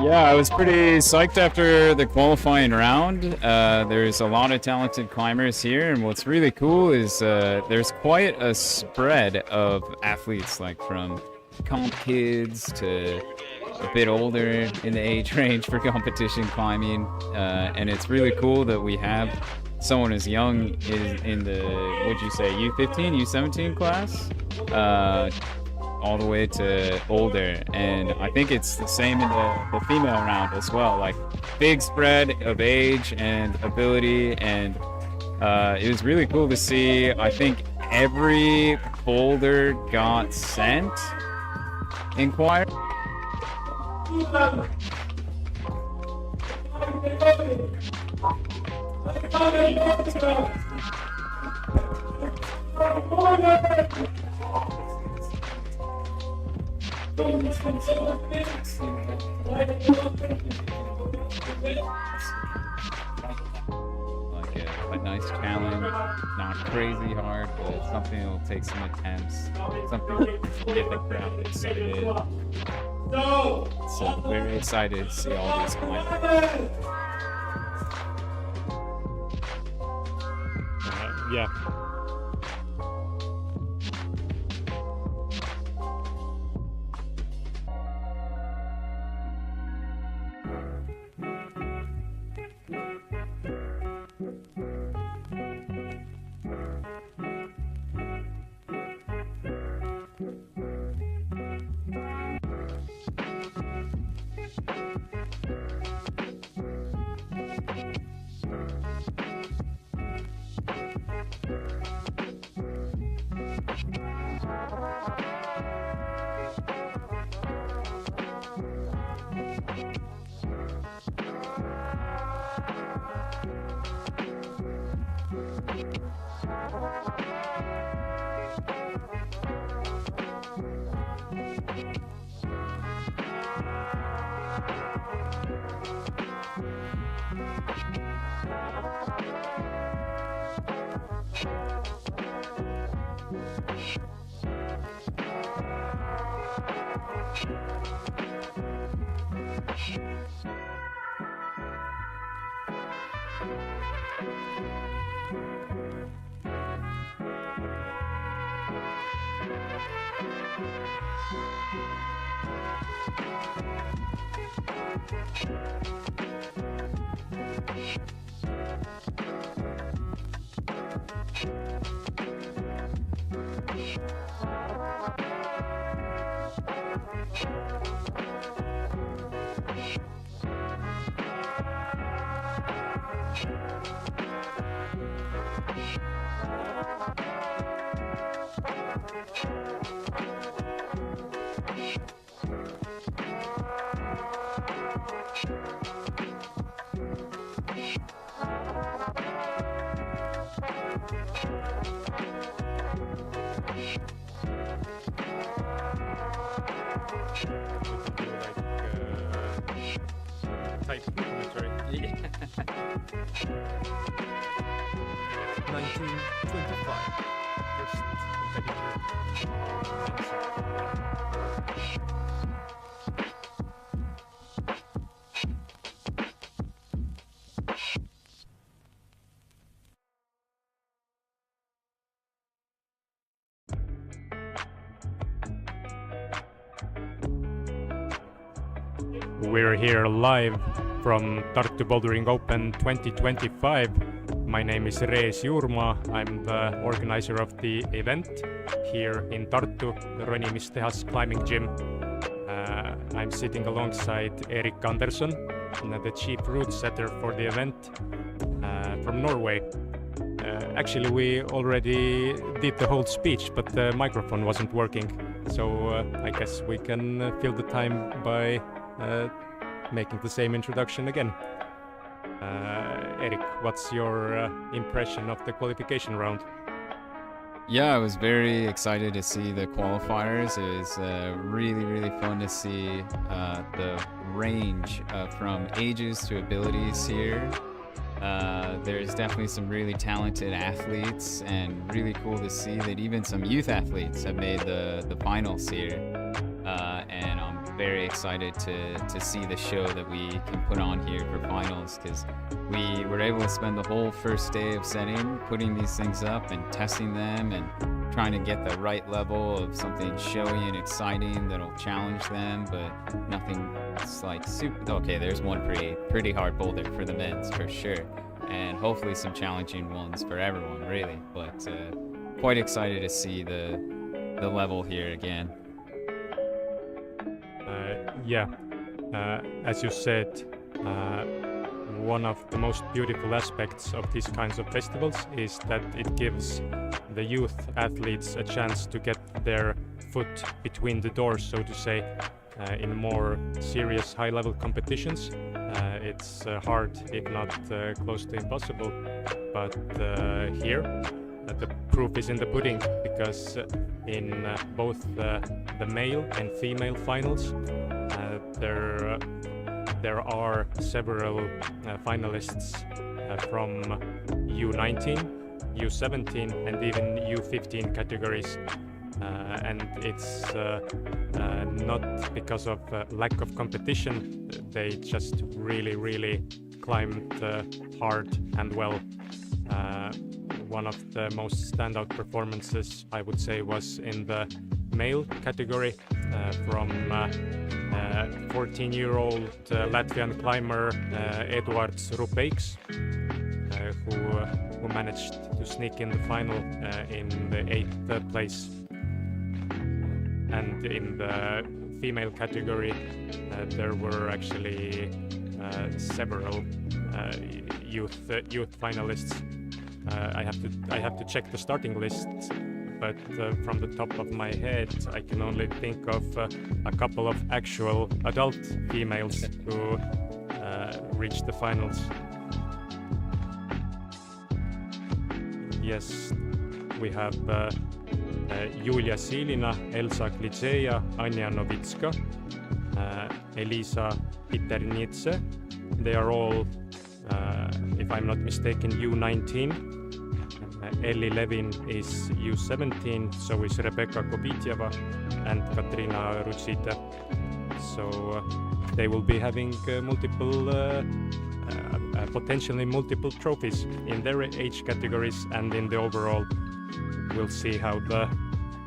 Yeah, I was pretty psyched after the qualifying round. There's a lot of talented climbers here, and what's really cool is there's quite a spread of athletes, like from comp kids to a bit older in the age range for competition climbing, and it's really cool that we have someone as young in the, would you say, U15, U17 class? All the way to older, and I think it's the same in the female round as well, like big spread of age and ability, and it was really cool to see. I think every boulder got sent in choir. Like a nice challenge, not crazy hard, but something that will take some attempts, something to get the crowd excited. So very excited to see all these climbers. Yeah. Type commentary. Yeah. 1925. First competitor. We're here live from Tartu Bouldering Open 2025. My name is Routesetters. I'm the organizer of the event here in Tartu, the Ronimistehas climbing gym. I'm sitting alongside Erik Andersson, the chief Routesetter for the event from Norway. Actually, we already did the whole speech, but the microphone wasn't working. So I guess we can fill the time by making the same introduction again. Erik, what's your impression of the qualification round? Yeah, I was very excited to see the qualifiers. It was really fun to see the range from ages to abilities here. There's definitely some really talented athletes, and really cool to see that even some youth athletes have made the finals here. And I'm very excited to see the show that we can put on here for finals, because we were able to spend the whole first day of setting putting these things up and testing them and trying to get the right level of something showy and exciting that'll challenge them, but nothing like super. Okay, there's one pretty hard boulder for the men's for sure, and hopefully some challenging ones for everyone, really. But quite excited to see the level here again. As you said, one of the most beautiful aspects of these kinds of festivals is that it gives the youth athletes a chance to get their foot between the doors, so to say, in more serious high-level competitions. It's hard, if not close to impossible, but here the proof is in the pudding, because in both the male and female finals there are several finalists from U19, U17 and even U15 categories, and it's not because of lack of competition. They just really climbed hard and well. One of the most standout performances, I would say, was in the male category from 14-year-old Latvian climber Eduards Rupeiks, who managed to sneak in the final in the 8th place. And in the female category, there were actually several youth finalists. I have to check the starting list, but from the top of my head, I can only think of a couple of actual adult females who reached the finals. Yes, we have Julia Silina, Elsa Klitseja, Anja Novitska, Elisa Piternitse. They are all, if I'm not mistaken, U19. Ellie Levin is U17, so is Rebecca Kobitjeva and Katrina Rutsita. So they will be having potentially multiple trophies in their age categories, and in the overall, we'll see how the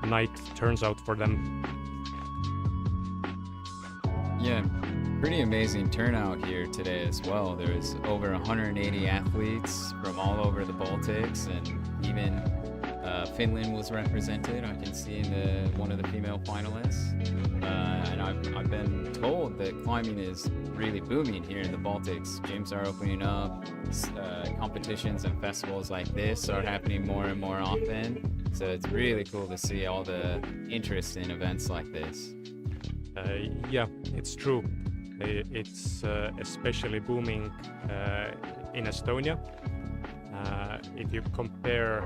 night turns out for them. Yeah, pretty amazing turnout here today as well. There's over 180 athletes from all over the Baltics, and even Finland was represented. I can see in one of the female finalists. And I've been told that climbing is really booming here in the Baltics. Gyms are opening up, competitions and festivals like this are happening more and more often. So it's really cool to see all the interest in events like this. Yeah, it's true. It's especially booming in Estonia. If you compare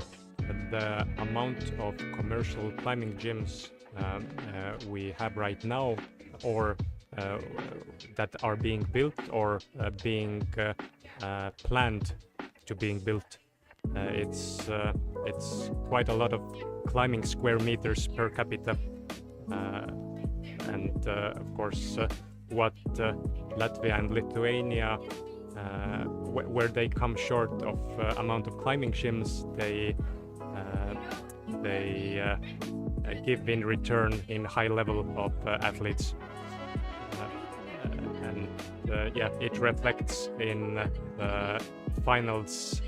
the amount of commercial climbing gyms we have right now, or that are being built or being planned to being built, it's quite a lot of climbing square meters per capita, and of course what Latvia and Lithuania, where they come short of amount of climbing gyms, they give in return in high level of athletes, and yeah, it reflects in the finals.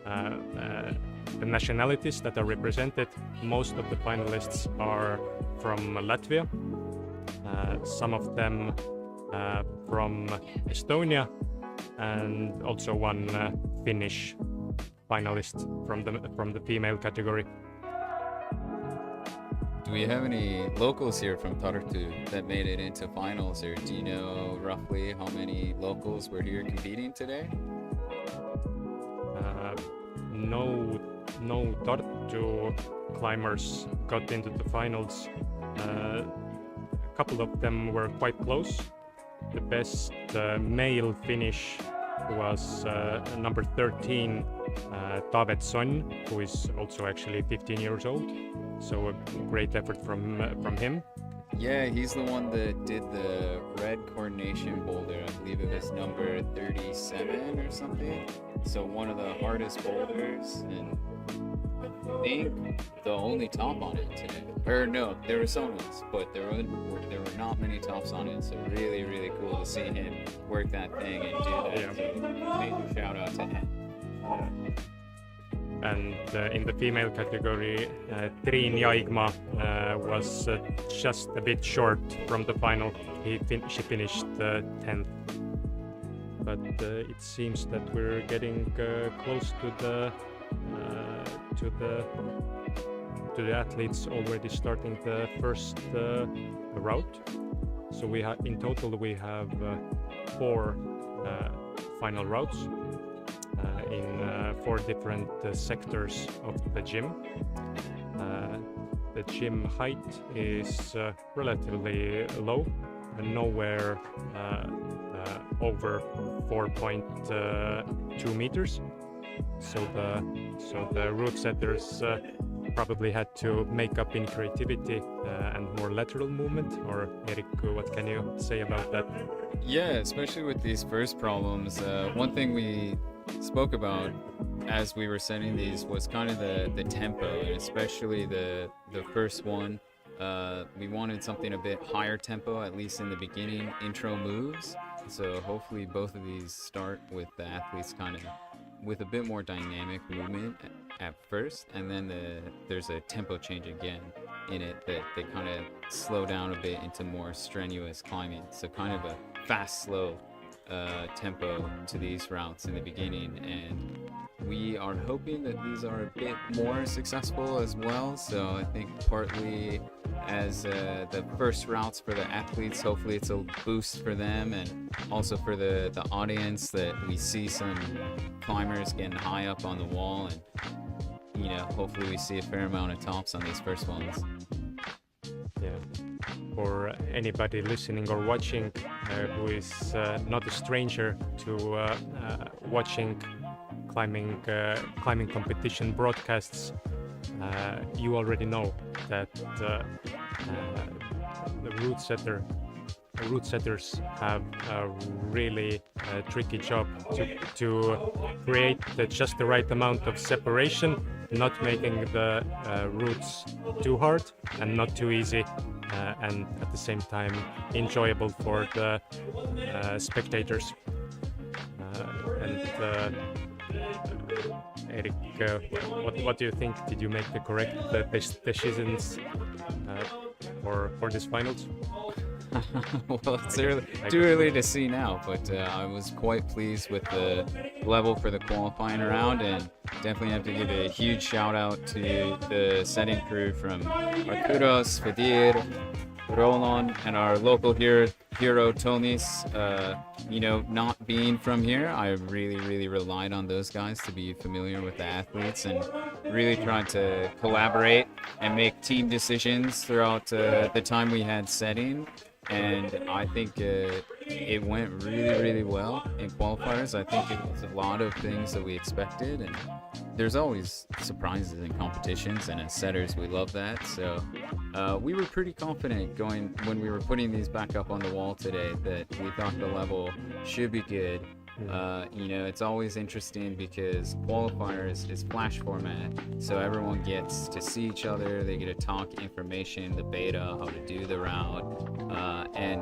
The nationalities that are represented, most of the finalists are from Latvia, some of them from Estonia, and also one Finnish finalist from the female category. Do we have any locals here from Tartu that made it into finals, or do you know roughly how many locals were here competing today? No Tartu climbers got into the finals. A couple of them were quite close. The best male finish was number 13, Taavet Sonn, who is also actually 15 years old. So a great effort from him. Yeah, he's the one that did the red coordination boulder. I believe it was number 37 or something. So one of the hardest boulders, and I think the only top on it today. Or no, there were some ones, but there were not many tops on it. So really, really cool to see him work that thing and do that. Yeah. So major shout out to him. And in the female category, Triin Jaigma was just a bit short from the final. She finished 10th. But it seems that we're getting close to the athletes already starting the first route. So in total we have 4 final routes. In 4 different sectors of the gym. The gym height is relatively low, nowhere over 4.2 meters. So the Routesetters probably had to make up in creativity and more lateral movement. Or Erik, what can you say about that? Yeah, especially with these first problems. One thing we spoke about as we were setting these was kind of the tempo, and especially the first one. We wanted something a bit higher tempo, at least in the beginning intro moves. So hopefully both of these start with the athletes kind of with a bit more dynamic movement at first, and then there's a tempo change again in it that they kind of slow down a bit into more strenuous climbing. So kind of a fast, slow tempo to these routes in the beginning, and we are hoping that these are a bit more successful as well. So I think partly as the first routes for the athletes, hopefully it's a boost for them, and also for the audience, that we see some climbers getting high up on the wall, and hopefully we see a fair amount of tops on these first ones. Yeah. For anybody listening or watching who is not a stranger to watching climbing competition broadcasts, you already know that the Routesetters have a really tricky job to create just the right amount of separation, not making the routes too hard and not too easy, and at the same time enjoyable for the spectators. Erik, what do you think? Did you make the correct decisions for this finals? Well, it's too early to see now, but I was quite pleased with the level for the qualifying round, and definitely have to give a huge shout out to the setting crew from Arturas, Fedir, Roland, and our local hero Tõnis. Not being from here, I really relied on those guys to be familiar with the athletes, and really tried to collaborate and make team decisions throughout the time we had setting. And I think it went really well in qualifiers. I think it was a lot of things that we expected, and there's always surprises in competitions, and as setters we love that. So we were pretty confident going when we were putting these back up on the wall today that we thought the level should be good. It's always interesting because qualifiers is flash format, so everyone gets to see each other, they get to talk information, the beta, how to do the route, and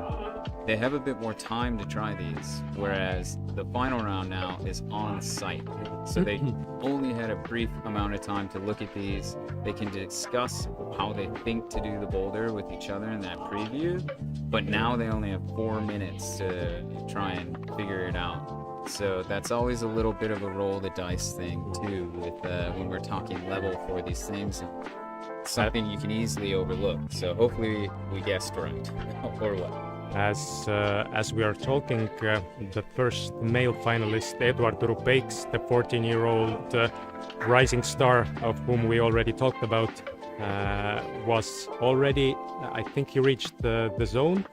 they have a bit more time to try these, whereas the final round now is on site, so they only had a brief amount of time to look at these. They can discuss how they think to do the boulder with each other in that preview, but now they only have 4 minutes to try and figure it out. So that's always a little bit of a roll the dice thing too, with when we're talking level for these things. Something you can easily overlook. So hopefully we guessed right, or what? As we are talking, the first male finalist, Eduard Rupeiks, the 14-year-old rising star of whom we already talked about, was already, I think he reached the zone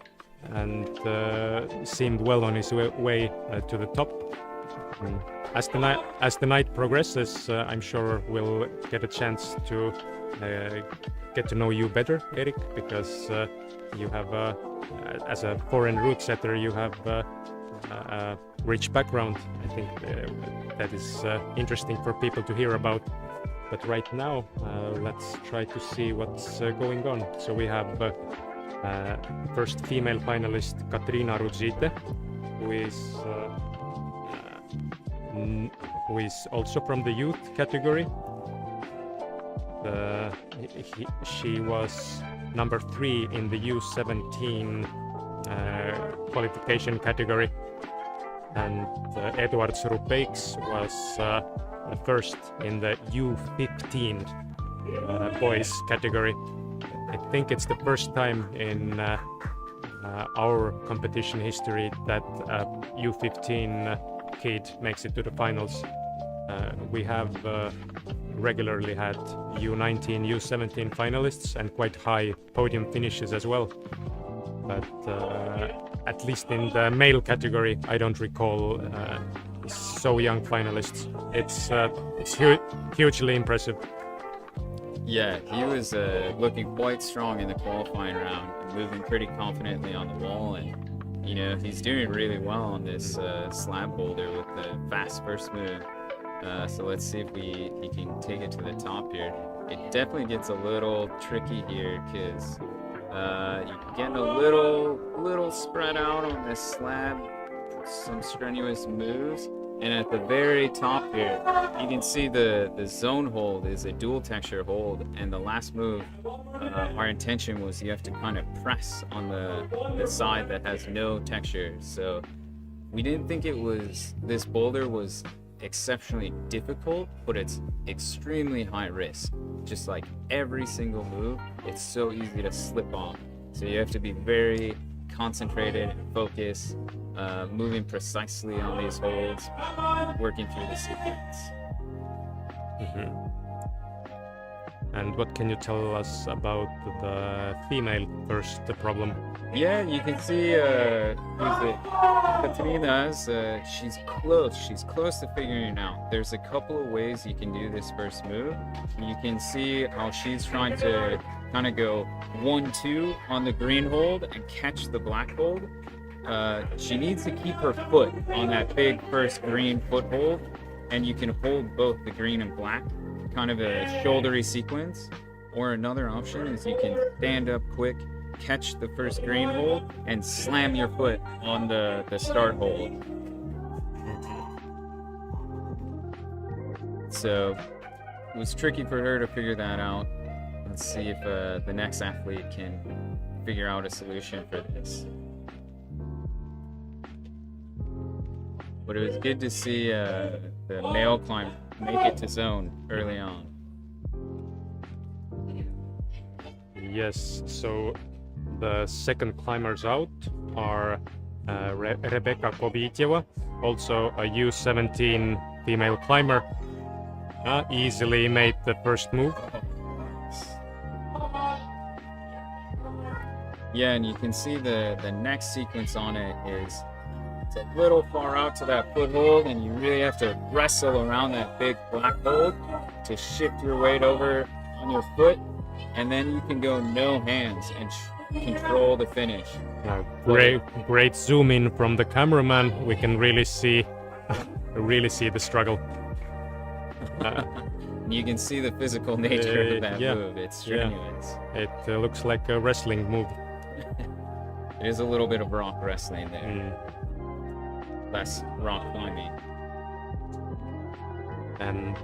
and seemed well on his way to the top. As the night progresses, I'm sure we'll get a chance to get to know you better, Erik, because you have, as a foreign route setter, you have a rich background. I think that is interesting for people to hear about. But right now, let's try to see what's going on. So we have first female finalist Katrina Rudzite, who is also from the youth category. She was number 3 in the U17 qualification category, and Eduard Rupeiks was first in the U15 boys category. I think it's the first time in our competition history that a U15 kid makes it to the finals. We have regularly had U19, U17 finalists and quite high podium finishes as well. But at least in the male category, I don't recall so young finalists. It's hugely impressive. Yeah, he was looking quite strong in the qualifying round, moving pretty confidently on the wall, and you know he's doing really well on this slab boulder with the fast first move. So let's see if he can take it to the top here. It definitely gets a little tricky here because you're getting a little spread out on this slab, some strenuous moves. And at the very top here, you can see the zone hold is a dual texture hold, and the last move, our intention was you have to kind of press on the side that has no texture. So we didn't think this boulder was exceptionally difficult, but it's extremely high risk. Just like every single move, it's so easy to slip off. So you have to be very concentrated and focused, moving precisely on these holds, working through the sequence. And what can you tell us about the female first problem? Yeah, you can see who's it? Katrina's. She's close to figuring it out. There's a couple of ways you can do this first move. You can see how she's trying to kind of go 1-2 on the green hold and catch the black hold. She needs to keep her foot on that big first green foothold, and you can hold both the green and black, kind of a shouldery sequence. Or another option is you can stand up quick, catch the first green hold, and slam your foot on the start hold. So it was tricky for her to figure that out. Let's see if the next athlete can figure out a solution for this. But it was good to see the male climber make it to zone early on. Yes, so the second climbers out are Rebecca Kovityeva, also a U17 female climber. Easily made the first move. Yeah, and you can see the next sequence on it is it's a little far out to that foothold, and you really have to wrestle around that big black hold to shift your weight over on your foot, and then you can go no hands and control the finish. Great zoom in from the cameraman. We can really see the struggle. You can see the physical nature of that move. It's strenuous. It looks like a wrestling move. It is a little bit of rock wrestling there. Less rock climbing. And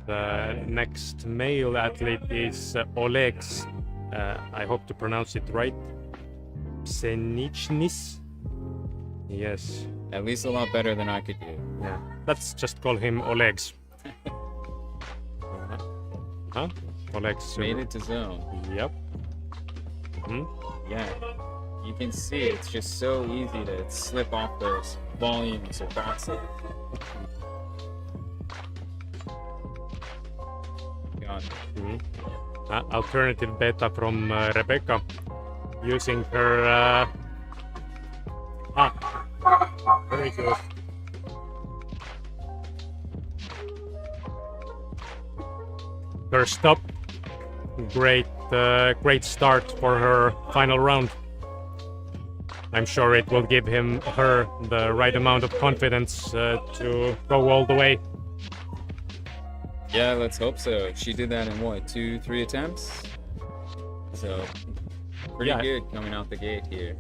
the next male athlete is Oleg's I hope to pronounce it right. Psenichnis. Yes. At least a lot better than I could do. Yeah. Let's just call him Oleg's. Oleg's. Made it to zone. Yep. Mm-hmm. Yeah. You can see it's just so easy to slip off those volumes or boxes. God. Mm-hmm. Alternative beta from Rebecca, using her. Very good. Her stop. Great start for her final round. I'm sure it will give her the right amount of confidence to go all the way. Yeah, let's hope so. She did that in what, 2-3 attempts? So pretty good coming out the gate here.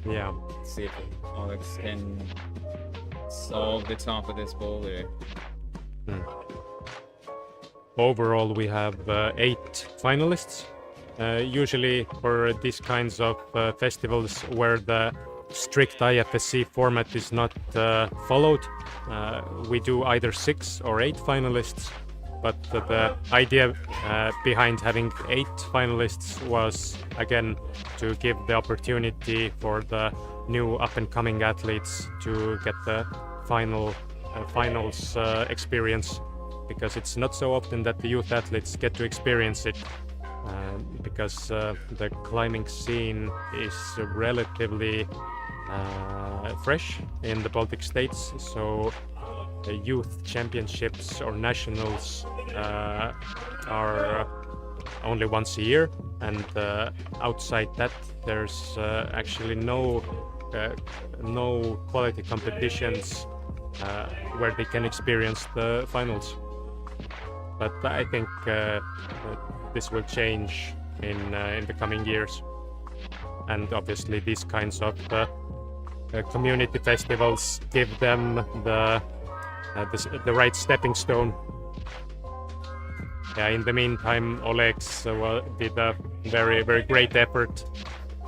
Yeah. Let's see if Alex can solve the top of this boulder. Overall, we have 8 finalists. Usually for these kinds of festivals where the strict IFSC format is not followed, we do either 6 or 8 finalists. But the idea behind having 8 finalists was, again, to give the opportunity for the new up-and-coming athletes to get the finals experience, because it's not so often that the youth athletes get to experience it, because the climbing scene is relatively fresh in the Baltic states, so the youth championships or nationals are only once a year, and outside that there's actually no quality competitions where they can experience the finals. But I think this will change in the coming years, and obviously these kinds of community festivals give them the right stepping stone. Yeah. In the meantime, Oleg's did a very, very great effort.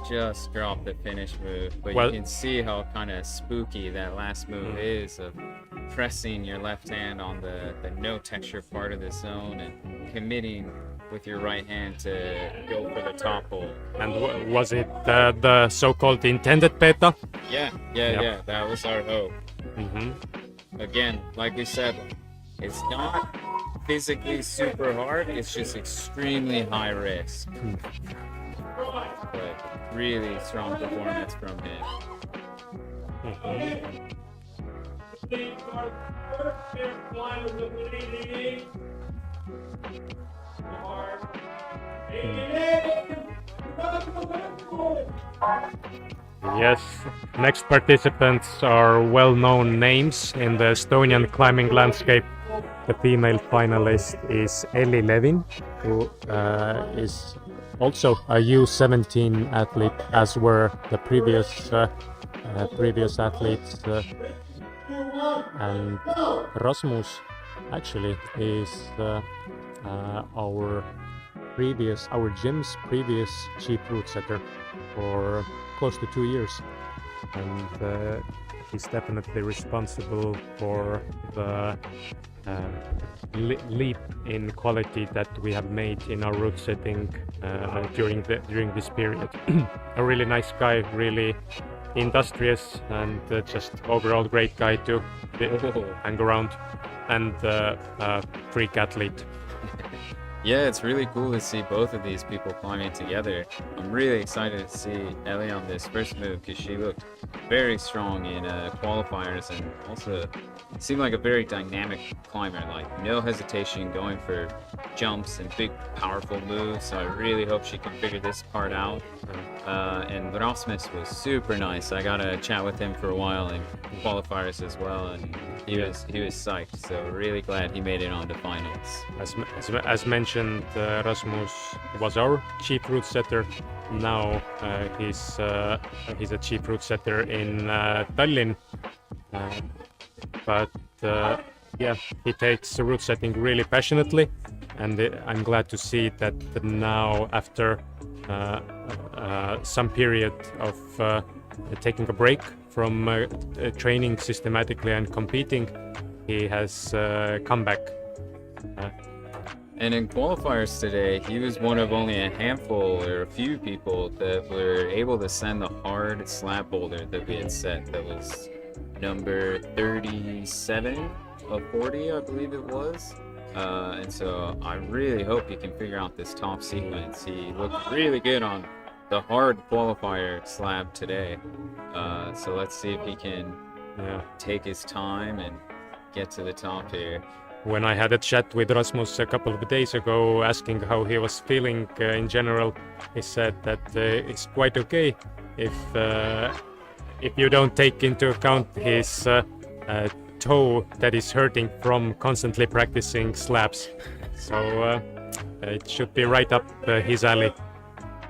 Just dropped the finish move, but you can see how kind of spooky that last move is, of pressing your left hand on the no texture part of the zone and committing with your right hand to go for the top hole. And was it the so-called intended beta? Yeah, that was our hope. Again, like we said, it's not physically super hard, it's just extremely high risk. But really strong performance from him. Yes, next participants are well-known names in the Estonian climbing landscape. The female finalist is Elli Levin, who is also a U17 athlete, as were the previous athletes. And Rasmus actually is our gym's previous chief Routesetter for close to 2 years, and he's definitely responsible for the leap in quality that we have made in our route setting during this period. A really nice guy, really industrious, and just overall great guy to hang around, and a freak athlete. Yeah, it's really cool to see both of these people climbing together. I'm really excited to see Ellie on this first move, because she looked very strong in qualifiers, and also seemed like a very dynamic climber, like no hesitation going for jumps and big powerful moves. So I really hope she can figure this part out. And Rasmus was super nice. I got to chat with him for a while in qualifiers as well, and he was psyched. So really glad he made it on to finals. As mentioned, Rasmus was our chief Routesetter. Now he's a chief Routesetter in Tallinn. But yeah, he takes route setting really passionately. and I'm glad to see that now, after some period of taking a break from training systematically and competing, he has come back. And in qualifiers today, he was one of only a handful or a few people that were able to send the hard slab boulder that we had set. That was number 37 of 40, I believe it was. And so I really hope he can figure out this top sequence. He looked really good on the hard qualifier slab today. So let's see if he can take his time and get to the top here. When I had a chat with Rasmus a couple of days ago, asking how he was feeling in general, he said that it's quite okay if you don't take into account his toe that is hurting from constantly practicing slabs. So it should be right up his alley.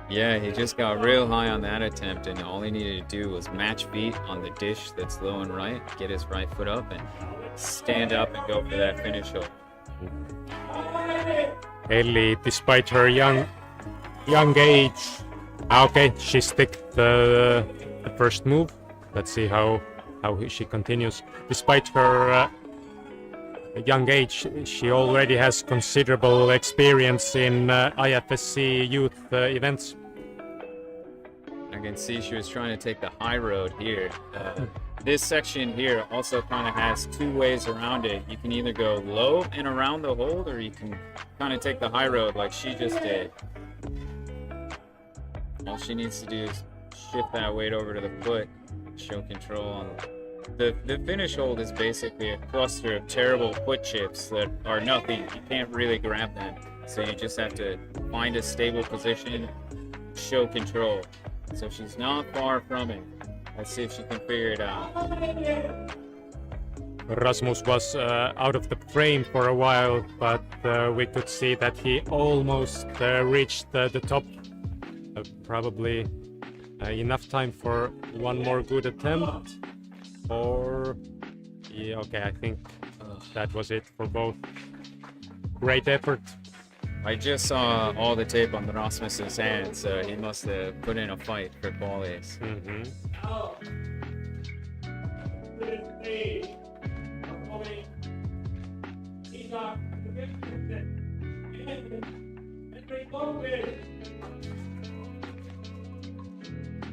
Yeah, he just got real high on that attempt, and all he needed to do was match feet on the dish that's low and right, get his right foot up, and stand up and go for that finish hold. Ellie, despite her young age, okay, she sticked the first move. Let's see how she continues. Despite her young age, she already has considerable experience in IFSC youth events. I can see she was trying to take the high road here. This section here also kind of has two ways around it. You can either go low and around the hold, or you can kind of take the high road like she just did. All she needs to do is shift that weight over to the foot, show control on the finish hold is basically a cluster of terrible foot chips that are nothing. You can't really grab them. So you just have to find a stable position, show control. So she's not far from it. Let's see if she can figure it out. Rasmus was out of the frame for a while, but we could see that he almost reached the top. Probably enough time for one more good attempt. Or... yeah, okay, I think that was it for both. Great effort. I just saw all the tape on Rasmus's hand, so he must have put in a fight for qualies.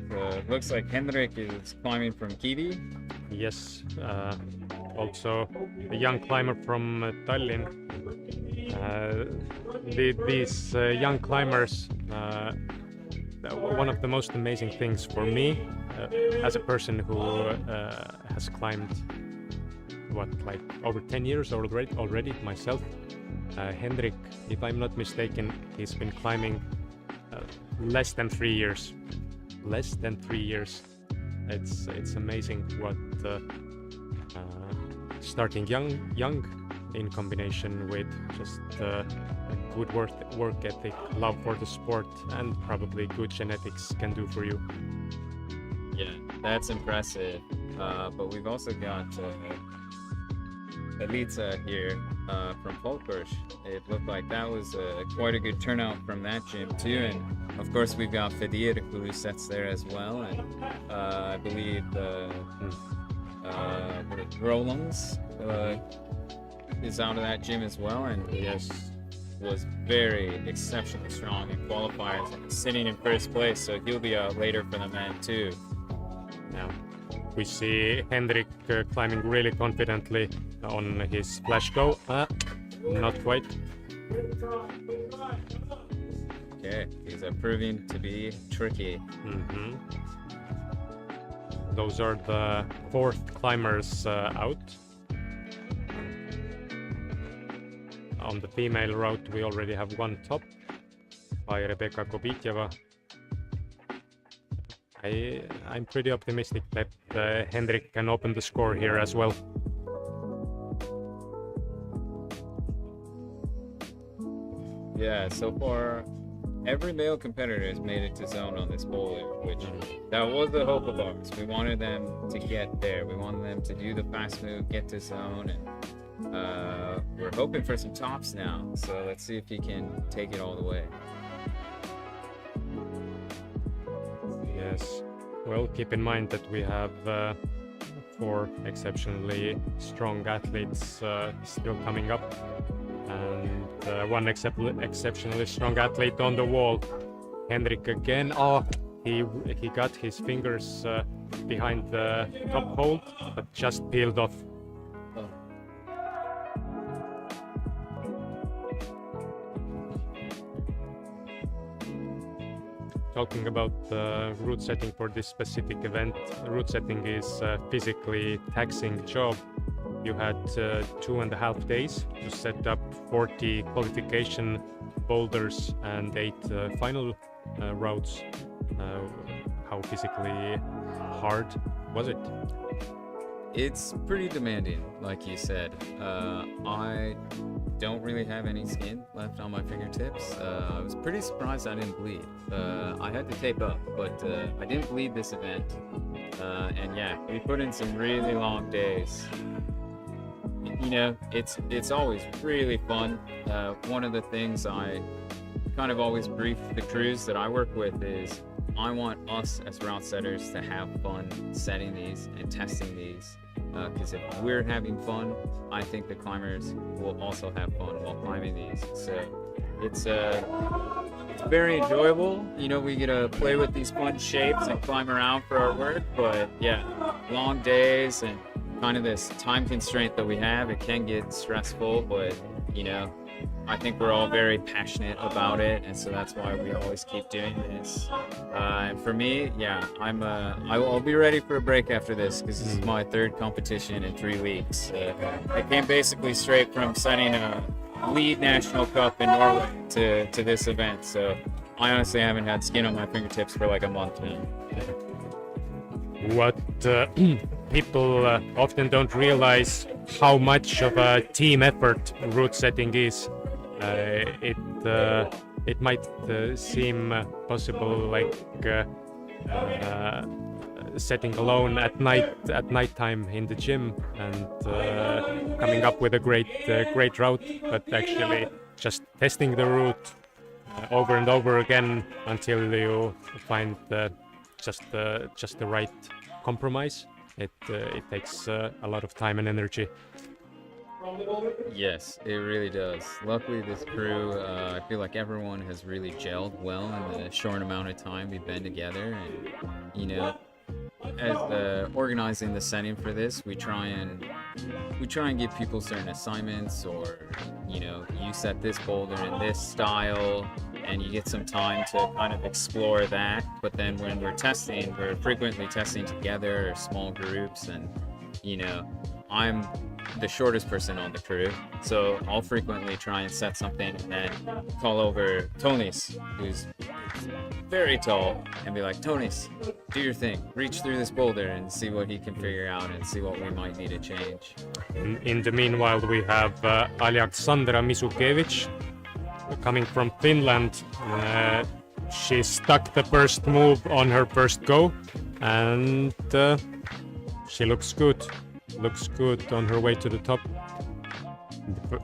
So it looks like Henrik is climbing from Kivi. Yes, also a young climber from Tallinn. These young climbers, one of the most amazing things for me, as a person who has climbed like over 10 years already myself. Henrik, if I'm not mistaken, he's been climbing less than 3 years. Less than 3 years. It's amazing what starting young in combination with just good work ethic, love for the sport, and probably good genetics can do for you. Yeah, that's impressive. But we've also got Elitsa here from Volkovas. It looked like that was quite a good turnout from that gym too. And of course we've got Fedir who sets there as well. And I believe Roland's is out of that gym as well. And yes, was very exceptionally strong in qualifiers and sitting in first place. So he'll be out later for the men too. Now we see Henrik climbing really confidently on his flash go. Not quite. Okay, these are proving to be tricky. Those are the fourth climbers out. On the female route, we already have one top by Rebecca Kobiteva. I'm pretty optimistic that Henrik can open the score here as well. Yeah, so far every male competitor has made it to zone on this boulder, which that was the hope of ours. We wanted them to get there. We wanted them to do the fast move, get to zone, and We're hoping for some tops now, so let's see if he can take it all the way. Yes. Well, keep in mind that we have 4 exceptionally strong athletes still coming up, and one exceptionally strong athlete on the wall. Henrik again. Oh, he got his fingers behind the top hold, but just peeled off. Talking about route setting for this specific event, route setting is a physically taxing job. You had 2.5 days to set up 40 qualification boulders and 8 final routes. How physically hard was it? It's pretty demanding, like you said. I don't really have any skin left on my fingertips. I was pretty surprised I didn't bleed. I had to tape up, but I didn't bleed this event. And yeah, we put in some really long days. You know, it's always really fun. One of the things I kind of always brief the crews that I work with is I want us as Routesetters to have fun setting these and testing these. Because if we're having fun, I think the climbers will also have fun while climbing these. So it's very enjoyable. You know, we get to play with these fun shapes and climb around for our work. But yeah, long days and kind of this time constraint that we have, it can get stressful. But you know, I think we're all very passionate about it, and so that's why we always keep doing this. And for me, yeah, I'll be ready for a break after this because this is my 3rd competition in 3 weeks. I came basically straight from setting a lead national cup in Norway to this event, so I honestly haven't had skin on my fingertips for like a month now. What people often don't realize how much of a team effort route setting is. It might seem possible like setting alone at nighttime in the gym and coming up with a great route, but actually just testing the route over and over again until you find just the right compromise. It takes a lot of time and energy. Yes, it really does. Luckily, this crew, I feel like everyone has really gelled well in the short amount of time we've been together. And, you know, as organizing the setting for this, we try and give people certain assignments, or, you know, you set this boulder in this style, and you get some time to kind of explore that. But then when we're testing, we're frequently testing together or small groups, and, you know, I'm the shortest person on the crew, so I'll frequently try and set something and then call over Tõnis, who's very tall, and be like, Tõnis, do your thing, reach through this boulder and see what he can figure out and see what we might need to change. In the meanwhile, we have Aleksandra Misukevich coming from Finland. She stuck the first move on her first go, and she looks good on her way to the top.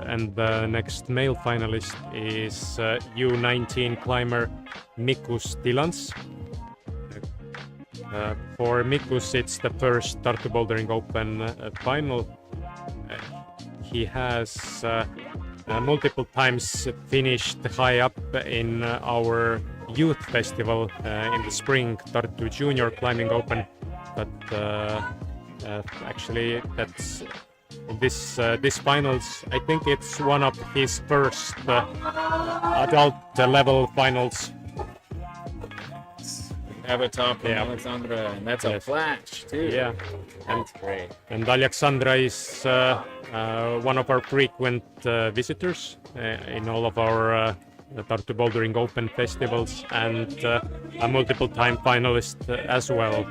And the next male finalist is U19 climber Mikus Tilans. For Mikus, it's the first Tartu Bouldering Open final. He has multiple times finished high up in our youth festival in the spring, Tartu Junior Climbing Open, but actually that's this finals, I think it's one of his first adult level finals. Have a top from Alexandra, and that's a flash too. Yeah, that's great. And Alexandra is one of our frequent visitors in all of our Tartu Bouldering Open festivals, and a multiple time finalist as well.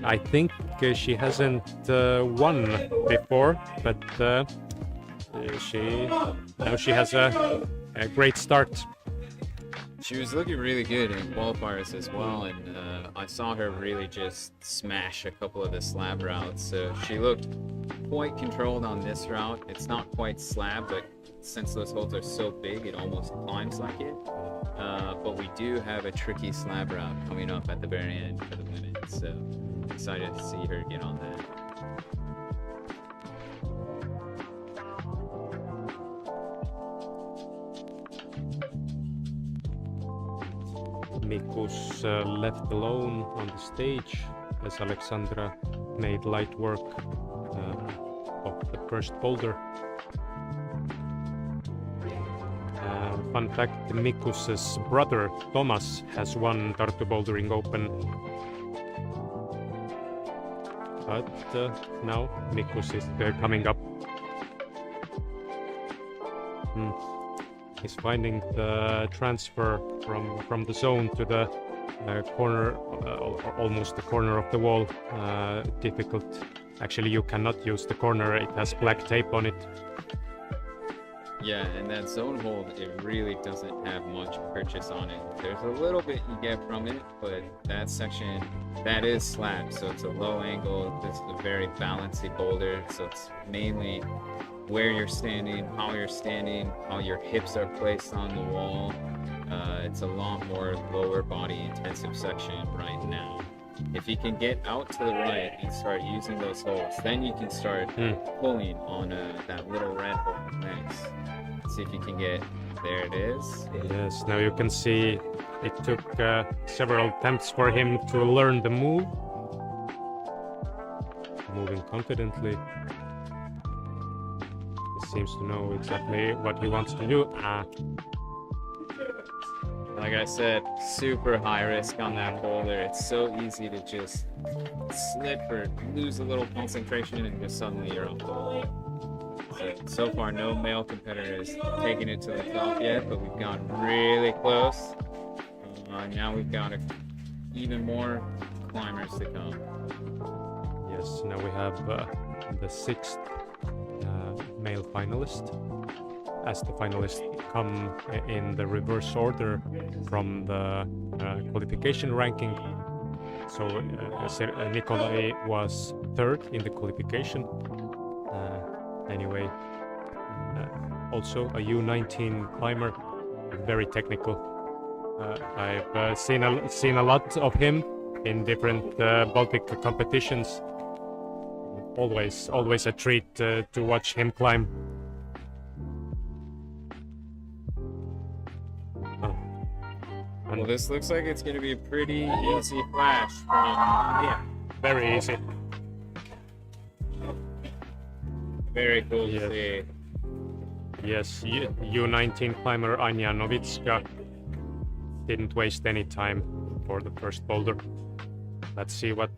I think she hasn't won before, but she has a great start. She was looking really good in qualifiers as well, and I saw her really just smash a couple of the slab routes. So she looked quite controlled on this route. It's not quite slab, but since those holes are so big, it almost climbs like it. But we do have a tricky slab route coming up at the very end for the women, so excited to see her get on that. Mikus left alone on the stage as Alexandra made light work of the first boulder. Fun fact, Mikus's brother Thomas has won Tartu Bouldering Open. But now Mikus is coming up. He's finding the transfer from the zone to the corner, almost the corner of the wall, difficult. Actually, you cannot use the corner, it has black tape on it. Yeah, and that zone hold, it really doesn't have much purchase on it. There's a little bit you get from it, but that section, that is slab, so it's a low angle, it's a very bouncy boulder, so it's mainly where you're standing, how your hips are placed on the wall. It's a lot more lower body intensive section right now. If you can get out to the right and start using those holes, then you can start pulling on that little red hole. Nice. See if you can get, there it is. Yes, now you can see it took several attempts for him to learn the move. Moving confidently. He seems to know exactly what he wants to do. Like I said, super high risk on that boulder. It's so easy to just slip or lose a little concentration and just suddenly you're off. So far, no male competitors taking it to the top yet, but we've gotten really close. Now we've got even more climbers to come. Yes, now we have the sixth male finalist. As the finalists come in the reverse order from the qualification ranking. So Nikolai was third in the qualification. Anyway, also a U19 climber, very technical. I've seen a lot of him in different Baltic competitions. Always a treat to watch him climb. Well, this looks like it's going to be a pretty easy flash from him. Very easy. Very cool to see. Yes, U19 climber Anya Novitska didn't waste any time for the first boulder. Let's see what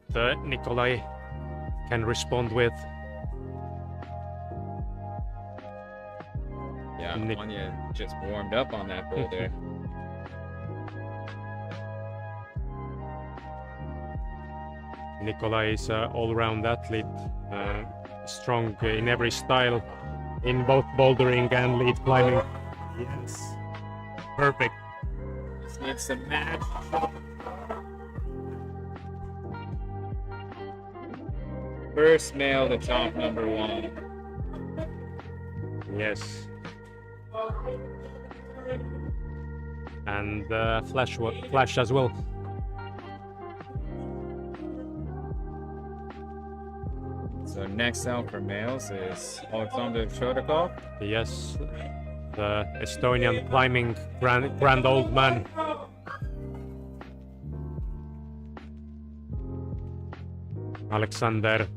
Nikolai can respond with. Yeah, Anya just warmed up on that boulder. Nikolai is an all-round athlete, strong in every style, in both bouldering and lead climbing. Yes, perfect. Just needs some match. First male to top number one. Yes. And flash as well. So next out for males is Alexander. Yes, the Estonian climbing grand old man. Alexander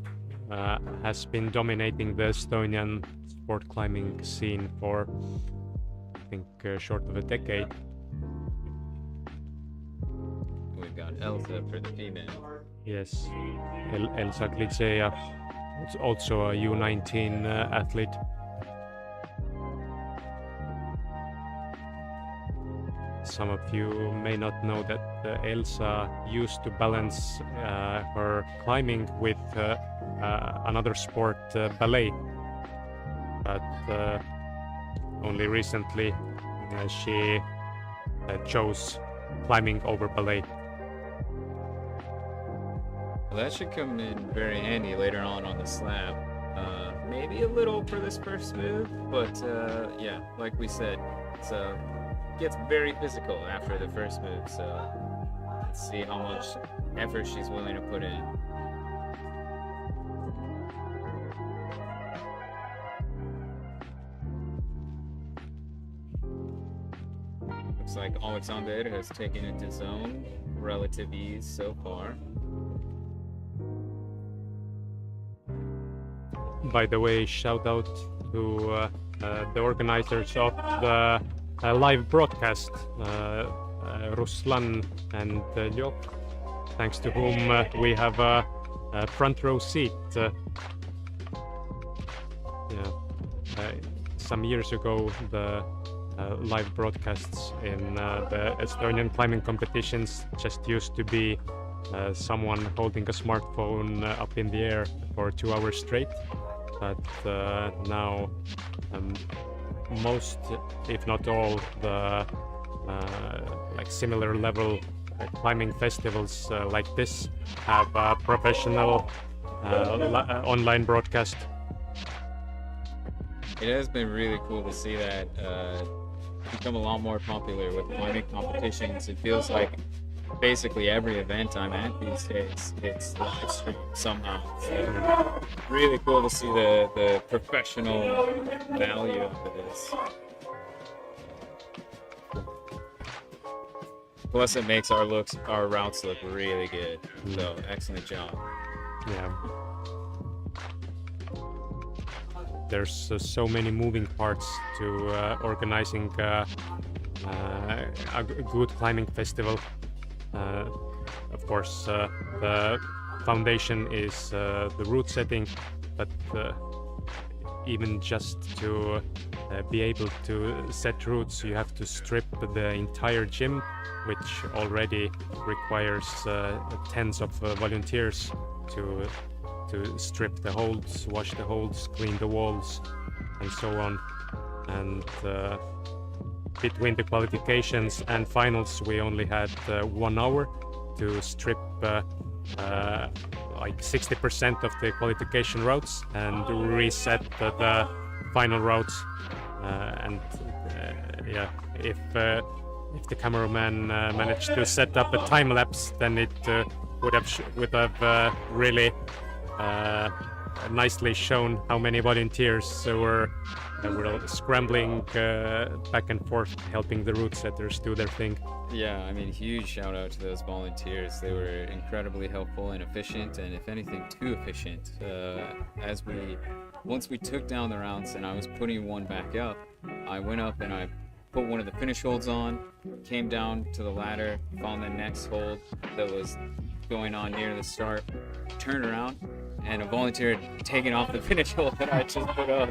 has been dominating the Estonian sport climbing scene for, I think, short of a decade. We've got Elsa for the female. Yes, Elsa Glitseja, also a U19 athlete. Some of you may not know that Elsa used to balance her climbing with another sport, ballet, but only recently she chose climbing over ballet. Well, that should come in very handy later on the slab. Maybe a little for this first move, but yeah, like we said, it's gets very physical after the first move. So let's see how much effort she's willing to put in. Looks like Alexander has taken it to zone, relative ease so far. By the way, shout out to the organizers of the live broadcast, Ruslan and Lyok, thanks to whom we have a front row seat. Some years ago, the live broadcasts in the Estonian climbing competitions just used to be someone holding a smartphone up in the air for 2 hours straight. But now most, if not all, the like similar level climbing festivals like this have a professional online broadcast. It has been really cool to see that become a lot more popular with climbing competitions. It feels like basically every event I'm at these days, it's live streamed somehow. So really cool to see the professional value of this. Plus, it makes our routes look really good. So excellent job. Yeah. There's so many moving parts to organizing a good climbing festival. Of course, the foundation is the route setting, but even just to be able to set routes, you have to strip the entire gym, which already requires tens of volunteers to strip the holds, wash the holds, clean the walls, and so on. And between the qualifications and finals, we only had 1 hour to strip like 60% of the qualification routes and reset the final routes. Yeah, if the cameraman managed to set up a time lapse, then it would have really nicely shown how many volunteers were scrambling back and forth, helping the Routesetters do their thing. Yeah, I mean, huge shout out to those volunteers. They were incredibly helpful and efficient, and if anything, too efficient. Once we took down the routes and I was putting one back up, I went up and I put one of the finish holds on, came down to the ladder, found the next hold that was going on near the start, turned around, and a volunteer had taken off the finish hold that I just put up.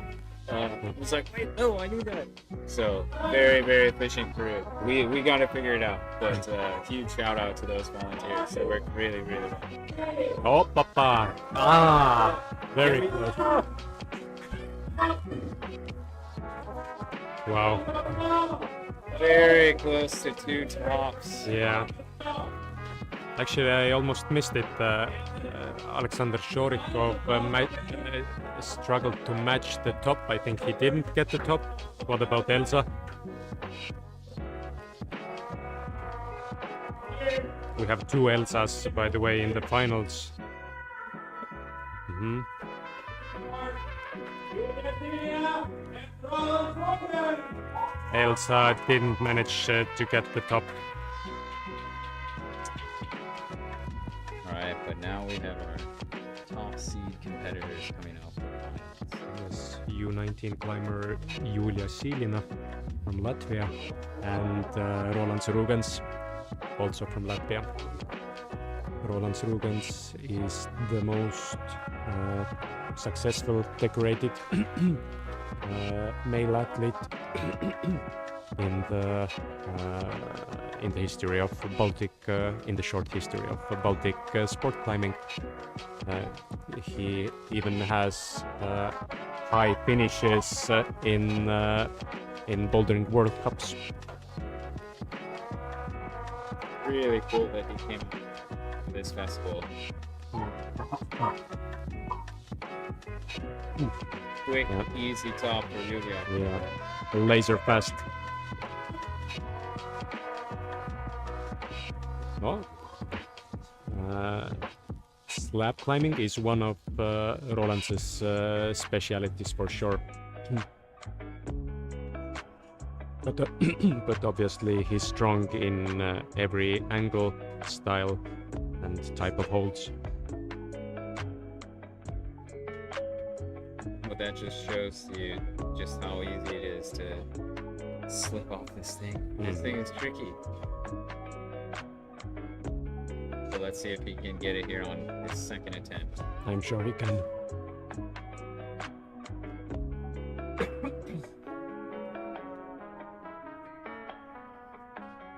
I was like, wait, no, I need that. So very, very efficient crew. We got to figure it out. But huge shout out to those volunteers. They worked really, really well. Oh, papa! Ah, very close. Wow. Very close to 2 tops. Yeah. Actually, I almost missed it. Alexander Shorikov struggled to match the top. I think he didn't get the top. What about Elsa? We have 2 Elsas, by the way, in the finals. Elsa didn't manage to get the top. Alright, but now we have our top seed competitors coming up. Yes, U19 climber Julia Silina from Latvia and Roland Rūgans, also from Latvia. Roland Rūgans is the most successful decorated male athlete in the history of Baltic, in the short history of Baltic sport climbing. He even has high finishes in bouldering World Cups. Really cool that he came to this festival. Quick, easy top for Yulia. Yeah, laser fast. Oh. Slab climbing is one of Roland's specialities for sure. But obviously he's strong in every angle, style and type of holds. But that just shows you just how easy it is to slip off this thing. This thing is tricky. So let's see if he can get it here on his second attempt. I'm sure he can.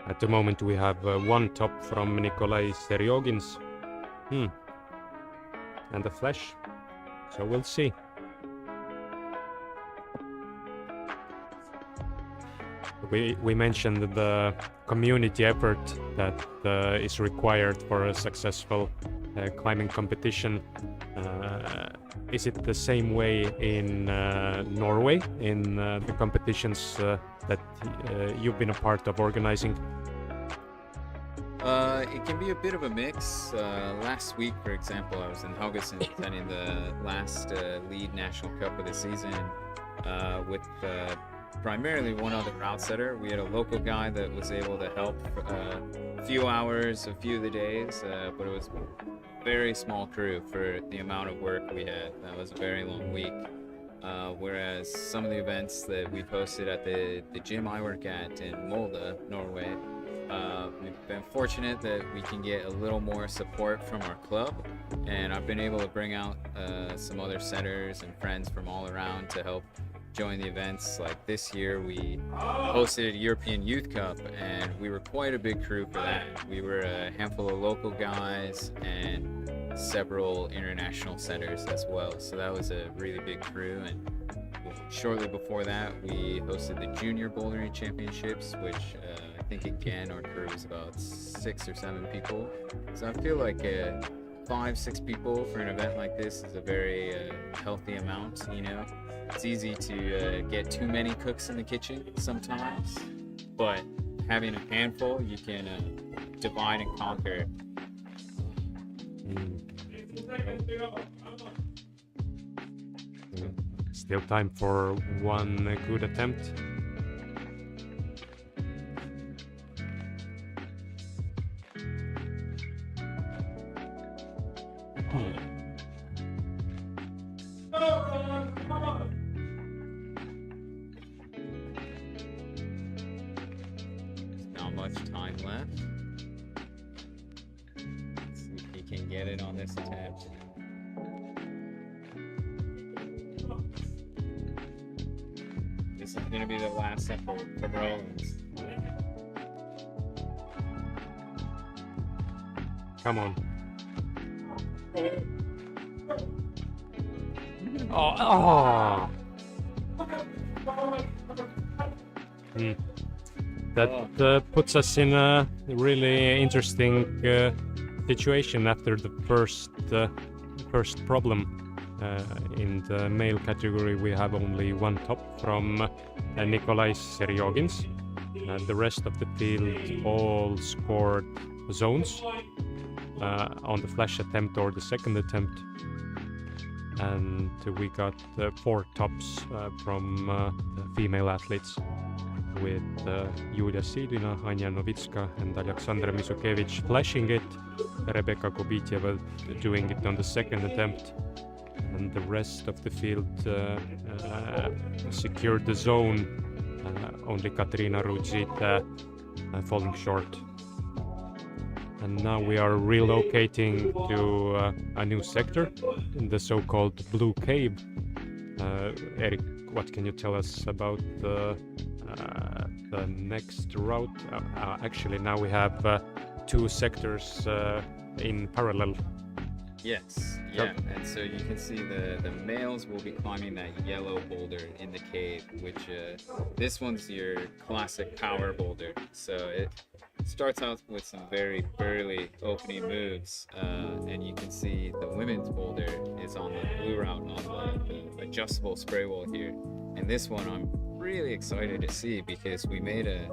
At the moment we have one top from Nikolai Seryogins. And a flash. So we'll see. We mentioned the community effort that is required for a successful climbing competition. Is it the same way in Norway, in the competitions that you've been a part of organizing? It can be a bit of a mix. Last week, for example, I was in Haugesund attending the last lead national cup of the season with primarily one other Routesetter. We had a local guy that was able to help a few hours, a few of the days, but it was a very small crew for the amount of work we had. That was a very long week. Whereas some of the events that we hosted at the gym I work at in Molde, Norway, we've been fortunate that we can get a little more support from our club, and I've been able to bring out some other setters and friends from all around to help join the events. Like this year we hosted a European Youth Cup, and we were quite a big crew for that. We were a handful of local guys and several international setters as well, so that was a really big crew. And shortly before that we hosted the Junior Bouldering Championships, which I think again our crew was about 6 or 7 people. So I feel like 5-6 people for an event like this is a very healthy amount, you know. It's easy to get too many cooks in the kitchen sometimes, but having a handful, you can divide and conquer. Still time for one good attempt. Not much time left. Let's see if he can get it on this attempt. This is going to be the last effort for Roland. Come on. Oh. That puts us in a really interesting situation after the first problem. In the male category we have only one top from Nikolai Seryogins. The rest of the field all scored zones on the flash attempt or the second attempt. And we got 4 tops from the female athletes, with Julia Sidina, Anja Novitska and Alexandra Misukevich flashing it, Rebecca Kobitieva doing it on the second attempt, and the rest of the field secured the zone, only Katrina Rudzita falling short. And now we are relocating to a new sector, in the so-called Blue Cave. Erik, what can you tell us about the next route? Actually, now we have 2 sectors in parallel. Yes, yeah, and so you can see the males will be climbing that yellow boulder in the cave, which this one's your classic power boulder. So starts out with some very burly opening moves, and you can see the women's boulder is on the blue route on the adjustable spray wall here. And this one I'm really excited to see because we made a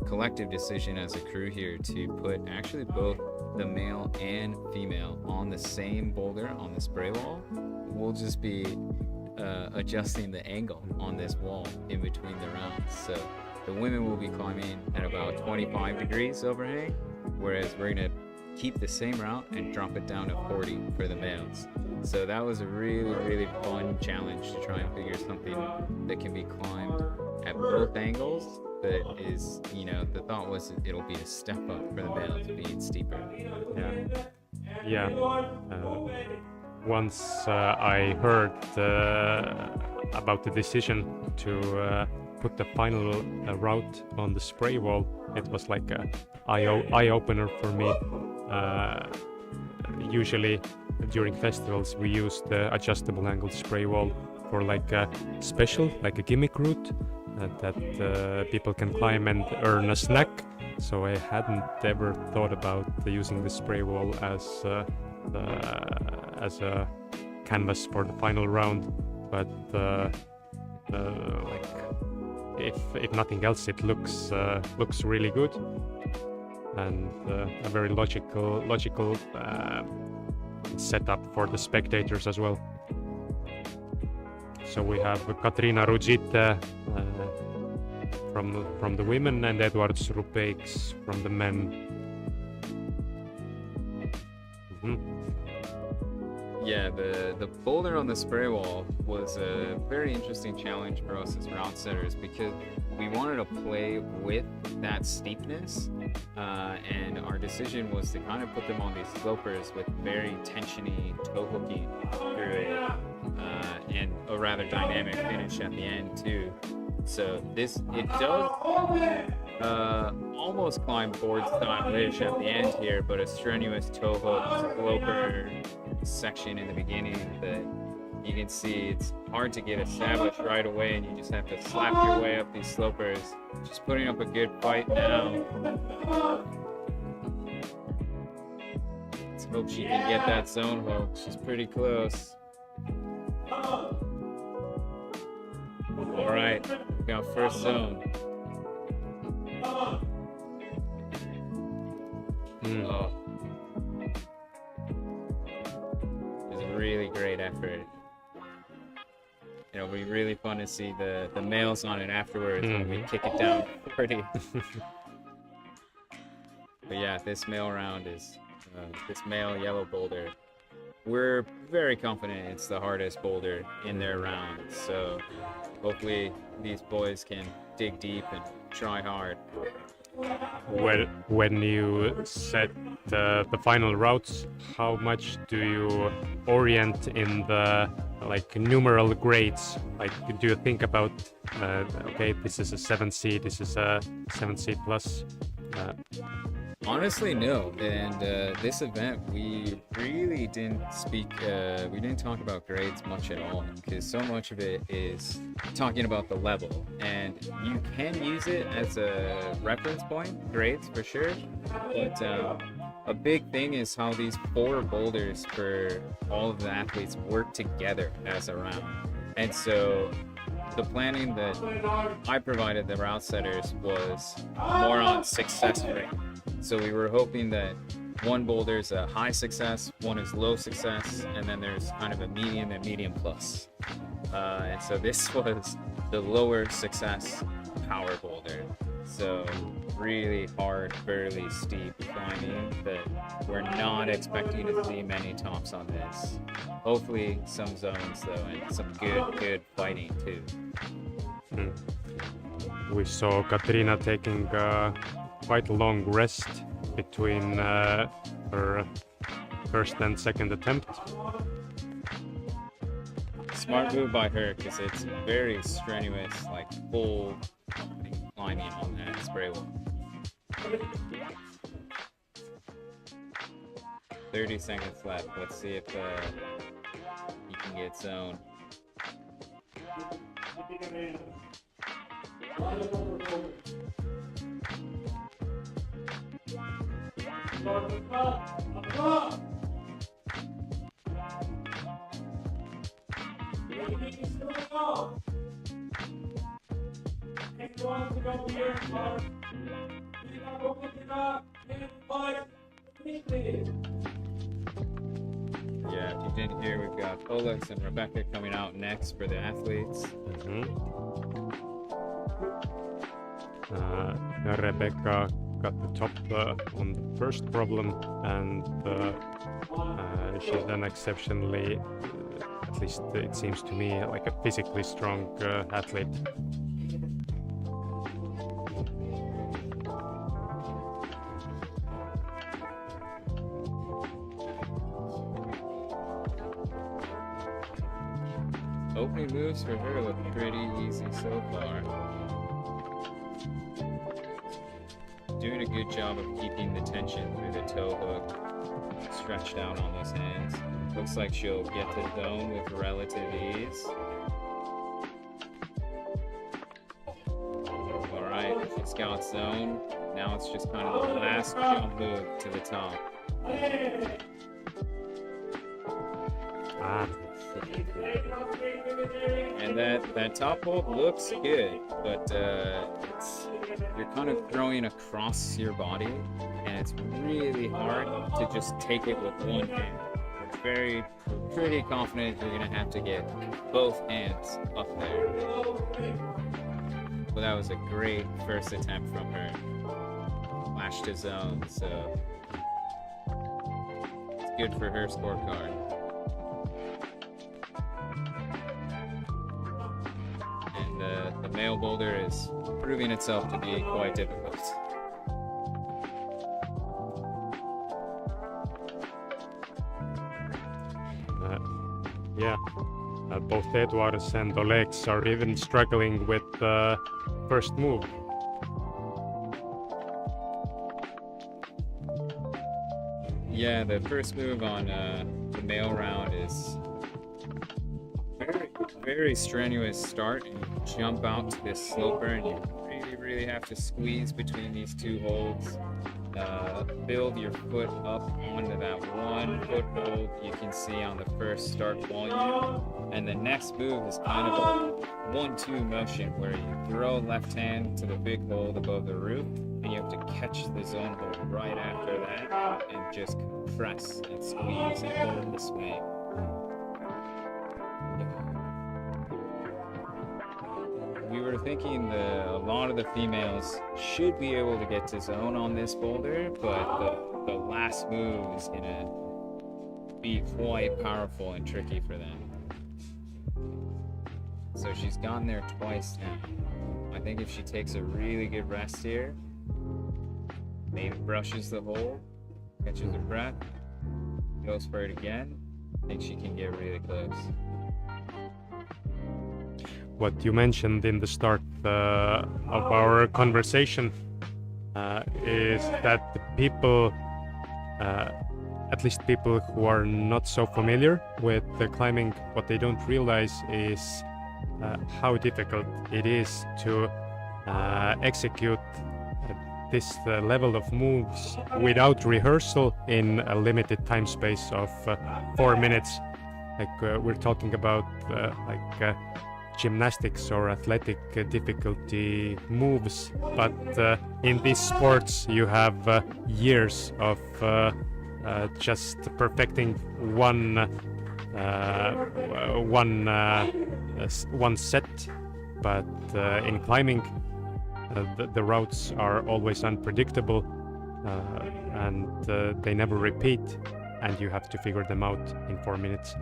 collective decision as a crew here to put actually both the male and female on the same boulder on the spray wall. We'll just be adjusting the angle on this wall in between the rounds. So the women will be climbing at about 25 degrees overhang, whereas we're gonna keep the same route and drop it down to 40 for the males. So that was a really, really fun challenge to try and figure something that can be climbed at both angles. That is, you know, the thought was it'll be a step up for the males being steeper. Yeah. Once I heard about the decision to put the final route on the spray wall, it was like a eye opener for me. Usually during festivals we use the adjustable angle spray wall for like a special, like a gimmick route that people can climb and earn a snack. So I hadn't ever thought about using the spray wall as a canvas for the final round, but like if nothing else, it looks really good and a very logical setup for the spectators as well. So we have Katrina Rugite from the women and Edwards Rupeiks from the men. Yeah, the boulder on the spray wall was a very interesting challenge for us as Routesetters because we wanted to play with that steepness, and our decision was to kind of put them on these slopers with very tensiony toe hooking through it, and a rather dynamic finish at the end too. So it does almost climb board style-ish at the end here, but a strenuous toe hook sloper section in the beginning that you can see it's hard to get established right away, and you just have to slap your way up these slopers. She's putting up a good fight now. Let's hope she can get that zone hook. She's pretty close. All right, we got first zone. Oh. It was a really great effort. It'll be really fun to see the males on it afterwards when we kick it down pretty. But yeah, this male round is this male yellow boulder. We're very confident it's the hardest boulder in their round, so hopefully these boys can dig deep and try hard. When you set the final routes, how much do you orient in the like numeral grades? Like, do you think about okay, this is a 7C, this is a 7C plus? Honestly, no. And this event, we really didn't we didn't talk about grades much at all, because so much of it is talking about the level. And you can use it as a reference point, grades for sure. But a big thing is how these 4 boulders for all of the athletes work together as a round. And so the planning that I provided the Routesetters was more on success rate. So we were hoping that one boulder is a high success, one is low success, and then there's kind of a medium and medium plus. And so this was the lower success power boulder. So really hard, burly, steep climbing that we're not expecting to see many tops on this. Hopefully some zones though, and some good fighting too. We saw Katrina taking quite a long rest between her first and second attempt. Smart move by her, because it's very strenuous, like full climbing on that spray wall. 30 seconds left. Let's see if you can get zone. Yeah, if you didn't hear, we've got Olex and Rebecca coming out next for the athletes. Rebecca got the top on the first problem, and she's then exceptionally, at least it seems to me, like a physically strong athlete. Opening moves for her look pretty easy so far. Doing a good job of keeping the tension through the toe hook stretched out on those hands. Looks like she'll get the zone with relative ease. Alright, she's got zone. Now it's just kind of the last jump move to the top. And that top hold looks good, but you're kind of throwing across your body, and it's really hard to just take it with one hand. You're pretty confident you're gonna have to get both hands up there. Well, that was a great first attempt from her. Flash to zone, so it's good for her scorecard. The male boulder is proving itself to be quite difficult. Both Eduards and Olegs are even struggling with the first move. Yeah, the first move on the male round is very strenuous start, and you jump out to this sloper, and you really have to squeeze between these two holds. Build your foot up onto that one foothold you can see on the first start volume, and the next move is kind of a 1-2 motion where you throw left hand to the big hold above the roof, and you have to catch the zone hold right after that and just compress and squeeze and hold the swing. We were thinking a lot of the females should be able to get to zone on this boulder, but the last move is gonna be quite powerful and tricky for them. So she's gotten there twice now. I think if she takes a really good rest here, maybe brushes the hole, catches her breath, goes for it again, I think she can get really close. What you mentioned in the start of our conversation is that the people, at least people who are not so familiar with the climbing, what they don't realize is how difficult it is to execute this level of moves without rehearsal in a limited time space of 4 minutes. Like we're talking about gymnastics or athletic difficulty moves, but in these sports you have years of just perfecting one set. But in climbing, the routes are always unpredictable, and they never repeat, and you have to figure them out in 4 minutes.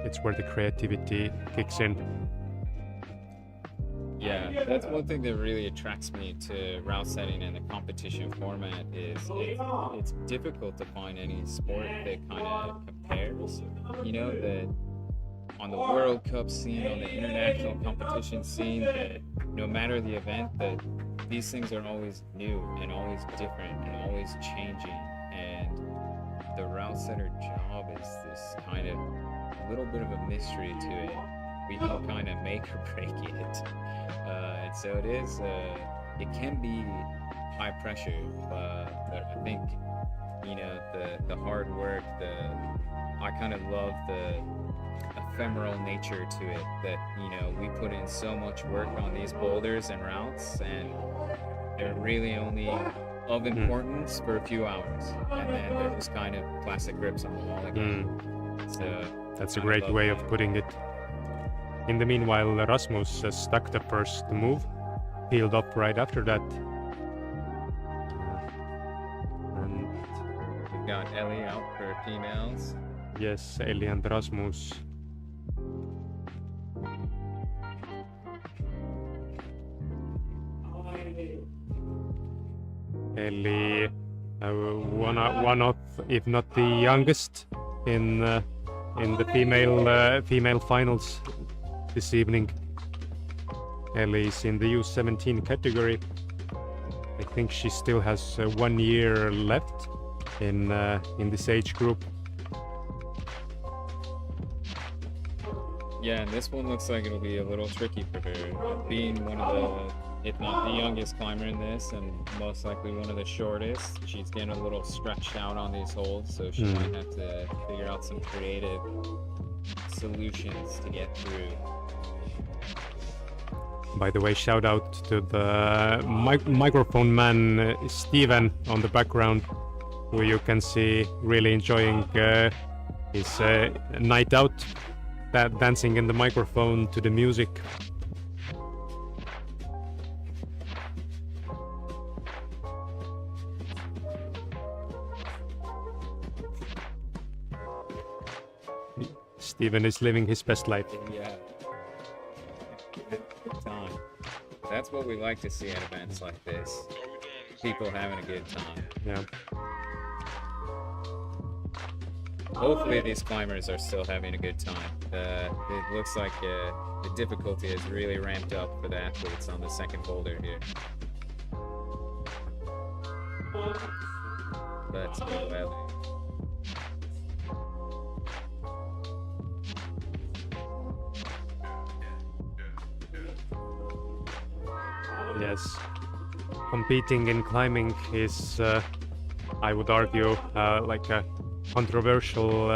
It's where the creativity kicks in. Yeah, that's one thing that really attracts me to route setting and the competition format is it's difficult to find any sport that kind of compares. You know, that on the World Cup scene, on the international competition scene, that no matter the event, that these things are always new and always different and always changing. And the route setter job is this kind of little bit of a mystery to it. We can kind of make or break it. And so it is it can be high pressure, but I think, you know, the hard work, I kind of love the ephemeral nature to it, that, you know, we put in so much work on these boulders and routes, and they're really only of importance for a few hours, and then they're just kind of plastic grips on the wall again. So that's a great way of putting it. In the meanwhile, Rasmus stuck the first move, peeled up right after that. And we've got Ellie out for females. Yes, Ellie and Rasmus. Ellie, one of, if not the youngest, in the female finals this evening. Ellie is in the U17 category. I think she still has 1 year left in this age group. Yeah, and this one looks like it'll be a little tricky for her, being one of the, if not the youngest climber in this, and most likely one of the shortest. She's getting a little stretched out on these holds, so she might have to figure out some creative solutions to get through. By the way, shout out to the microphone man Steven on the background, who you can see really enjoying his night out, dancing in the microphone to the music. Steven is living his best life. Yeah. Time. That's what we like to see at events like this. People having a good time. Yeah. Hopefully these climbers are still having a good time. It looks like the difficulty has really ramped up for the athletes on the second boulder here. Let's go, Ellie. Yes, competing in climbing is, I would argue, like a controversial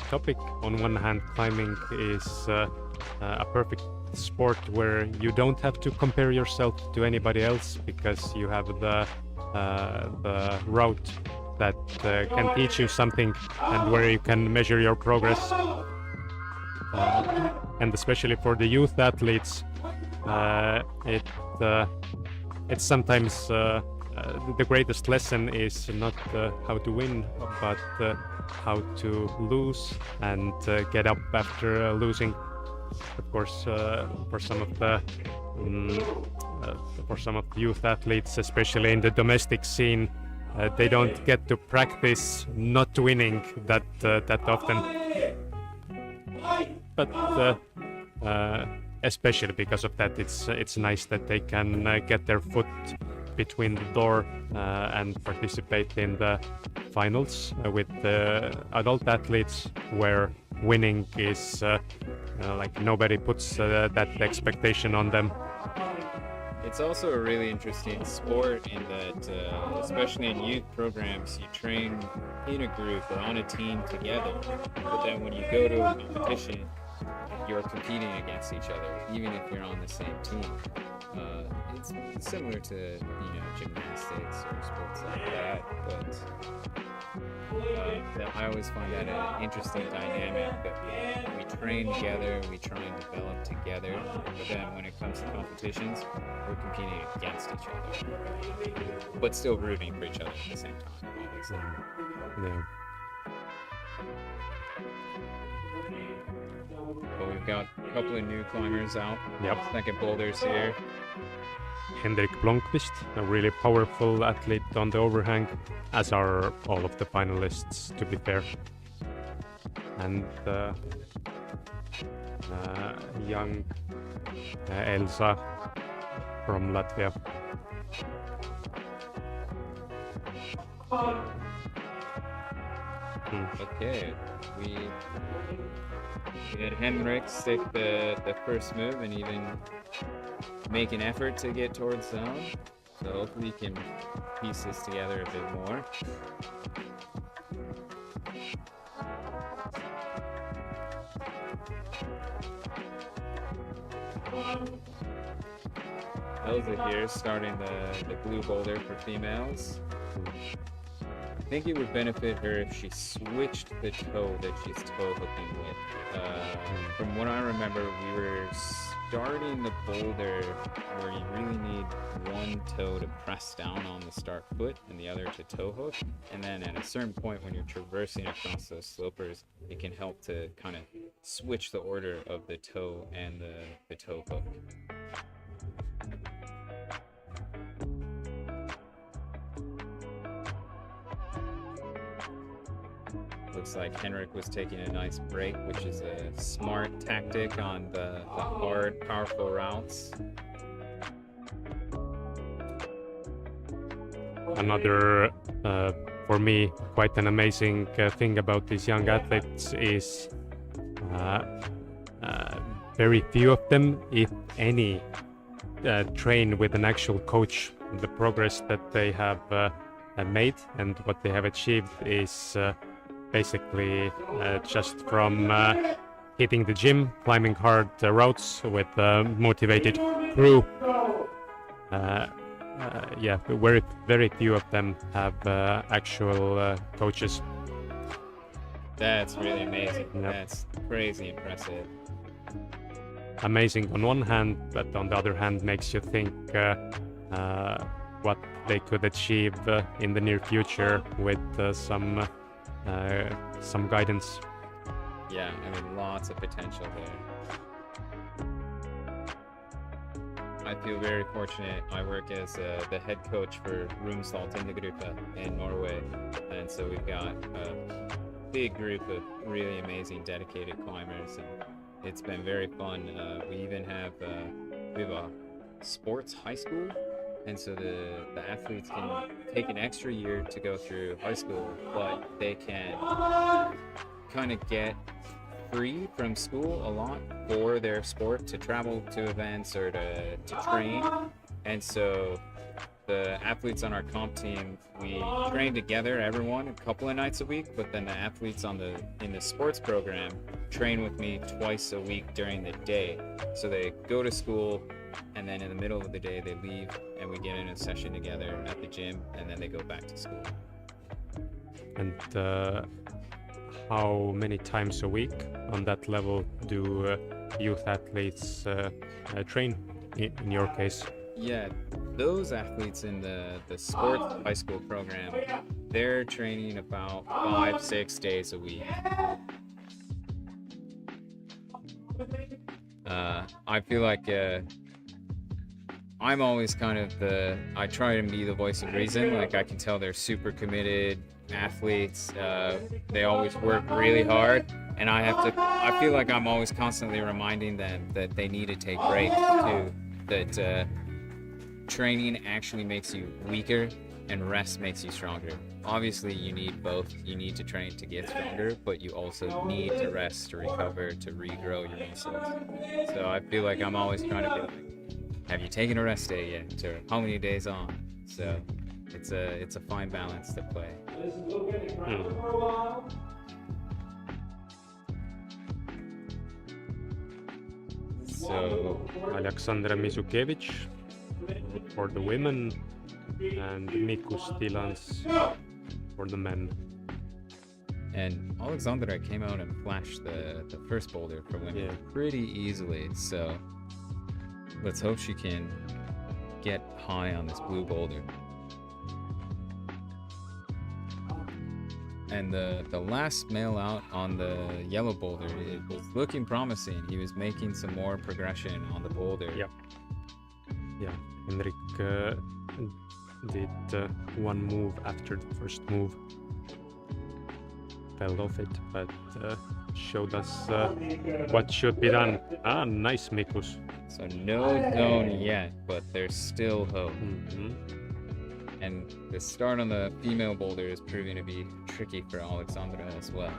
topic. On one hand, climbing is a perfect sport where you don't have to compare yourself to anybody else, because you have the route that can teach you something, and where you can measure your progress. And especially for the youth athletes, it's sometimes the greatest lesson is not how to win, but how to lose and get up after losing. Of course, for some of the youth athletes, especially in the domestic scene, they don't get to practice not winning that often. But especially because of that, it's nice that they can get their foot between the door and participate in the finals with the adult athletes, where winning is like nobody puts that expectation on them. It's also a really interesting sport in that, especially in youth programs, you train in a group or on a team together, but then when you go to a competition, you're competing against each other, even if you're on the same team. It's similar to, you know, gymnastics or sports like that, but I always find that an interesting dynamic, that we train together, we try and develop together, but then when it comes to competitions, we're competing against each other, but still rooting for each other at the same time, obviously. Yeah. But we've got a couple of new climbers out. Yep. Second boulders here. Henrik Blomqvist, a really powerful athlete on the overhang, as are all of the finalists, to be fair. And young Elsa from Latvia. Okay, we had Henrik stick the first move and even make an effort to get towards zone. So hopefully you can piece this together a bit more. Elsa here starting the blue boulder for females. I think it would benefit her if she switched the toe that she's toe hooking with. From what I remember, we were starting the boulder where you really need one toe to press down on the start foot and the other to toe hook. And then at a certain point when you're traversing across those slopers, it can help to kind of switch the order of the toe and the toe hook. Looks like Henrik was taking a nice break, which is a smart tactic on the hard, powerful routes. Another, for me, quite an amazing thing about these young athletes is very few of them, if any, train with an actual coach. The progress that they have made and what they have achieved is basically just from hitting the gym, climbing hard routes with motivated crew. Yeah, very few of them have actual coaches. That's really amazing. Yep. That's crazy impressive. Amazing on one hand, but on the other hand makes you think what they could achieve in the near future with some guidance. Yeah, I mean, lots of potential there. I feel very fortunate. I work as the head coach for Routesetters in Norway, and so we've got a big group of really amazing, dedicated climbers, and it's been very fun. We even have a sports high school, and so the athletes can take an extra year to go through high school, but they can kind of get free from school a lot for their sport to travel to events or to train. And so the athletes on our comp team, we train together, everyone, a couple of nights a week, but then the athletes in the sports program train with me twice a week during the day. So they go to school, and then in the middle of the day they leave, and we get in a session together at the gym, and then they go back to school. And how many times a week on that level do youth athletes train in your case? Yeah, those athletes in the sports high school program, they're training about 5-6 days a week. I feel like I'm always kind of I try and be the voice of reason. Like, I can tell they're super committed athletes. They always work really hard, and I feel like I'm always constantly reminding them that they need to take breaks too, that training actually makes you weaker and rest makes you stronger. Obviously you need both. You need to train to get stronger, but you also need to rest to recover, to regrow your muscles. So I feel like I'm always trying to be like, have you taken a rest day yet, or how many days on? So it's a fine balance to play. So Alexandra Mizukevich for the women and Miku Stilans for the men. And Alexandra came out and flashed the first boulder for women pretty easily, so let's hope she can get high on this blue boulder. And the last male out on the yellow boulder, it was looking promising. He was making some more progression on the boulder. Yep. Yeah, Henrik did one move after the first move. Fell off it, but showed us what should be done. Ah, nice Mikus. So no zone yet, but there's still hope. And the start on the female boulder is proving to be tricky for Alexandra as well.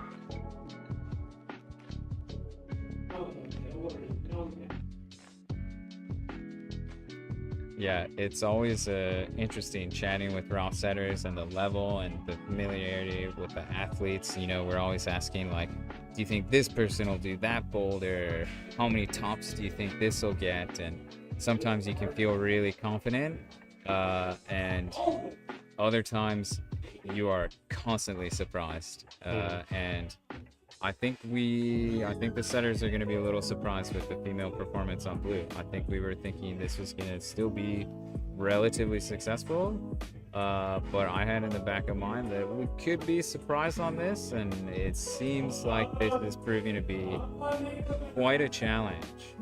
Yeah, it's always interesting chatting with Routesetters and the level and the familiarity with the athletes. You know, we're always asking, like, do you think this person will do that boulder? How many tops do you think this will get? And sometimes you can feel really confident, and other times you are constantly surprised. And I think the setters are going to be a little surprised with the female performance on blue. I think we were thinking this was going to still be relatively successful, but I had in the back of mind that we could be surprised on this, and it seems like this is proving to be quite a challenge.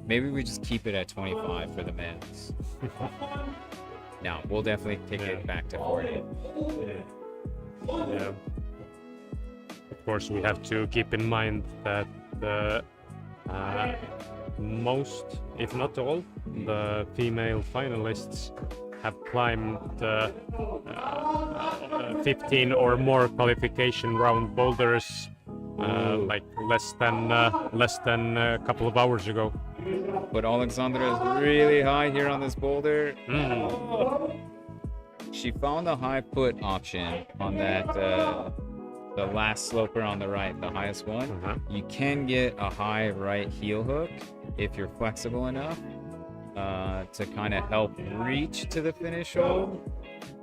Maybe we just keep it at 25 for the men's. No, we'll definitely kick it back to 40. Yeah. Of course, we have to keep in mind that the most, if not all, the female finalists have climbed 15 or more qualification round boulders like less than a couple of hours ago. But Alexandra is really high here on this boulder. She found the high put option on that the last sloper on the right, the highest one. You can get a high right heel hook if you're flexible enough to kind of help reach to the finish hole.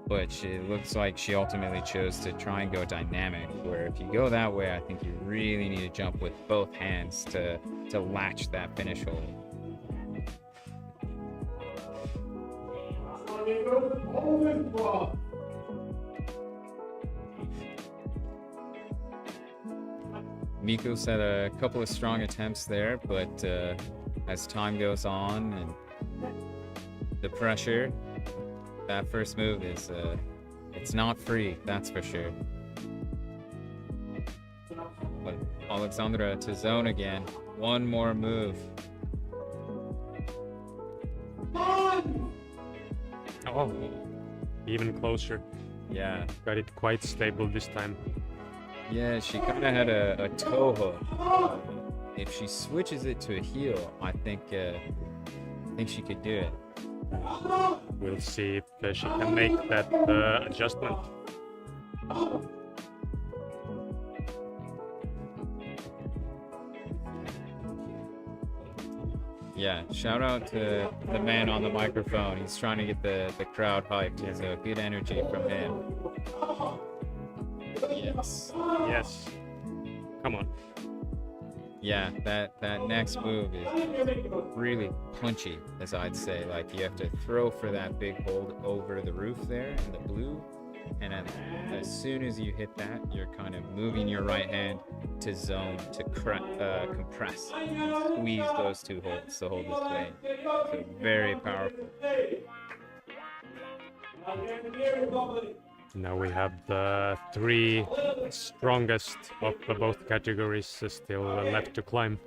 But it looks like she ultimately chose to try and go dynamic, where if you go that way, I think you really need to jump with both hands to latch that finish hole. Mikko's had a couple of strong attempts there, but as time goes on and the pressure, that first move is it's not free, that's for sure. But Alexandra to zone again. One more move. Oh, even closer. Yeah. Got it quite stable this time. Yeah, she kind of had a toe hook. If she switches it to a heel, I think she could do it. We'll see if she can make that adjustment. Yeah, shout out to the man on the microphone. He's trying to get the crowd hyped. So good energy from him. Yes. Yes. Come on. Yeah, that next move is really punchy, as I'd say. Like, you have to throw for that big hold over the roof there in the blue. And then as soon as you hit that, you're kind of moving your right hand to zone, to compress, and squeeze those two holds to hold this way. So very powerful. Now we have the three strongest of both categories still left to climb.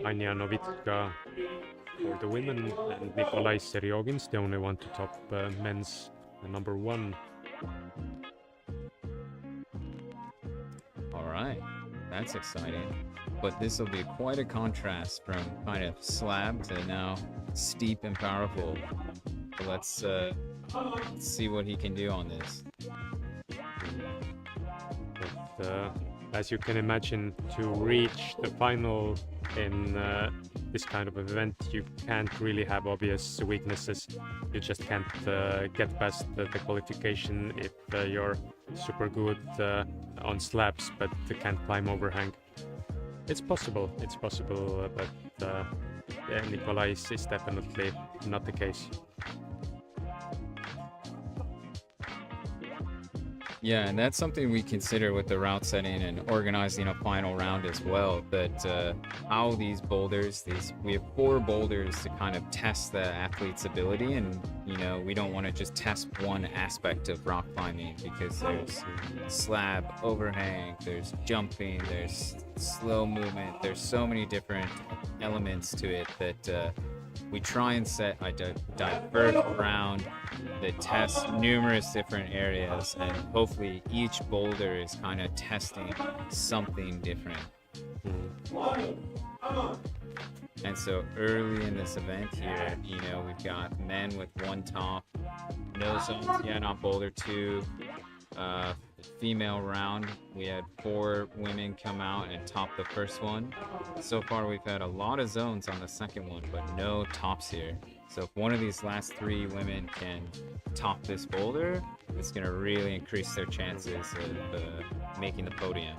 Anya Novitka for the women and Nikolai Seryogin's the only one to top men's number one. All right, that's exciting. But this will be quite a contrast from kind of slab to now steep and powerful. So let's see what he can do on this. But, as you can imagine, to reach the final in this kind of event, you can't really have obvious weaknesses. You just can't get past the qualification if you're super good on slabs, but can't climb overhang. It's possible, but Nikolai is definitely not the case. Yeah, and that's something we consider with the route setting and organizing a final round as well, that how these boulders, we have 4 boulders to kind of test the athlete's ability, and we don't want to just test one aspect of rock climbing, because there's slab, overhang, there's jumping, there's slow movement, there's so many different elements to it that we try and set a diverse round that tests numerous different areas, and hopefully each boulder is kind of testing something different. And so early in this event here, we've got men with one top, no zones yet on boulder 2. Female round, we had 4 women come out and top the first one. So far we've had a lot of zones on the second one, but no tops here. So if one of these last 3 women can top this boulder, it's going to really increase their chances of making the podium.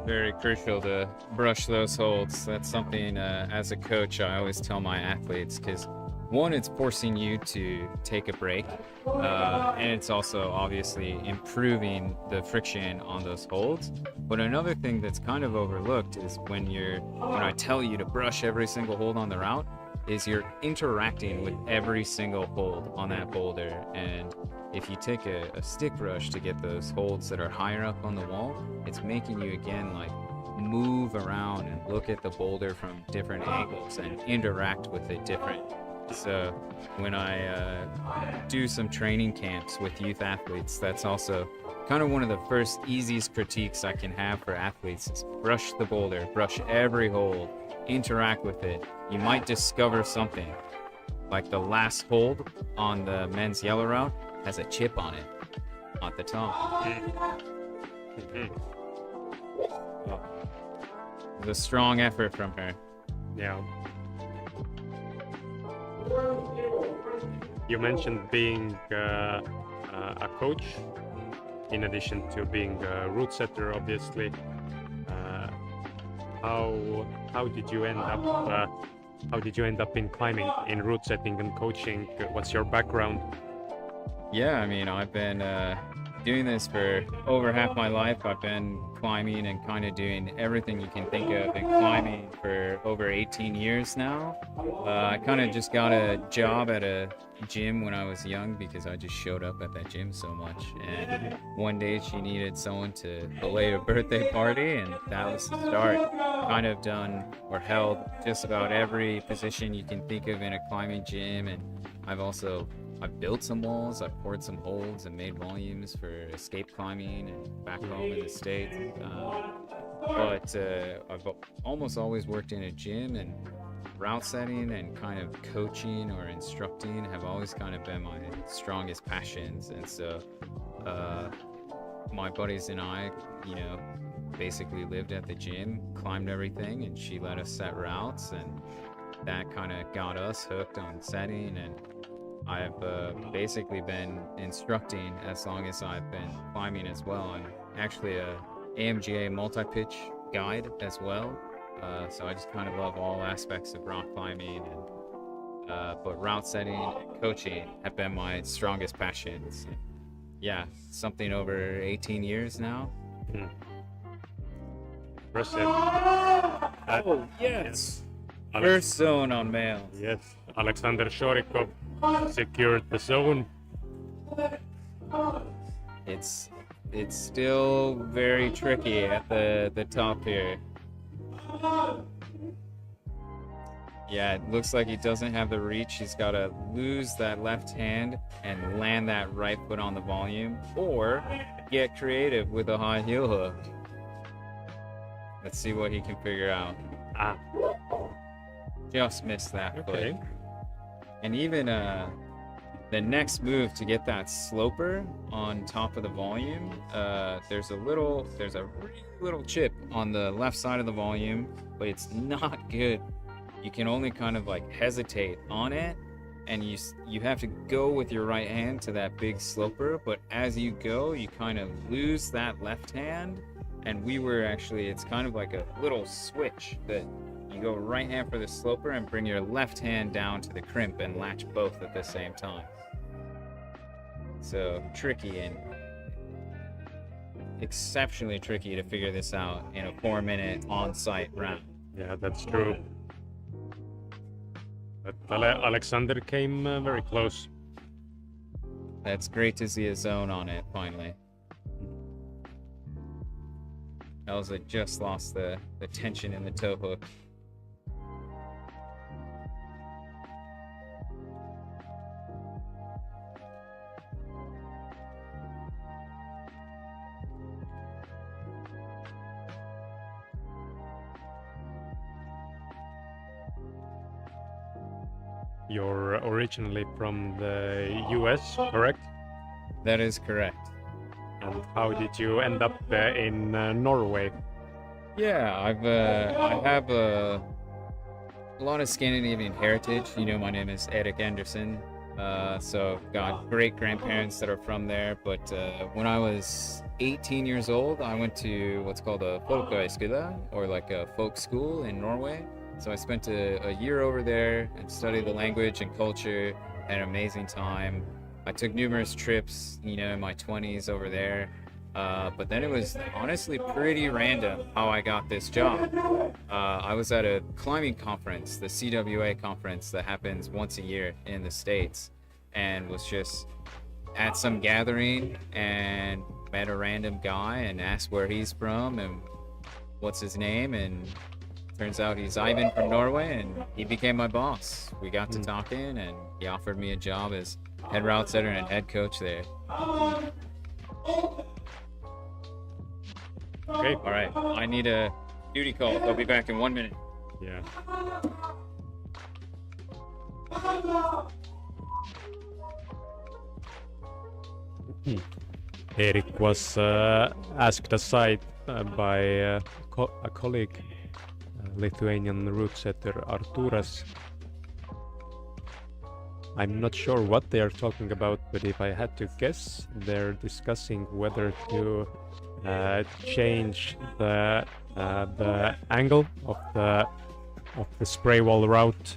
Very crucial to brush those holds. That's something as a coach I always tell my athletes, because one, it's forcing you to take a break, and it's also obviously improving the friction on those holds. But another thing that's kind of overlooked is when I tell you to brush every single hold on the route, is you're interacting with every single hold on that boulder. And if you take a stick brush to get those holds that are higher up on the wall, it's making you again like move around and look at the boulder from different angles and interact with it different. So when I do some training camps with youth athletes, that's also kind of one of the first easiest critiques I can have for athletes is brush the boulder, brush every hold, interact with it. You might discover something. Like the last hold on the men's yellow route has a chip on it at the top. Oh. It was a strong effort from her. Yeah. You mentioned being a coach, in addition to being a route setter, obviously. How did you end up? How did you end up in climbing, in route setting and coaching? What's your background? Yeah, I mean, I've been doing this for over half my life. I've been climbing and kind of doing everything you can think of in climbing for over 18 years now. I kind of just got a job at a gym when I was young because I just showed up at that gym so much. And one day she needed someone to belay a birthday party, and that was the start. Kind of done or held just about every position you can think of in a climbing gym, and I've built some walls, I've poured some holds and made volumes for escape climbing and back home in the States. But I've almost always worked in a gym, and route setting and kind of coaching or instructing have always kind of been my strongest passions. And so my buddies and I, basically lived at the gym, climbed everything, and she let us set routes, and that kind of got us hooked on setting. And I've basically been instructing as long as I've been climbing as well. I'm actually a AMGA multi-pitch guide as well, so I just kind of love all aspects of rock climbing. And but route setting and coaching have been my strongest passions. Yeah, something over 18 years now. Impressive. Oh yes, first zone on males. Yes, Alexander Shorikov secured the zone. It's still very tricky at the top here. Yeah, it looks like he doesn't have the reach. He's got to lose that left hand and land that right foot on the volume, or get creative with a high heel hook. Let's see what he can figure out. Just missed that foot. And even the next move to get that sloper on top of the volume, there's a really little chip on the left side of the volume, but it's not good. You can only kind of like hesitate on it, and you have to go with your right hand to that big sloper, but as you go, you kind of lose that left hand. And it's kind of like a little switch that you go right hand for the sloper and bring your left hand down to the crimp and latch both at the same time. So tricky, and exceptionally tricky to figure this out in a 4-minute on-site round. Yeah, that's true. But Alexander came very close. That's great to see a zone on it finally. Elsa just lost the tension in the toe hook. You're originally from the US, correct? That is correct. And how did you end up in Norway? Yeah, I have a lot of Scandinavian heritage. You know, my name is Erik Anderson. So got great grandparents that are from there. But when I was 18 years old, I went to what's called a Folkehøyskole, or like a folk school in Norway. So I spent a year over there and studied the language and culture. Had an amazing time. I took numerous trips, you know, in my 20s over there. But then it was honestly pretty random how I got this job. I was at a climbing conference, the CWA conference that happens once a year in the States, and was just at some gathering and met a random guy and asked where he's from and what's his name, and turns out he's Ivan from Norway, and he became my boss. We got to talking, and he offered me a job as head Routesetter and head coach there. Okay. All right, I need a duty call. I'll be back in 1 minute. Yeah. Erik was asked aside by a colleague, Lithuanian Routesetter Arturas. I'm not sure what they are talking about, but if I had to guess, they're discussing whether to change the angle of the spray wall route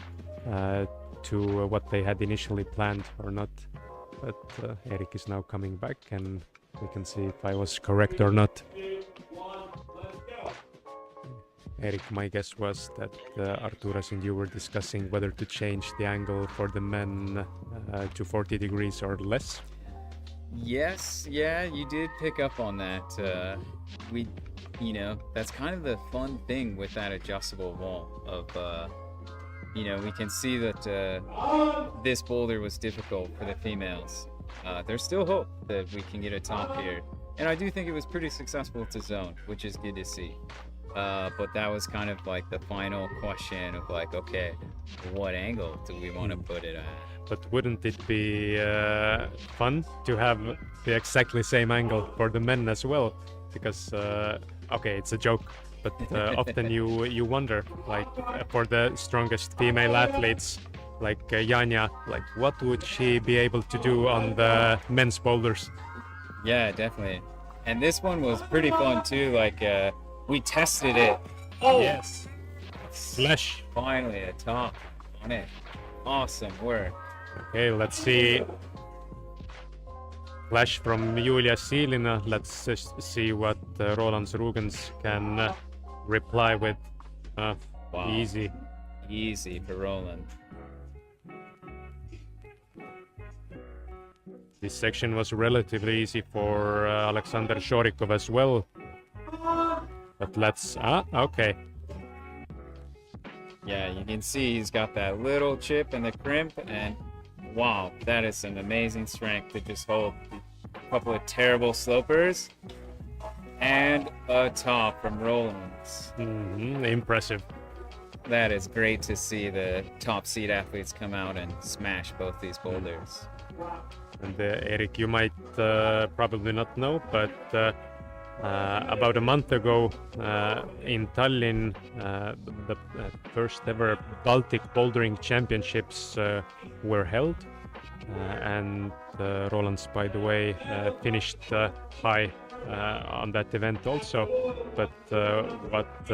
to what they had initially planned or not. But Erik is now coming back, and we can see if I was correct or not. Erik, my guess was that Arturas and you were discussing whether to change the angle for the men to 40 degrees or less. Yes, yeah, you did pick up on that. You know, that's kind of the fun thing with that adjustable wall of, you know, we can see that this boulder was difficult for the females. There's still hope that we can get a top here. And I do think it was pretty successful to zone, which is good to see. But that was kind of like the final question of like, okay, what angle do we want to put it at? But wouldn't it be fun to have the exactly same angle for the men as well? Because, okay, it's a joke, but often you wonder, like, for the strongest female athletes, like Janja, like, what would she be able to do on the men's boulders? Yeah, definitely. And this one was pretty fun too, like, we tested it. Yes. Flash. Finally, a top on it. Awesome work. Okay, let's see. Flash from Julia Silina. Let's just see what Roland Rugens can reply with. Wow. Easy. Easy for Roland. This section was relatively easy for Alexander Shorikov as well. But let's... okay. Yeah, you can see he's got that little chip and the crimp, and wow, that is some amazing strength to just hold a couple of terrible slopers and a top from Roland's. Impressive. That is great to see the top seed athletes come out and smash both these boulders. And Erik, you might probably not know, but about a month ago in Tallinn, the first ever Baltic Bouldering Championships were held, and Roland's, by the way, finished high on that event also. But what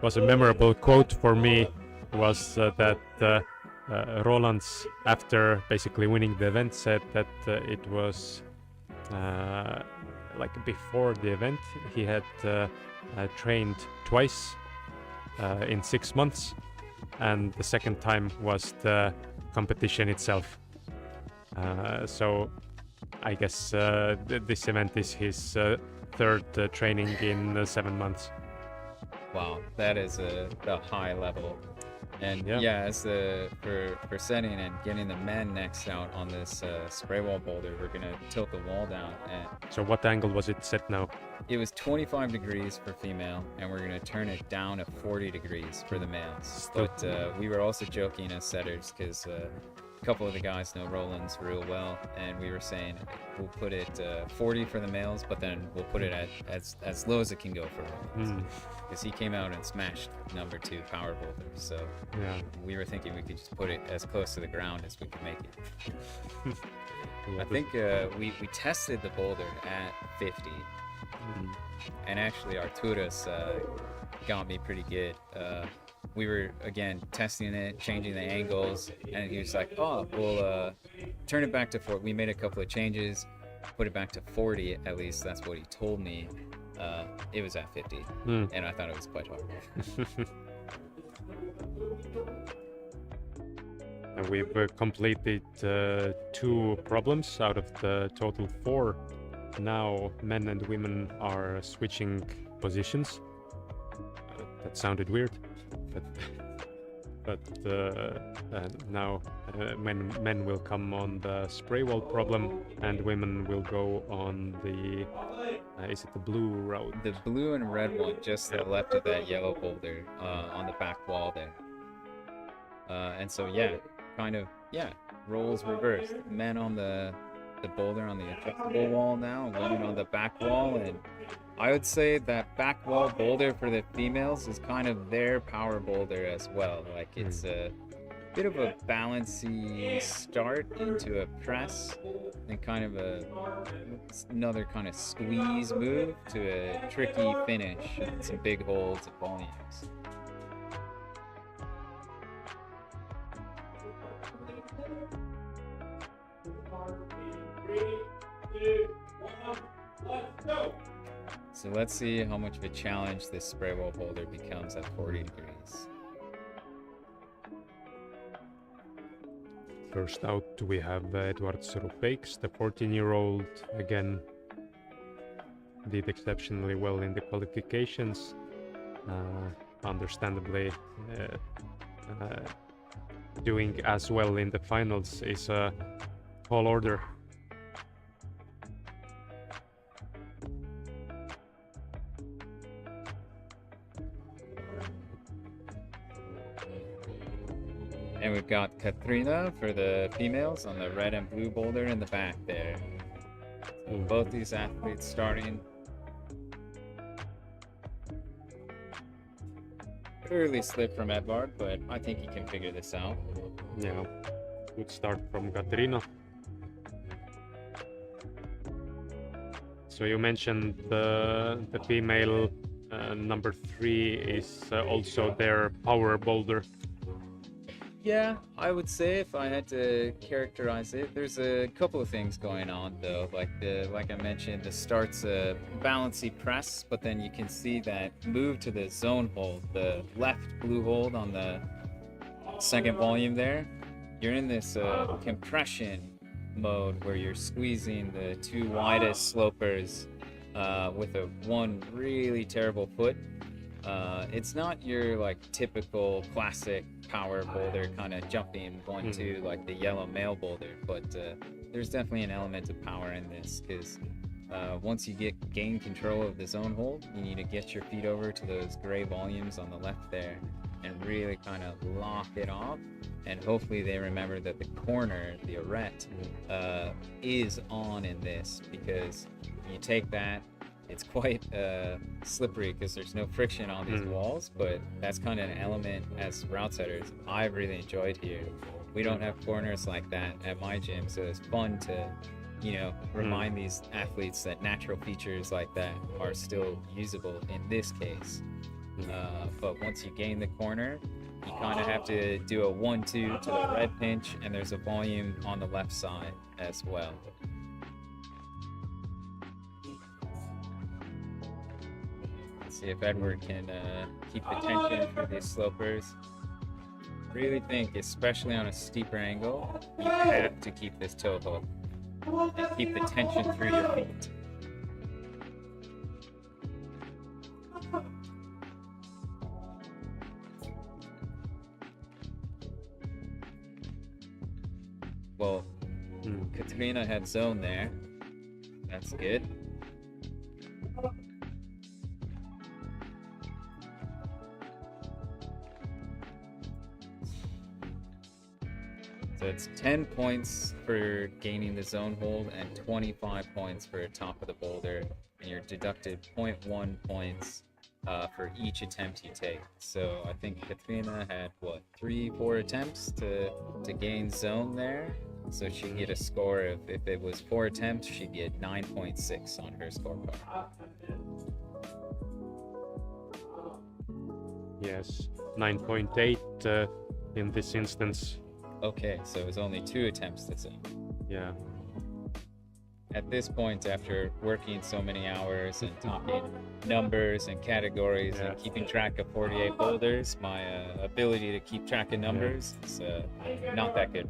was a memorable quote for me was that Roland's, after basically winning the event, said that it was like before the event he had trained twice in 6 months, and the second time was the competition itself. So I guess this event is his third training in 7 months. Wow, that is a high level. And Yeah. as for setting and getting the men next out on this spray wall boulder, we're gonna tilt the wall down, and So what angle was it set now? it was 25 degrees for female, and we're gonna turn it down to 40 degrees for the males. But we were also joking as setters because a couple of the guys know Roland's real well, and we were saying we'll put it 40 for the males, but then we'll put it at as low as it can go for Roland. Because he came out and smashed number 2 power boulder, so we were thinking we could just put it as close to the ground as we could make it. I think we tested the boulder at 50, and actually Arturas got me pretty good. We were again testing it, changing the angles, and he was like, "Oh, we'll turn it back to 40." We made a couple of changes, put it back to 40 at least. That's what he told me. It was at 50, and I thought it was quite hard. And we've completed 2 problems out of the total 4. Now men and women are switching positions. That sounded weird, but now men will come on the spray wall problem, and women will go on the is it the blue road? The blue and red one, just to the left of that yellow boulder on the back wall there. And so roles reversed. Men on the boulder on the adjustable wall now, women on the back wall, and I would say that back wall boulder for the females is kind of their power boulder as well. Like it's a bit of a balancy start into a press, and kind of another kind of squeeze move to a tricky finish and some big holds and volumes. So let's see how much of a challenge this spray wall boulder becomes at 40 degrees. First out we have Edwards Rupeiks, the 14-year-old. Again, did exceptionally well in the qualifications. Understandably, doing as well in the finals is a tall order. And we've got Katrina for the females on the red and blue boulder in the back there. So both these athletes starting. Early slip from Edvard, but I think he can figure this out. Yeah, good start from Katrina. So you mentioned the female number 3 is also their power boulder. Yeah, I would say if I had to characterize it, there's a couple of things going on though. Like I mentioned, the start's a balancy press, but then you can see that move to the zone hold, the left blue hold on the second volume there. You're in this compression mode where you're squeezing the 2 widest slopers with one really terrible foot. It's not your like typical classic power boulder kind of jumping 1-2 like the yellow male boulder, but there's definitely an element of power in this because once you gain control of the zone hold, you need to get your feet over to those gray volumes on the left there and really kind of lock it off, and hopefully they remember that the corner, the arete, is on in this, because you take that, it's quite slippery because there's no friction on these walls, but that's kind of an element as Routesetters I've really enjoyed here. We don't have corners like that at my gym, so it's fun to, remind these athletes that natural features like that are still usable in this case. But once you gain the corner, you kind of have to do a 1-2 to the red pinch, and there's a volume on the left side as well. See if Edward can keep the tension for these slopers. Really think, especially on a steeper angle, you have to keep this toe hook. and keep the tension through your feet. Well, Katrina had zone there. That's good. So it's 10 points for gaining the zone hold and 25 points for top of the boulder, and you're deducted 0.1 points for each attempt you take. So I think Katrina had, 3-4 attempts to gain zone there? So she'd get a score of, if it was 4 attempts, she'd get 9.6 on her scorecard. Yes, 9.8 in this instance. Okay, so it was only 2 attempts to zone. Yeah. At this point, after working so many hours and talking numbers and categories and keeping track of 48 boulders, my ability to keep track of numbers is not that good.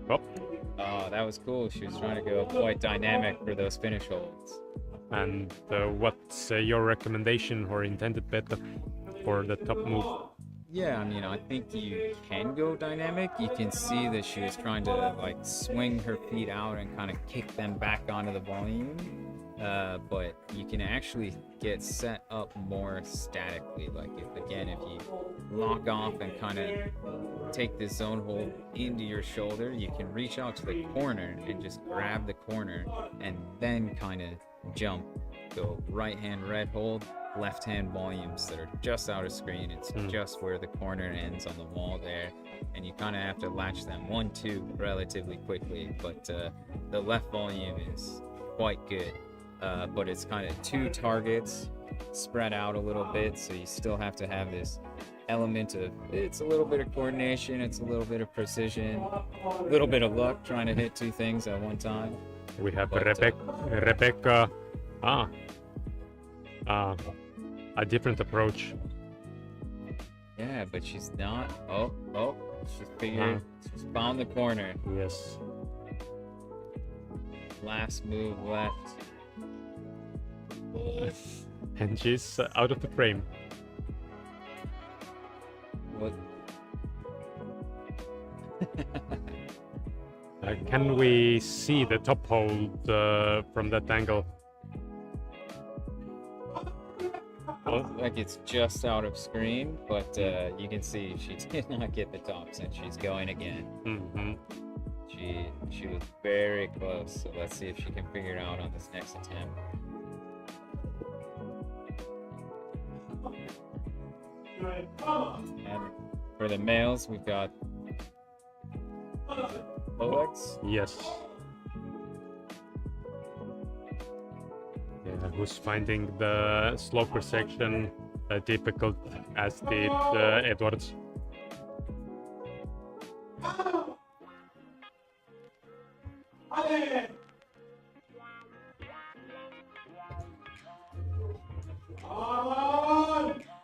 Oh, that was cool. She was trying to go quite dynamic for those finish holds. And what's your recommendation or intended bet for the top move? Yeah, I mean, I think you can go dynamic. You can see that she was trying to like swing her feet out and kind of kick them back onto the volume. But you can actually get set up more statically. Like if you lock off and kind of take the zone hold into your shoulder, you can reach out to the corner and just grab the corner and then kind of jump. Go right hand red hold, left hand volumes that are just out of screen. It's just where the corner ends on the wall there, and you kind of have to latch them 1-2 relatively quickly, but the left volume is quite good, but it's kind of 2 targets spread out a little bit, so you still have to have this element of, it's a little bit of coordination, it's a little bit of precision, a little bit of luck trying to hit 2 things at one time. We have Rebecca. A different approach. Yeah, but she's not. Oh, she's figured. She's found the corner. Yes. Last move left. And she's out of the frame. What? Can we see the top hold from that angle? Looks like it's just out of screen, but you can see she did not get the tops, and she's going again. She was very close, so let's see if she can figure it out on this next attempt. And for the males, we've got Alex. Yes. Yeah, who's finding the sloper section difficult, as did Edwards.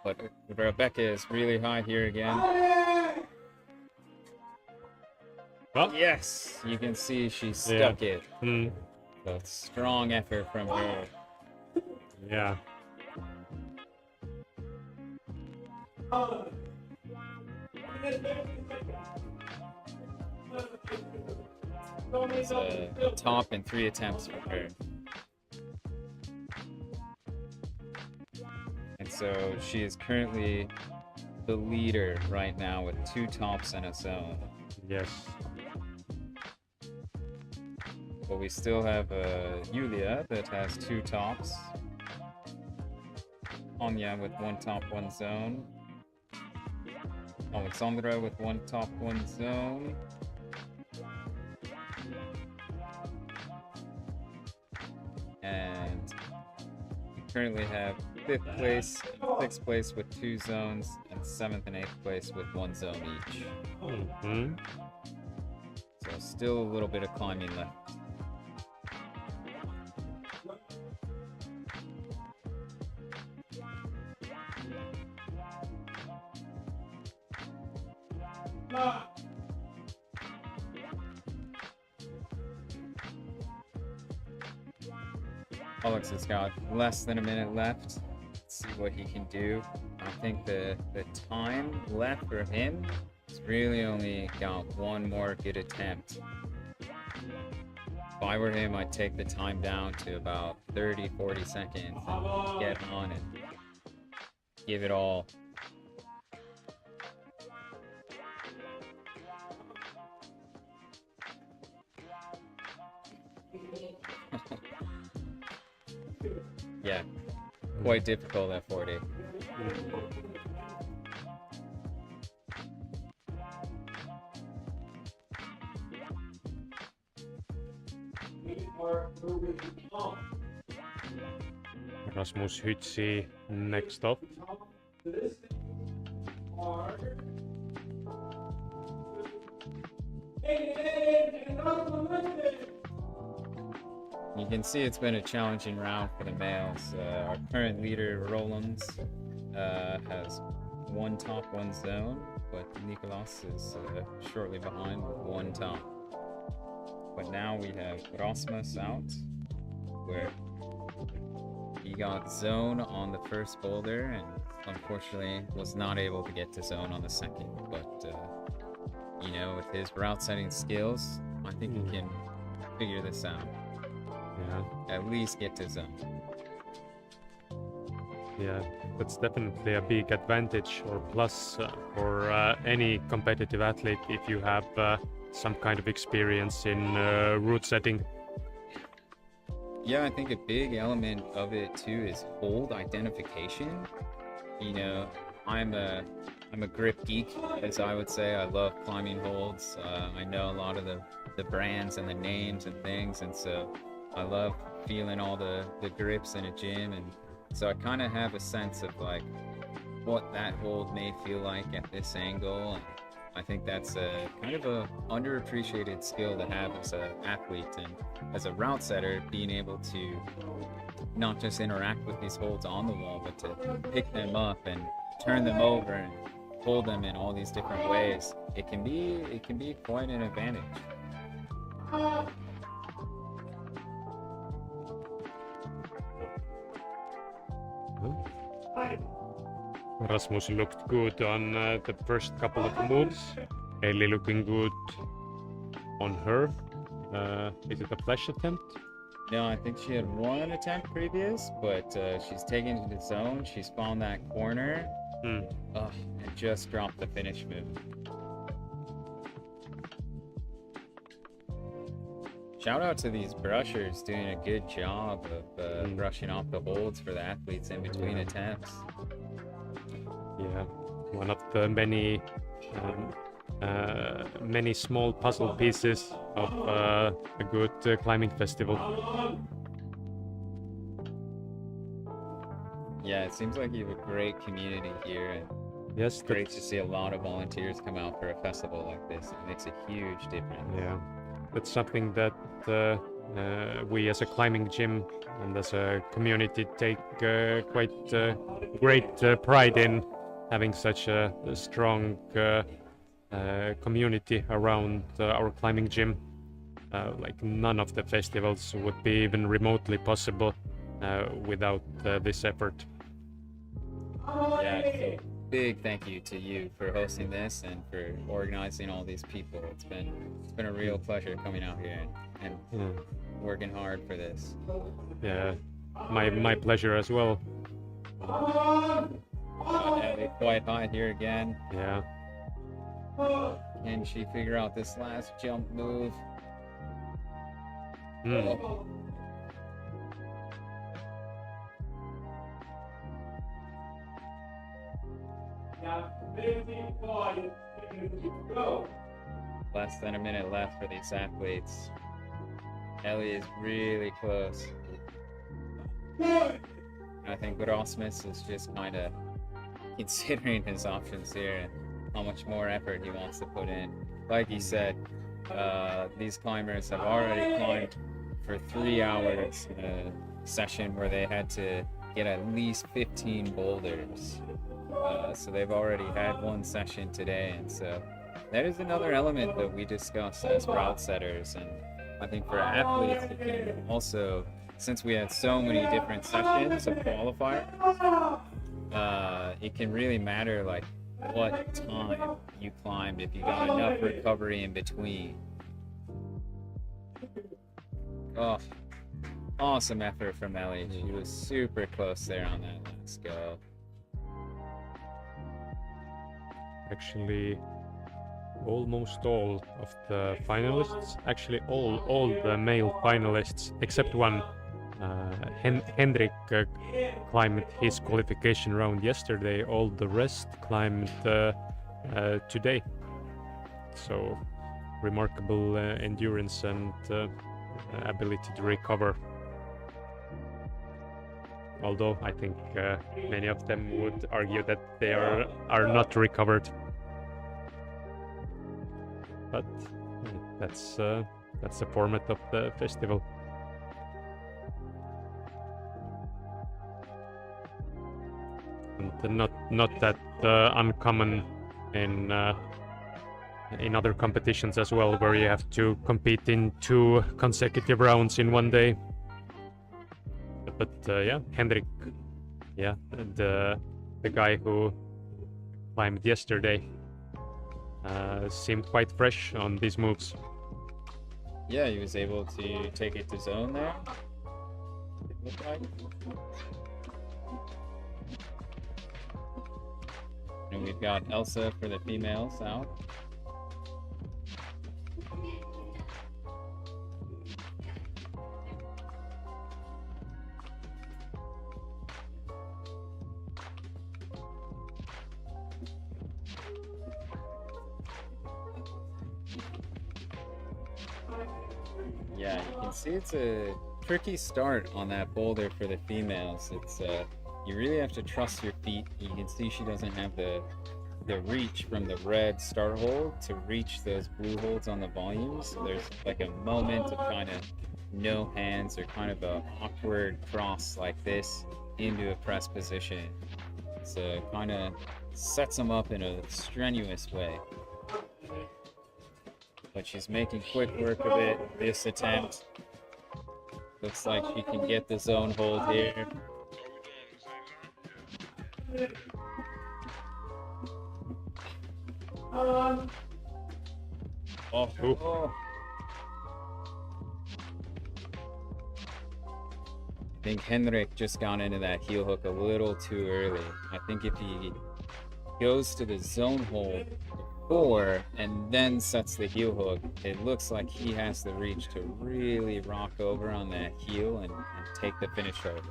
But Rebecca is really high here again. Well, yes, you can see she stuck it. So strong effort from her. Yeah. It's a top in 3 attempts for her. And so she is currently the leader right now with 2 tops and a zone. Yes. But we still have Yulia that has 2 tops. Anya with 1 top, 1 zone. Alexandra with 1 top, 1 zone. And we currently have 5th place, 6th place with 2 zones, and 7th and 8th place with 1 zone each. So still a little bit of climbing left. Alex has got less than a minute left. Let's see what he can do. I think the time left for him is really only got one more good attempt. If I were him, I'd take the time down to about 30-40 seconds and get on and give it all. Yeah, quite difficult at 40. Rasmus Hytsi next up. You can see it's been a challenging round for the males. Our current leader, Roland, has one top, one zone, but Nicolas is shortly behind with one top. But now we have Rasmus out, where he got zone on the first boulder and unfortunately was not able to get to zone on the second. But, you know, with his route setting skills, I think he can figure this out. Yeah. At least get to zone. Yeah, that's definitely a big advantage or plus for any competitive athlete if you have some kind of experience in route setting. Yeah, I think a big element of it too is hold identification. You know, I'm a grip geek, as I would say. I love climbing holds. I know a lot of the brands and the names and things, and so I love feeling all the grips in a gym, and so I kind of have a sense of like what that hold may feel like at this angle. And I think that's a kind of a underappreciated skill to have as an athlete and as a route setter, being able to not just interact with these holds on the wall, but to pick them up and turn them over and hold them in all these different ways. It can be quite an advantage. Rasmus looked good on the first couple of moves. Ellie looking good on her. Is it a flash attempt? No, I think she had one attempt previous, but she's taken to the zone. She's found that corner and just dropped the finish move. Shout out to these brushers doing a good job of brushing off the holds for the athletes in between attempts. Yeah, one of the many small puzzle pieces of a good climbing festival. Yeah, it seems like you have a great community here, and yes, it's great to see a lot of volunteers come out for a festival like this. It makes a huge difference. Yeah, that's something that we as a climbing gym and as a community take quite great pride in, having such a strong community around our climbing gym. Like none of the festivals would be even remotely possible without this effort. Yeah, so big thank you to you for hosting this and for organizing all these people. It's been a real pleasure coming out here and working hard for this. Yeah, my pleasure as well. Ellie quite high here again. Yeah. Can she figure out this last jump move? Less than a minute left for these athletes. Ellie is really close. I think Rasmus is just kind of considering his options here and how much more effort he wants to put in. Like he said, these climbers have already climbed for 3 hours in a session where they had to get at least 15 boulders. So they've already had one session today, and so that is another element that we discuss as route setters. And I think for athletes, it can also since we had so many different sessions of qualifiers, it can really matter like what time you climbed if you got enough recovery in between. Oh, awesome effort from Ellie. She was super close there on that last go. Actually, almost all of the finalists, actually all the male finalists except one, Henrik climbed his qualification round yesterday. All the rest climbed today. So remarkable endurance and ability to recover. Although I think many of them would argue that they are not recovered. But that's the format of the festival. And not that uncommon in other competitions as well, where you have to compete in 2 consecutive rounds in one day. But yeah, Henrik, yeah, the guy who climbed yesterday, seemed quite fresh on these moves. Yeah, he was able to take it to zone there. It looked like. And we've got Elsa for the females out. Yeah, you can see it's a tricky start on that boulder for the females. It's you really have to trust your feet. You can see she doesn't have the reach from the red start hold to reach those blue holds on the volumes. So there's like a moment of kind of no hands or kind of a awkward cross like this into a press position. So kind of sets them up in a strenuous way. But she's making quick work of it. This attempt looks like she can get the zone hold here. Oh. I think Henrik just got into that heel hook a little too early. I think if he goes to the zone hold before and then sets the heel hook, it looks like he has the reach to really rock over on that heel and take the finish hold.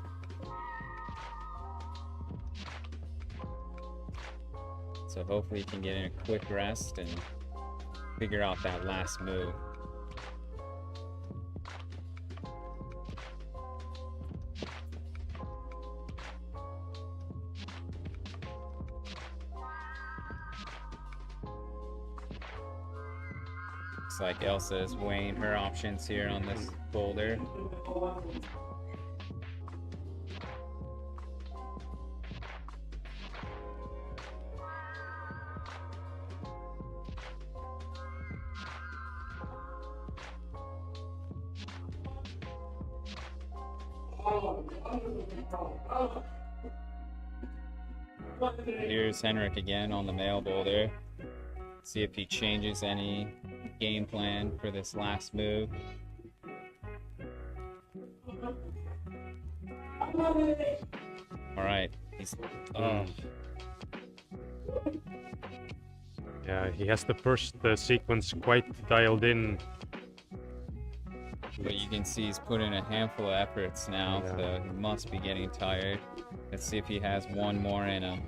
So hopefully he can get in a quick rest and figure out that last move. Looks like Elsa is weighing her options here on this boulder. Here's Henrik again on the male boulder. See if he changes any game plan for this last move. All right, he's Yeah, he has the first sequence quite dialed in. But you can see he's put in a handful of efforts now, Yeah. so he must be getting tired. Let's see if he has one more in him.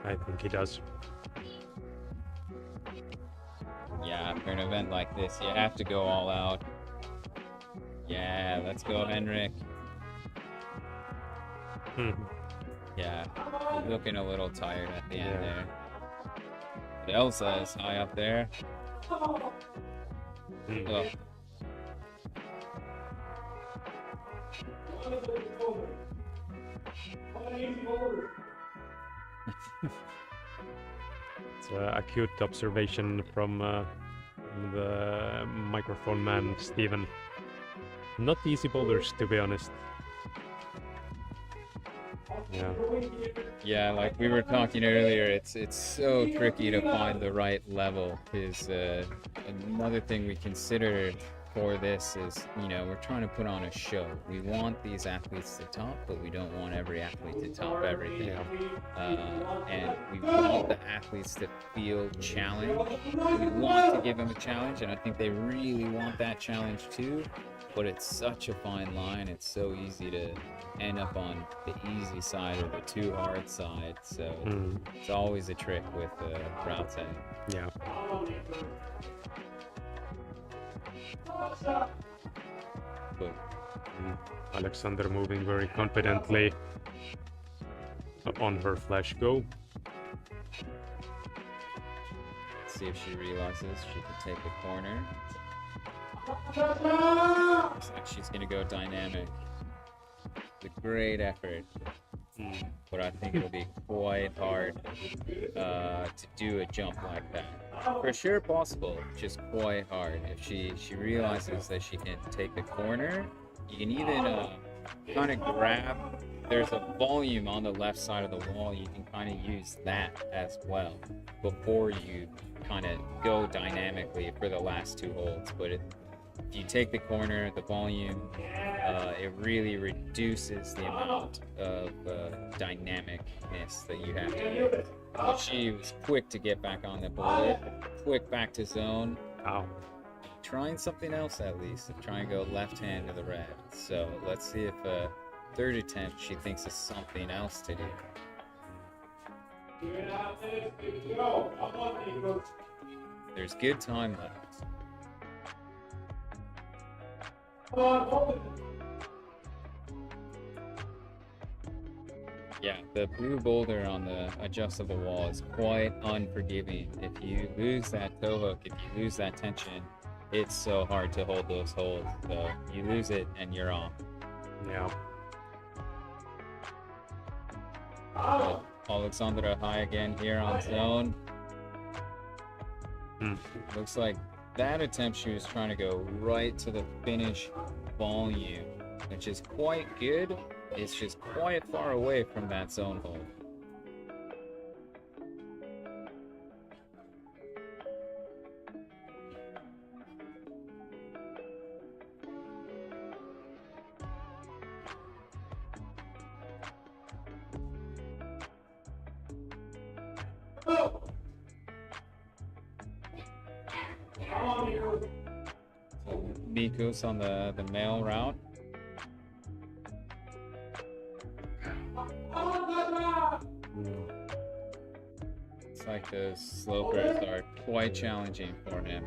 I think he does. Yeah, for an event like this, you have to go all out. Yeah, let's go, Henrik. Yeah, he's looking a little tired at the end there. But Elsa is high up there. Ugh. It's an acute observation from the microphone man, Steven. Not easy boulders, to be honest. Yeah. Yeah, like we were talking earlier, it's so tricky to find the right level. Because another thing we consider for this is, you know, we're trying to put on a show. We want these athletes to top, but we don't want every athlete to top everything. And we want the athletes to feel challenged. We want to give them a challenge, and I think they really want that challenge too. But it's such a fine line. It's so easy to end up on the easy side or the too hard side. So it's always a trick with route setting. Yeah. But Alexander moving very confidently on her flash go. Let's see if she realizes she can take the corner. Looks like she's gonna go dynamic. It's a great effort, but I think it'll be quite hard to do a jump like that. For sure possible, just quite hard. If she realizes that she can take the corner, you can even kind of grab. There's a volume on the left side of the wall. You can kind of use that as well before you kind of go dynamically for the last two holds. But if you take the corner, the volume, it really reduces the amount of dynamicness that you have to use. But she was quick to get back on the boulder, quick back to zone. Ow. Trying something else at least. Trying to go left hand to the red. So let's see if third attempt she thinks of something else to do. There's good time left. Yeah, the blue boulder on the adjustable wall is quite unforgiving. If you lose that toe hook, if you lose that tension, it's so hard to hold those holds. So you lose it and you're off. Yeah. Alexandra high again here on zone. Looks like that attempt she was trying to go right to the finish volume, which is quite good. It's just quite far away from that zone hold. Mikus on the male route. It's like the slopers are quite challenging for him.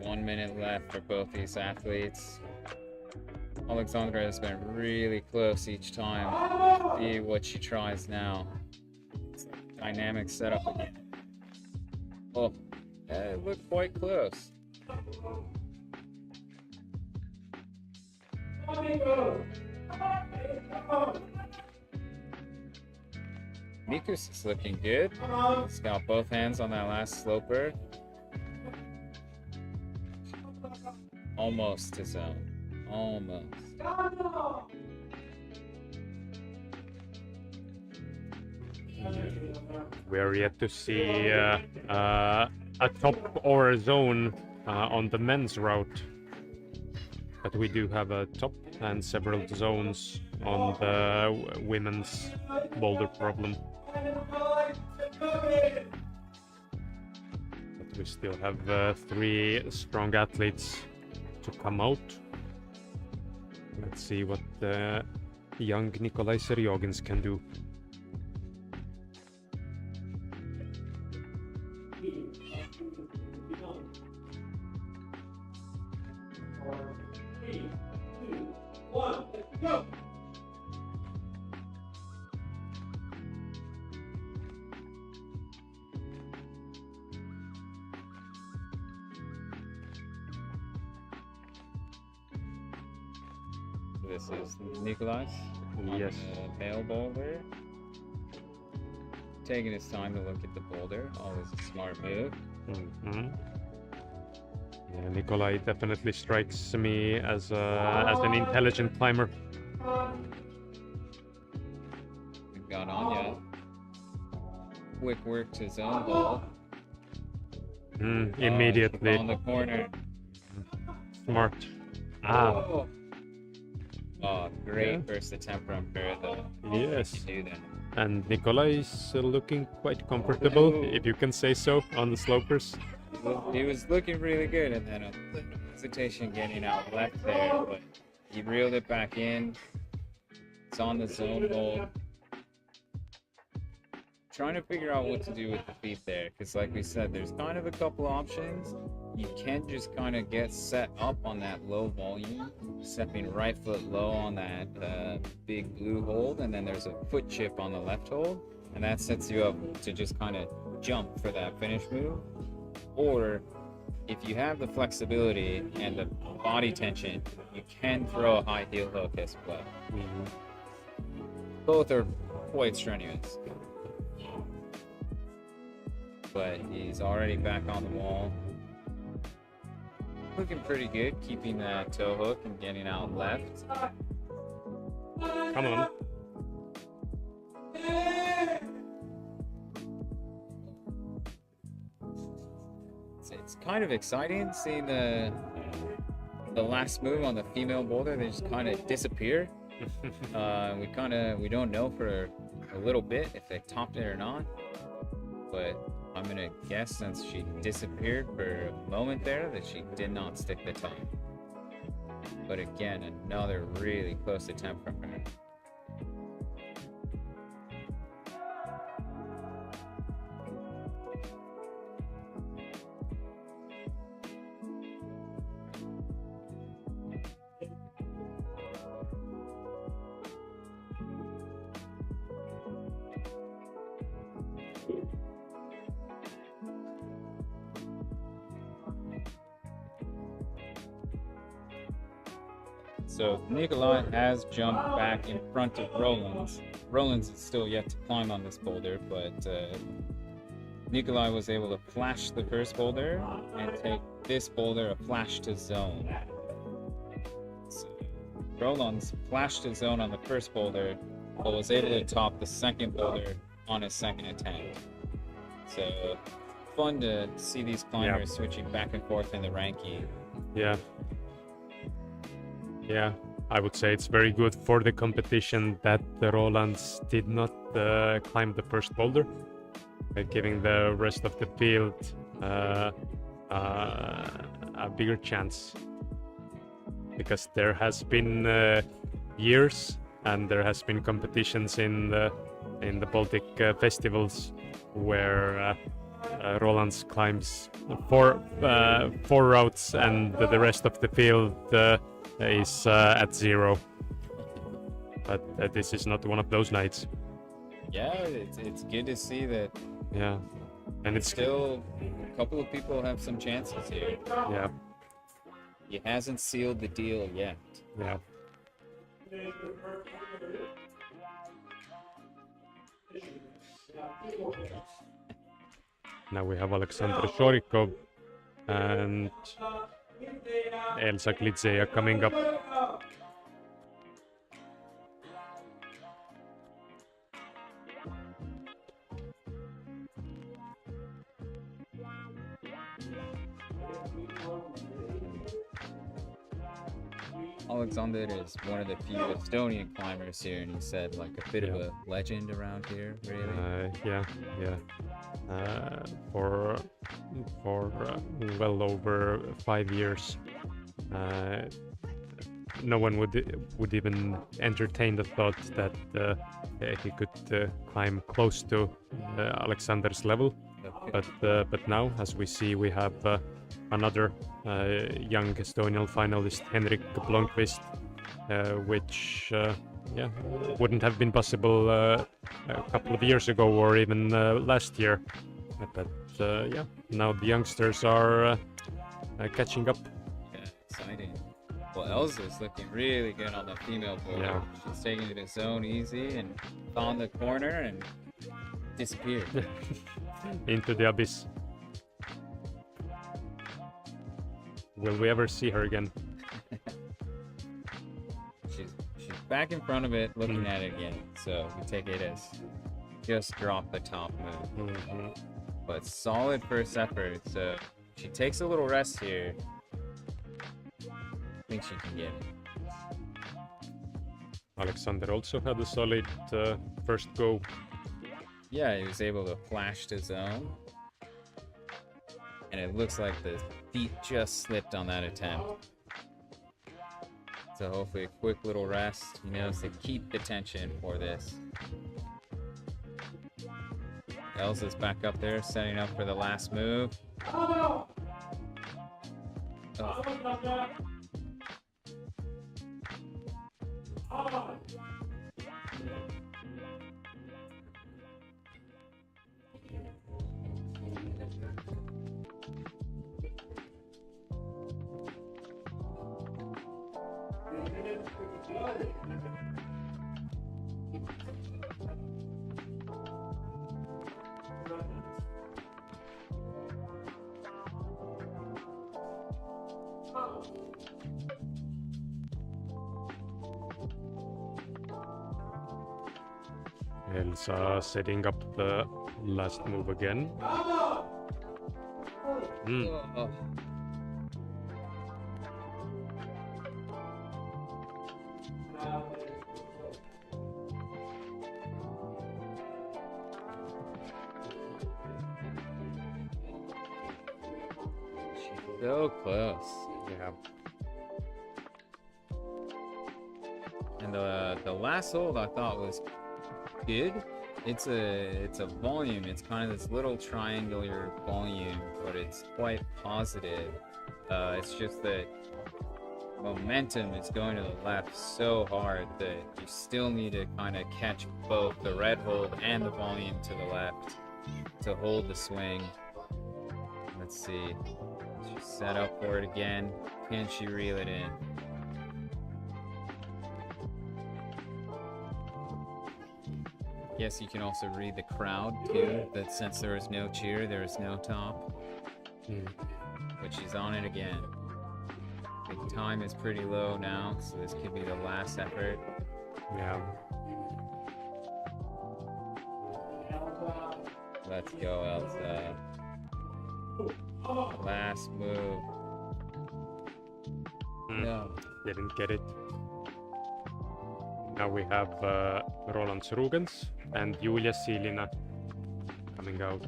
One minute left for both these athletes. Alexandra has been really close each time. See what she tries now. It's a dynamic setup again. Oh, it looked quite close. Mikus is looking good. He's got both hands on that last sloper. Almost to zone. Almost. We are yet to see a top or a zone on the men's route, but we do have a top and several zones on the women's boulder problem. But we still have 3 strong athletes to come out. Let's see what young Nikolai Serjogins can do. This is Nicholas. Yes. Male boulder. taking his time to look at the boulder. Always a smart move. Yeah, Nikolai definitely strikes me as an intelligent climber. We've got Anya. Quick work to zone ball. Immediately. On the corner. Smart. Oh, great first attempt from her, though. Yes. Do that. And Nikolai is looking quite comfortable, if you can say so, on the slopers. He was looking really good, and then a little hesitation getting out left there, but he reeled it back in. It's on the zone hold. Trying to figure out what to do with the feet there, because like we said, there's kind of a couple options. You can just kind of get set up on that low volume, stepping right foot low on that big blue hold, and then there's a foot chip on the left hold, and that sets you up to just kind of jump for that finish move. Or if you have the flexibility and the body tension, you can throw a high heel hook as well. Both are quite strenuous. But he's already back on the wall. Looking pretty good, keeping that toe hook and getting out left. Come on. It's kind of exciting seeing the last move on the female boulder. They just kind of disappear. We don't know for a little bit if they topped it or not. But I'm gonna guess, since she disappeared for a moment there, that she did not stick the tongue. But again, another really close attempt from her. So Nikolai has jumped back in front of Roland's. Roland's is still yet to climb on this boulder, but Nikolai was able to flash the first boulder and take this boulder a flash to zone. So Roland's flashed to zone on the first boulder, but was able to top the second boulder on his second attempt. So fun to see these climbers switching back and forth in the ranking. Yeah, I would say it's very good for the competition that the Rolands did not climb the first boulder, giving the rest of the field a bigger chance. Because there has been years, and there has been competitions in the Baltic festivals where Roland's climbs four routes, and the rest of the field is at 0. But this is not one of those nights. Yeah, it's good to see that. Yeah, and it's still a couple of people have some chances here. Yeah. He hasn't sealed the deal yet. Yeah. Now we have Alexander Shorikov and Elsa Glitzeja coming up. Alexander is one of the few Estonian climbers here, and he said like a bit of a legend around here, really. For well over 5 years, no one would even entertain the thought that he could climb close to Alexander's level. But now, as we see, we have another young Estonian finalist, Henrik Blomqvist, which wouldn't have been possible a couple of years ago or even last year. But now the youngsters are catching up. Yeah, exciting. Well, Elsa's looking really good on the female boulder. Yeah. She's taking it to zone easy and found the corner and disappeared. Into the abyss. Will we ever see her again? She's back in front of it, looking at it again. So we take it as just drop the top move. But solid first effort. So she takes a little rest here. I think she can get it. Alexander also had a solid first go. Yeah, he was able to flash to zone. And it looks like the feet just slipped on that attempt. So hopefully a quick little rest. He knows to keep the tension for this. Elsa's back up there, setting up for the last move. Oh. Elsa setting up the last move again. So close. Yeah. And the last hold I thought was good. It's a volume. It's kind of this little triangular volume, but it's quite positive. It's just that momentum is going to the left so hard that you still need to kind of catch both the red hold and the volume to the left to hold the swing. Let's see. She's set up for it again. Can she reel it in? Yes, you can also read the crowd too, that since there is no cheer, there is no top. But she's on it again. The time is pretty low now, so this could be the last effort. Yeah. Let's go, Elsa. Last move. No. Didn't get it. Now we have Roland Rugens and Julia Silina coming out.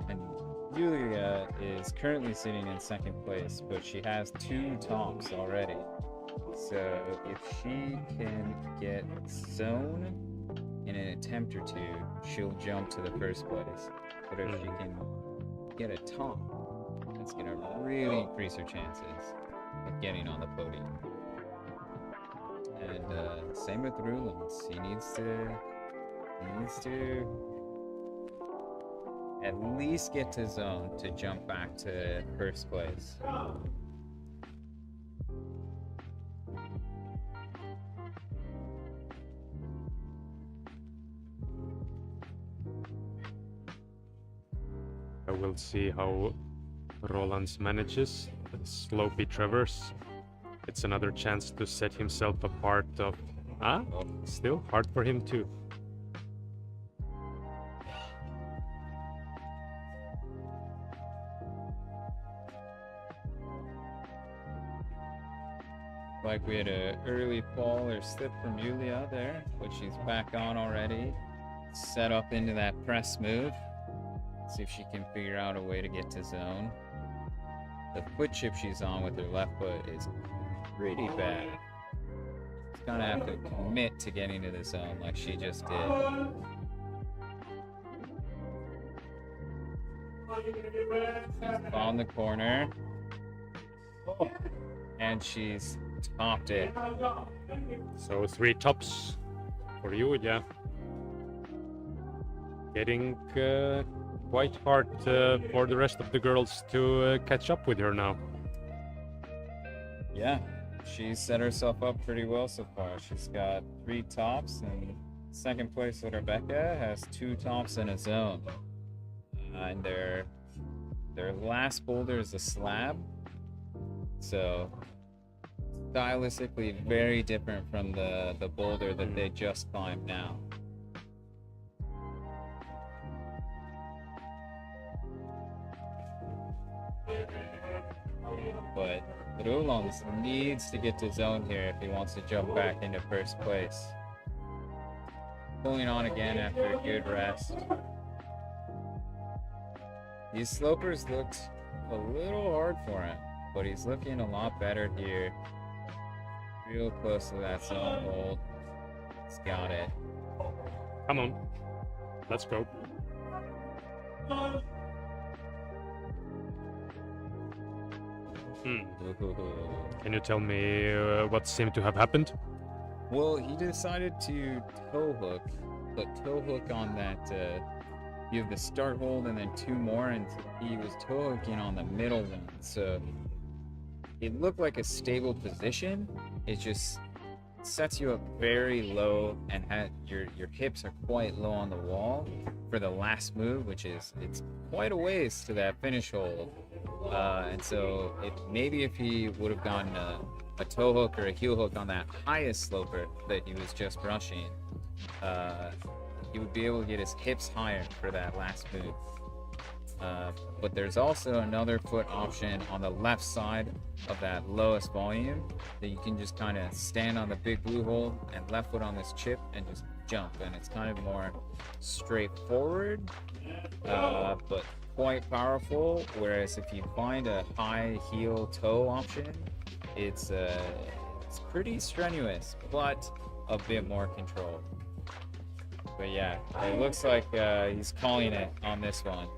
And Julia is currently sitting in second place, but she has 2 tops already. So if she can get zone in an attempt or 2, she'll jump to the first place. But if she can get a top, that's gonna really increase her chances of getting on the podium. And same with Roland. He needs to at least get to zone to jump back to first place. We'll see how Roland manages the slopey traverse. It's another chance to set himself apart of... still hard for him too. Like we had an early fall or slip from Julia there, but she's back on already. Set up into that press move. See if she can figure out a way to get to zone. The foot chip she's on with her left foot is pretty bad. She's gonna have to commit to getting to the zone like she just did. She's found the corner. And she's topped it. So 3 tops for you, yeah. Getting quite hard for the rest of the girls to catch up with her now. Yeah, she's set herself up pretty well so far. She's got 3 tops, and second place with Rebecca has 2 tops and a zone. And their last boulder is a slab, so stylistically very different from the boulder that they just climbed now. But Roland needs to get to zone here if he wants to jump back into first place. Pulling on again after a good rest. These slopers looked a little hard for him, but he's looking a lot better here. Real close to that zone hold. He's got it. Come on, let's go. Can you tell me what seemed to have happened? Well, he decided to toe hook, but toe hook on that. You have the start hold and then 2 more, and he was toe hooking on the middle one. So it looked like a stable position. It just sets you up very low, and your hips are quite low on the wall for the last move, which is it's quite a ways to that finish hold. And so maybe if he would have gotten a toe hook or a heel hook on that highest sloper that he was just brushing, he would be able to get his hips higher for that last move. But there's also another foot option on the left side of that lowest volume that you can just kind of stand on the big blue hole and left foot on this chip and just jump, and it's kind of more straightforward, but quite powerful. Whereas if you find a high heel toe option, it's pretty strenuous, but a bit more controlled. But yeah, it looks like he's calling it on this one.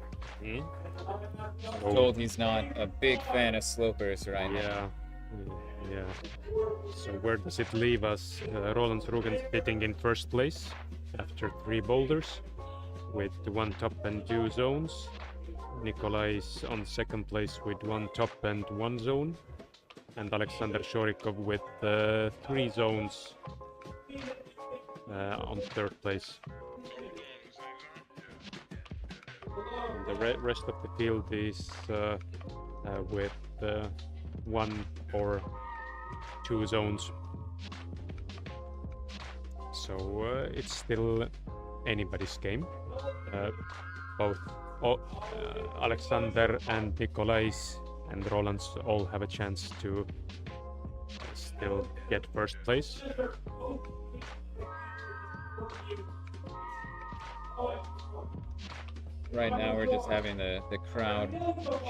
Told he's not a big fan of slopers right now. Yeah. So where does it leave us? Roland Rugen sitting in first place after 3 boulders with 1 top and 2 zones. Nikolai is on second place with 1 top and 1 zone, and Alexander Shorikov with 3 zones on third place. And the rest of the field is with 1 or 2 zones. So it's still anybody's game. Both Alexander and Nikolai's and Roland's all have a chance to still get first place. Right now we're just having the crowd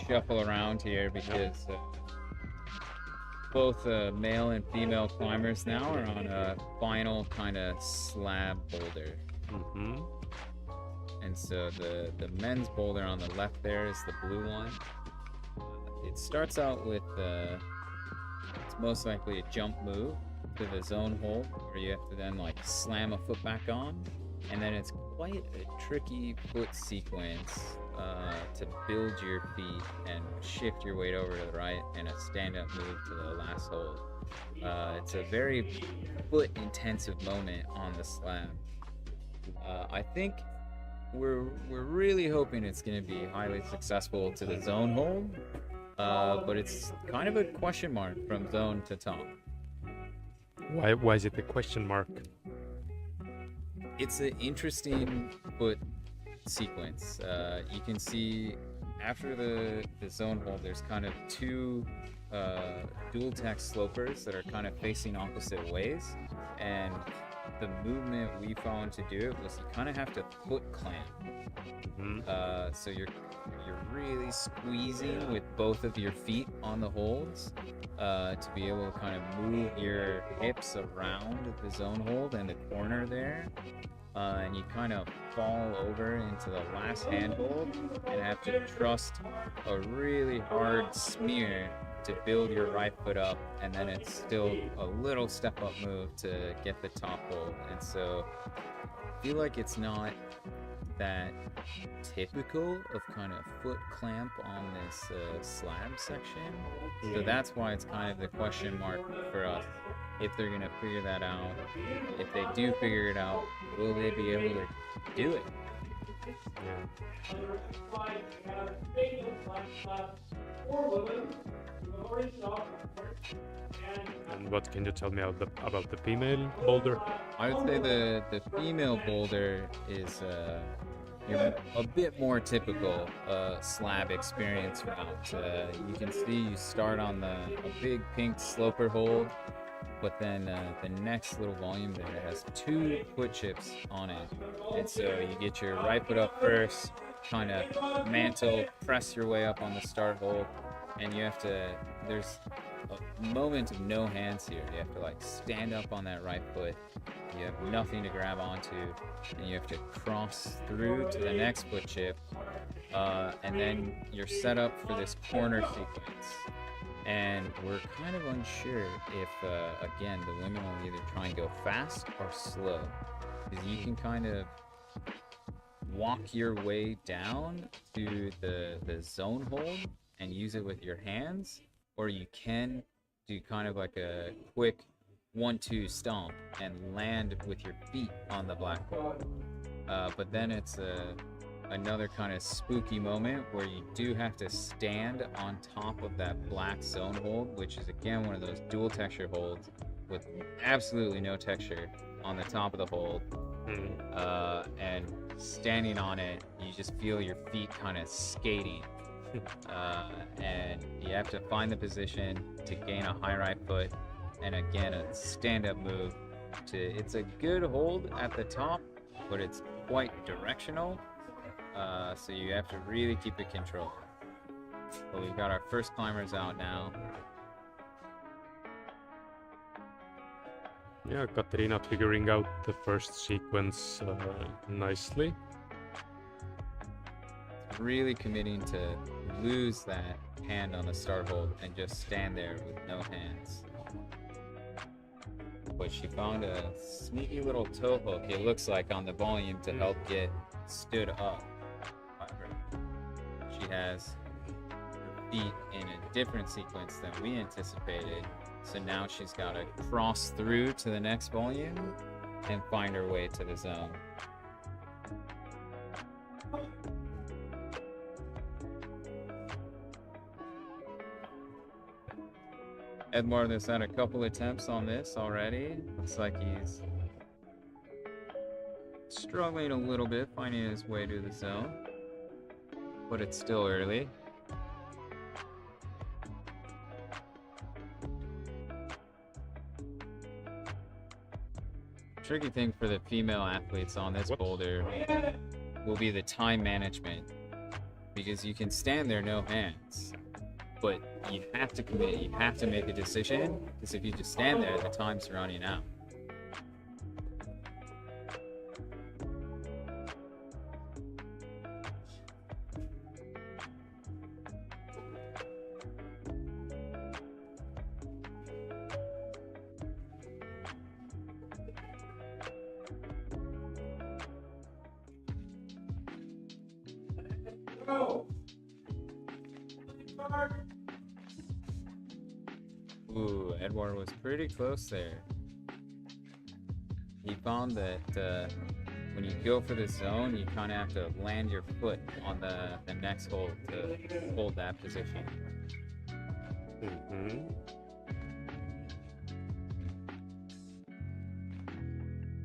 shuffle around here because both male and female climbers now are on a final kind of slab boulder. And so the men's boulder on the left there is the blue one. It starts out with it's most likely a jump move to the zone hold, where you have to then like slam a foot back on, and then it's quite a tricky foot sequence to build your feet and shift your weight over to the right, and a stand-up move to the last hold. It's a very foot intensive moment on the slab. I think we're really hoping it's going to be highly successful to the zone hold, but it's kind of a question mark from zone to top. Why is it a question mark? It's an interesting foot sequence. You can see after the zone hold, there's kind of 2 dual text slopers that are kind of facing opposite ways, and the movement we found to do it was you kind of have to foot clamp. So you're really squeezing with both of your feet on the holds to be able to kind of move your hips around the zone hold and the corner there, and you kind of fall over into the last handhold and have to trust a really hard smear to build your right foot up, and then it's still a little step up move to get the top hold. And so I feel like it's not that typical of kind of foot clamp on this slab section. So that's why it's kind of the question mark for us. If they're going to figure that out, if they do figure it out, will they be able to do it? And what can you tell me about the female boulder? I would say the female boulder is a bit more typical slab experience route. You can see you start on a big pink sloper hold, but then the next little volume there has 2 foot chips on it. And so you get your right foot up first, kind of mantle, press your way up on the start hold, and you have to, there's a moment of no hands here. You have to like stand up on that right foot. You have nothing to grab onto, and you have to cross through to the next foot chip, and then you're set up for this corner sequence. And we're kind of unsure if, again, the women will either try and go fast or slow, because you can kind of walk your way down to the zone hold and use it with your hands, or you can do kind of like a quick 1-2 stomp and land with your feet on the black hole. But then it's another kind of spooky moment where you do have to stand on top of that black zone hold, which is again one of those dual texture holds with absolutely no texture on the top of the hold. And standing on it, you just feel your feet kind of skating. And you have to find the position to gain a high right foot, and again a stand-up move. It's a good hold at the top, but it's quite directional, so you have to really keep it controlled. But we've got our first climbers out now. Yeah, Katerina figuring out the first sequence nicely. Really committing to lose that hand on the start hold and just stand there with no hands. But she found a sneaky little toe hook, it looks like, on the volume to help get stood up. However, she has her feet in a different sequence than we anticipated, so now she's got to cross through to the next volume and find her way to the zone. Edmar has had a couple attempts on this already. Looks like he's struggling a little bit finding his way to the zone, but it's still early. Tricky thing for the female athletes on this boulder will be the time management, because you can stand there no hands, but you have to commit, you have to make a decision, because if you just stand there, the time's running out. Ooh, Edward was pretty close there. He found that when you go for the zone, you kind of have to land your foot on the next hold to hold that position.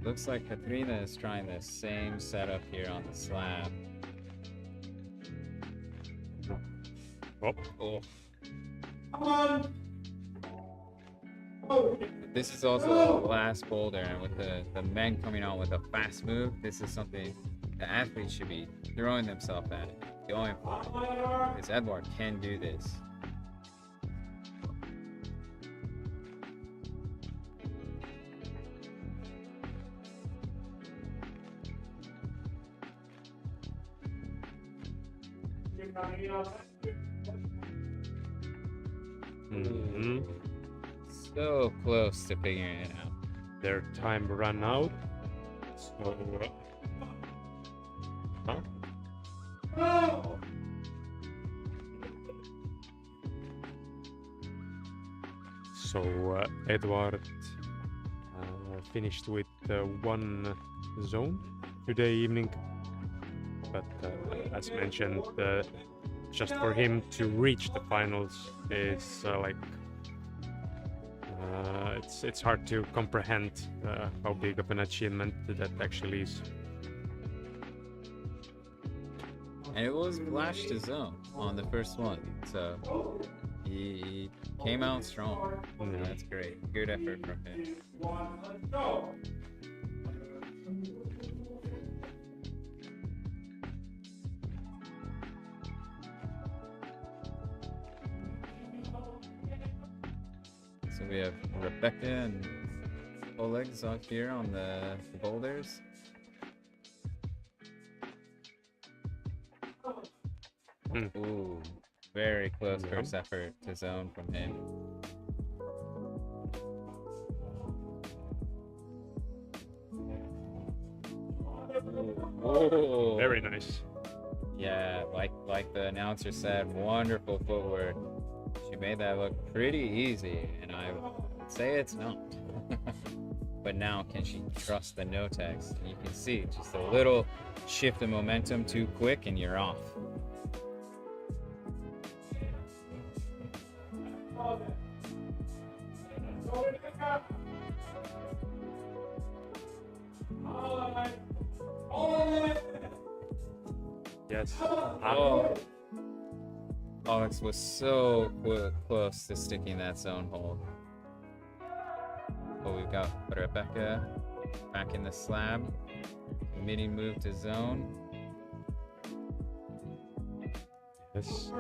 Looks like Katrina is trying the same setup here on the slab. Oh. Come on! This is also the last boulder, and with the men coming out with a fast move, this is something the athletes should be throwing themselves at it, going for it. Because Edward can do this. So close to figuring it out. Their time ran out, so Huh? So Edward finished with one zone today evening, but as mentioned, just for him to reach the finals is it's hard to comprehend how big of an achievement that actually is. And it was flash to zone on the first one, so he came out strong. Yeah. That's great. Good effort from him. So we have Rebecca and Oleg Zamfir on the boulders. Ooh, very close first effort to zone from him. Ooh. Very nice. Yeah, like the announcer said, wonderful footwork. She made that look pretty easy, and I would say it's not. But now, can she trust the no-text? And you can see just a little shift of momentum too quick, and you're off. Yes. Oh. Alex was so close to sticking that zone hold. But we've got Rebecca back in the slab. Mini move to zone. Yes.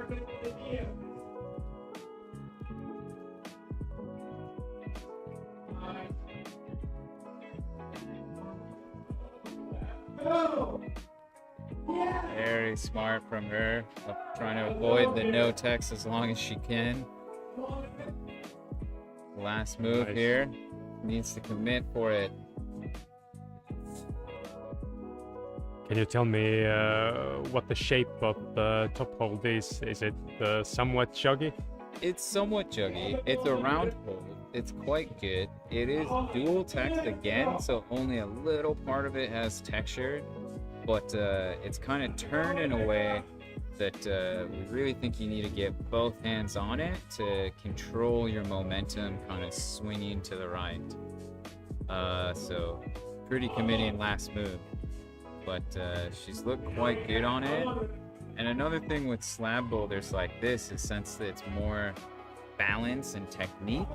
Very smart from her, trying to avoid the no text as long as she can. Last move Nice. here, needs to commit for it. Can you tell me what the shape of the top hold is? Is it somewhat juggy? It's somewhat juggy. It's a round hold. It's quite good. It is dual text again, so only a little part of it has texture. But it's kind of turned in a way that we really think you need to get both hands on it to control your momentum kind of swinging to the right. So pretty committing last move. But she's looked quite good on it. And another thing with slab boulders like this is since it's more balance and technique,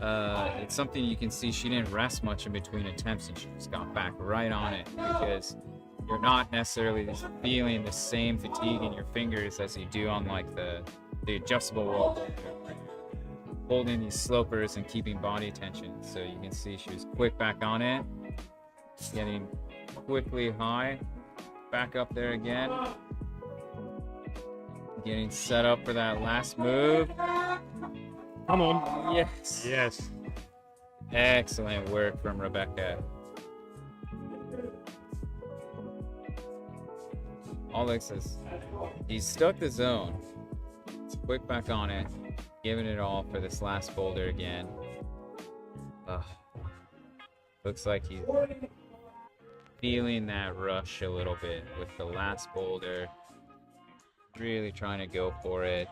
it's something you can see she didn't rest much in between attempts and she just got back right on it because you're not necessarily feeling the same fatigue in your fingers as you do on like the adjustable wall, holding these slopers and keeping body tension. So you can see she was quick back on it, getting quickly high, back up there again, getting set up for that last move. Come on. Yes. Yes. Excellent work from Rebecca. Alex he's stuck the zone. He's quick back on it, giving it all for this last boulder again. Looks like he's feeling that rush a little bit with the last boulder. Really trying to go for it.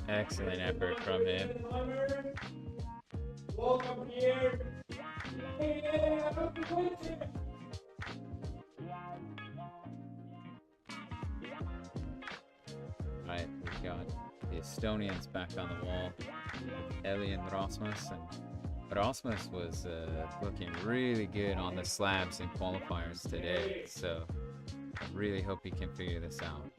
Excellent effort from him. Alright, we've got the Estonians back on the wall. Eli and Rasmus and Rasmus was looking really good on the slabs and qualifiers today, so I really hope he can figure this out.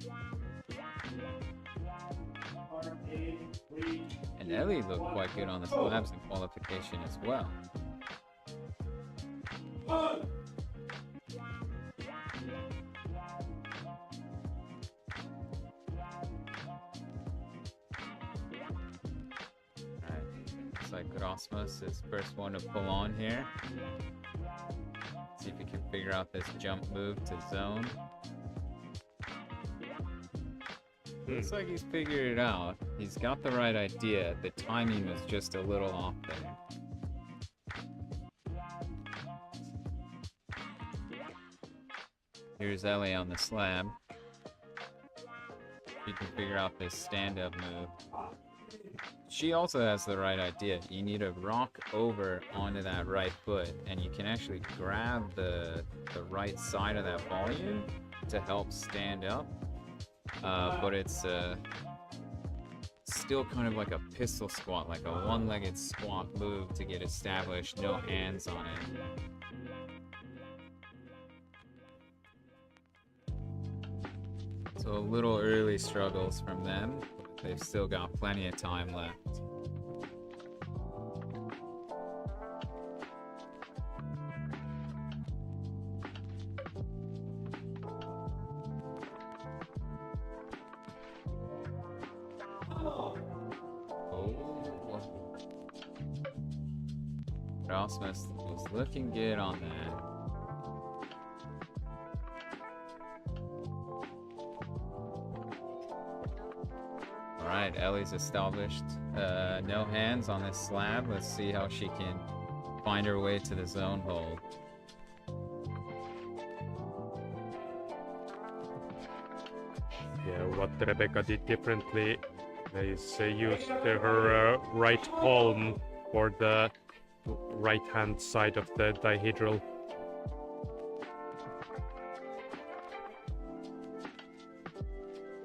And Ellie looked quite good on the slabs and qualification as well. Like Rasmus is first one to pull on here. See if he can figure out this jump move to zone. Looks like he's figured it out. He's got the right idea. The timing was just a little off there. Here's Ellie on the slab. He can figure out this stand-up move. She also has the right idea. You need to rock over onto that right foot, and you can actually grab the right side of that volume to help stand up. But it's still kind of like a pistol squat, like a one-legged squat move to get established, no hands on it. So a little early struggles from them. They've still got plenty of time left. Oh. Rasmus was looking good on that. Alright, Ellie's established. No hands on this slab. Let's see how she can find her way to the zone hold. Yeah, what Rebecca did differently is used her right palm for the right-hand side of the dihedral.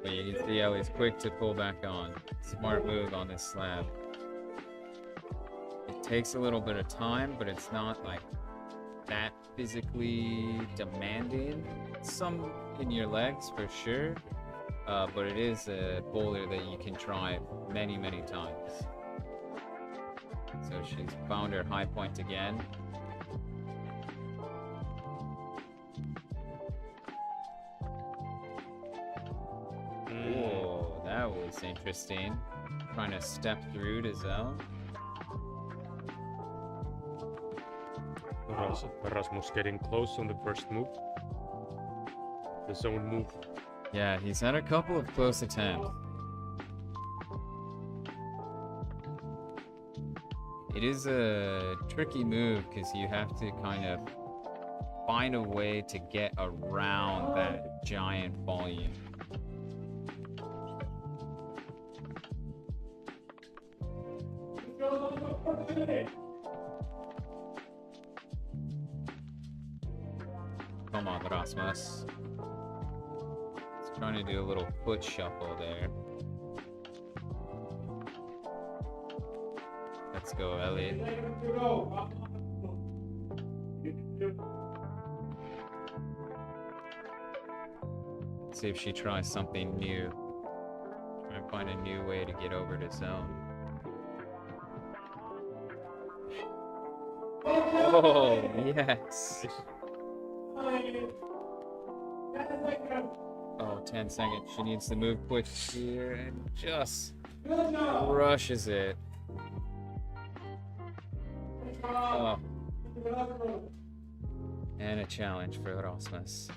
But you can see Ellie's quick to pull back on. Smart move on this slab. It takes a little bit of time, but it's not like that physically demanding. Some in your legs for sure, but it is a boulder that you can try many, many times. So she's found her high point again. Oh, that was interesting. Trying to step through to zone. Rasmus getting close on the first move. The zone move. Yeah, he's had a couple of close attempts. It is a tricky move because you have to kind of find a way to get around that giant volume. Come on, Rasmus. He's trying to do a little foot shuffle there. Let's go, Ellie. Let's see if she tries something new. Try and find a new way to get over to zone. Oh, yes. Oh, 10 seconds. She needs to move quick here and just rushes it. Oh. And a challenge for Rasmus.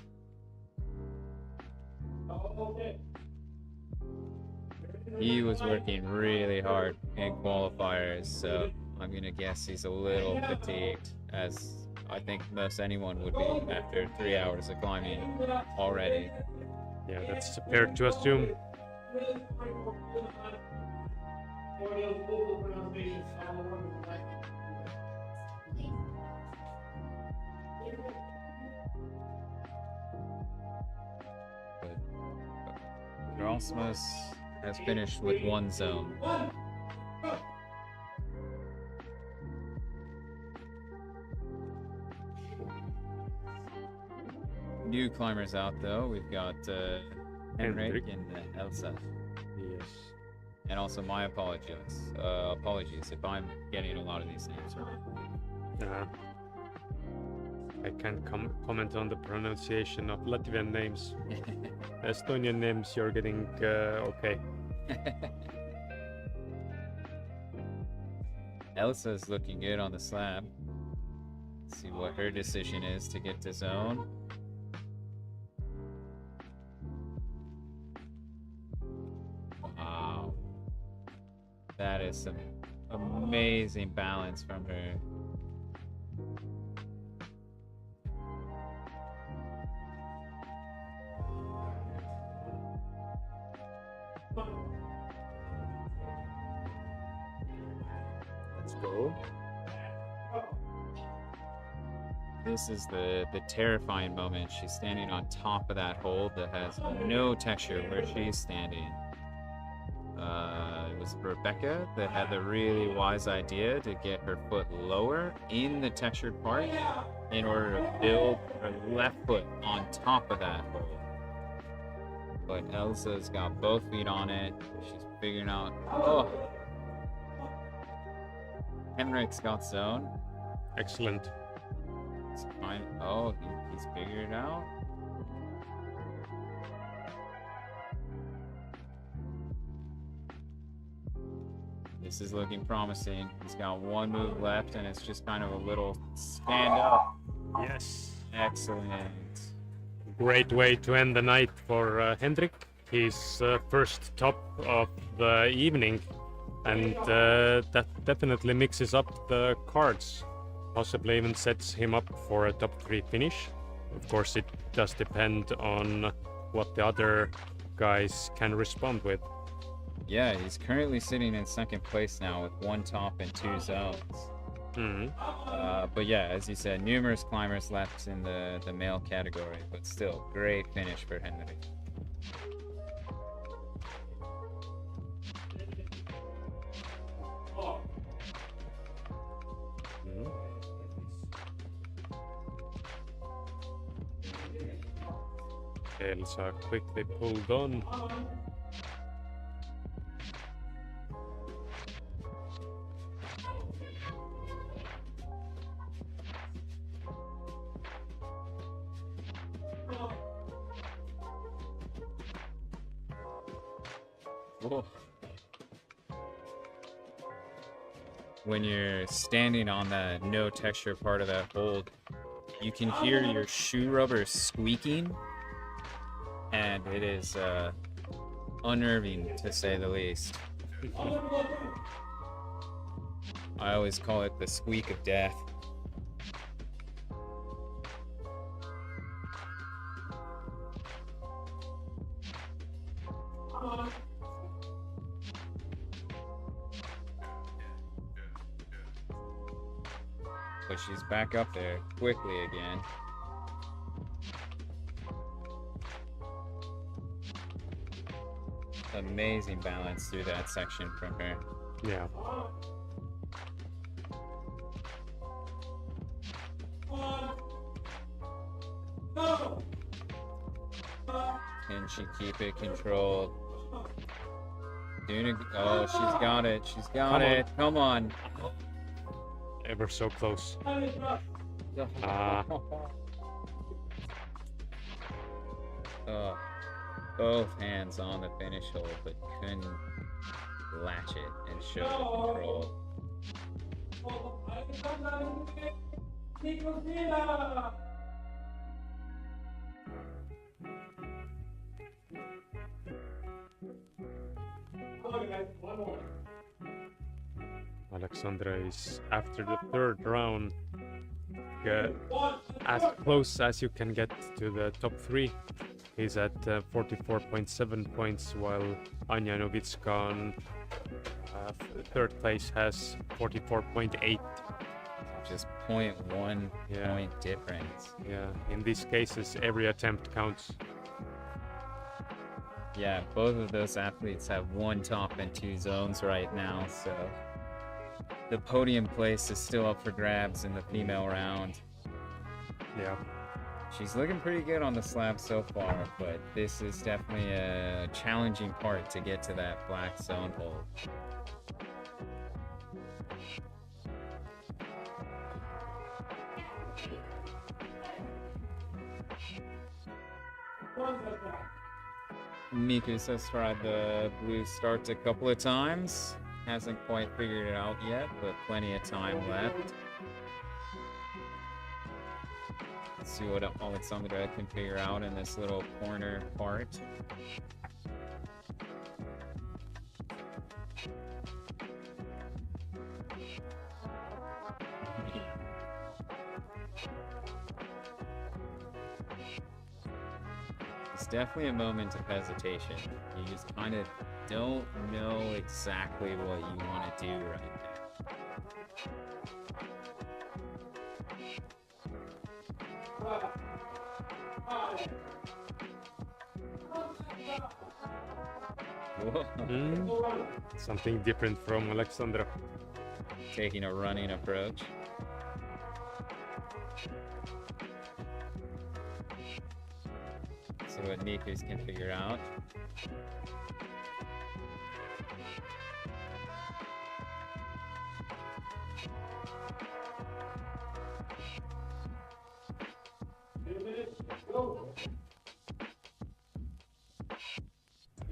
He was working really hard in qualifiers, so I'm gonna guess he's a little fatigued, as I think most anyone would be after 3 hours of climbing already. Yeah, that's fair to assume. But Rasmus has finished with one zone. new climbers out though. We've got Erik and Elsa. Yes. And also my apologies if I'm getting a lot of these names wrong. I can't comment on the pronunciation of Latvian names. Estonian names you're getting okay. Elsa's looking good on the slab. Let's see what her decision is to get to zone. Wow. That is some amazing balance from her. Let's go. This is the terrifying moment. She's standing on top of that hold that has no texture where she's standing. It was Rebecca that had the really wise idea to get her foot lower in the textured part in order to build her left foot on top of that hold. But Elsa's got both feet on it. She's figuring out. Oh! Henrik's got zone. Excellent. It's fine. Oh, he's figured it out. This is looking promising. He's got one move left, and it's just kind of a little stand up. Yes. Excellent. Great way to end the night for Hendrik. His first top of the evening, and that definitely mixes up the cards. Possibly even sets him up for a top 3 finish. Of course, it does depend on what the other guys can respond with. Yeah, he's currently sitting in second place now with 1 top and 2 zones. But yeah, as you said, numerous climbers left in the male category, but still, great finish for Henrik. Elsa quickly pulled on. Cool. When you're standing on the no texture part of that hold, you can hear your shoe rubber squeaking, and it is unnerving to say the least. I always call it the squeak of death. But she's back up there quickly again. Amazing balance through that section from her. Yeah. Can she keep it controlled? Oh, she's got it. She's got it. Come on. Ever so close. Both hands on the finish hold, but couldn't latch it and show the control. Alexandra is, after the 3rd round, as close as you can get to the top 3. He's at 44.7 points, while Anya Novitska on 3rd place has 44.8. Just 0.1 point difference. Yeah, in these cases, every attempt counts. Yeah, both of those athletes have 1 top and 2 zones right now, so the podium place is still up for grabs in the female round. Yeah. She's looking pretty good on the slab so far, but this is definitely a challenging part to get to that black zone hole. Mikus has tried the blue starts a couple of times. Hasn't quite figured it out yet, but plenty of time left. Let's see what Alexandra can figure out in this little corner part. It's definitely a moment of hesitation. You just kind of don't know exactly what you want to do right now. Whoa. Something different from Alexandra. Taking a running approach. See what Nikus can figure out.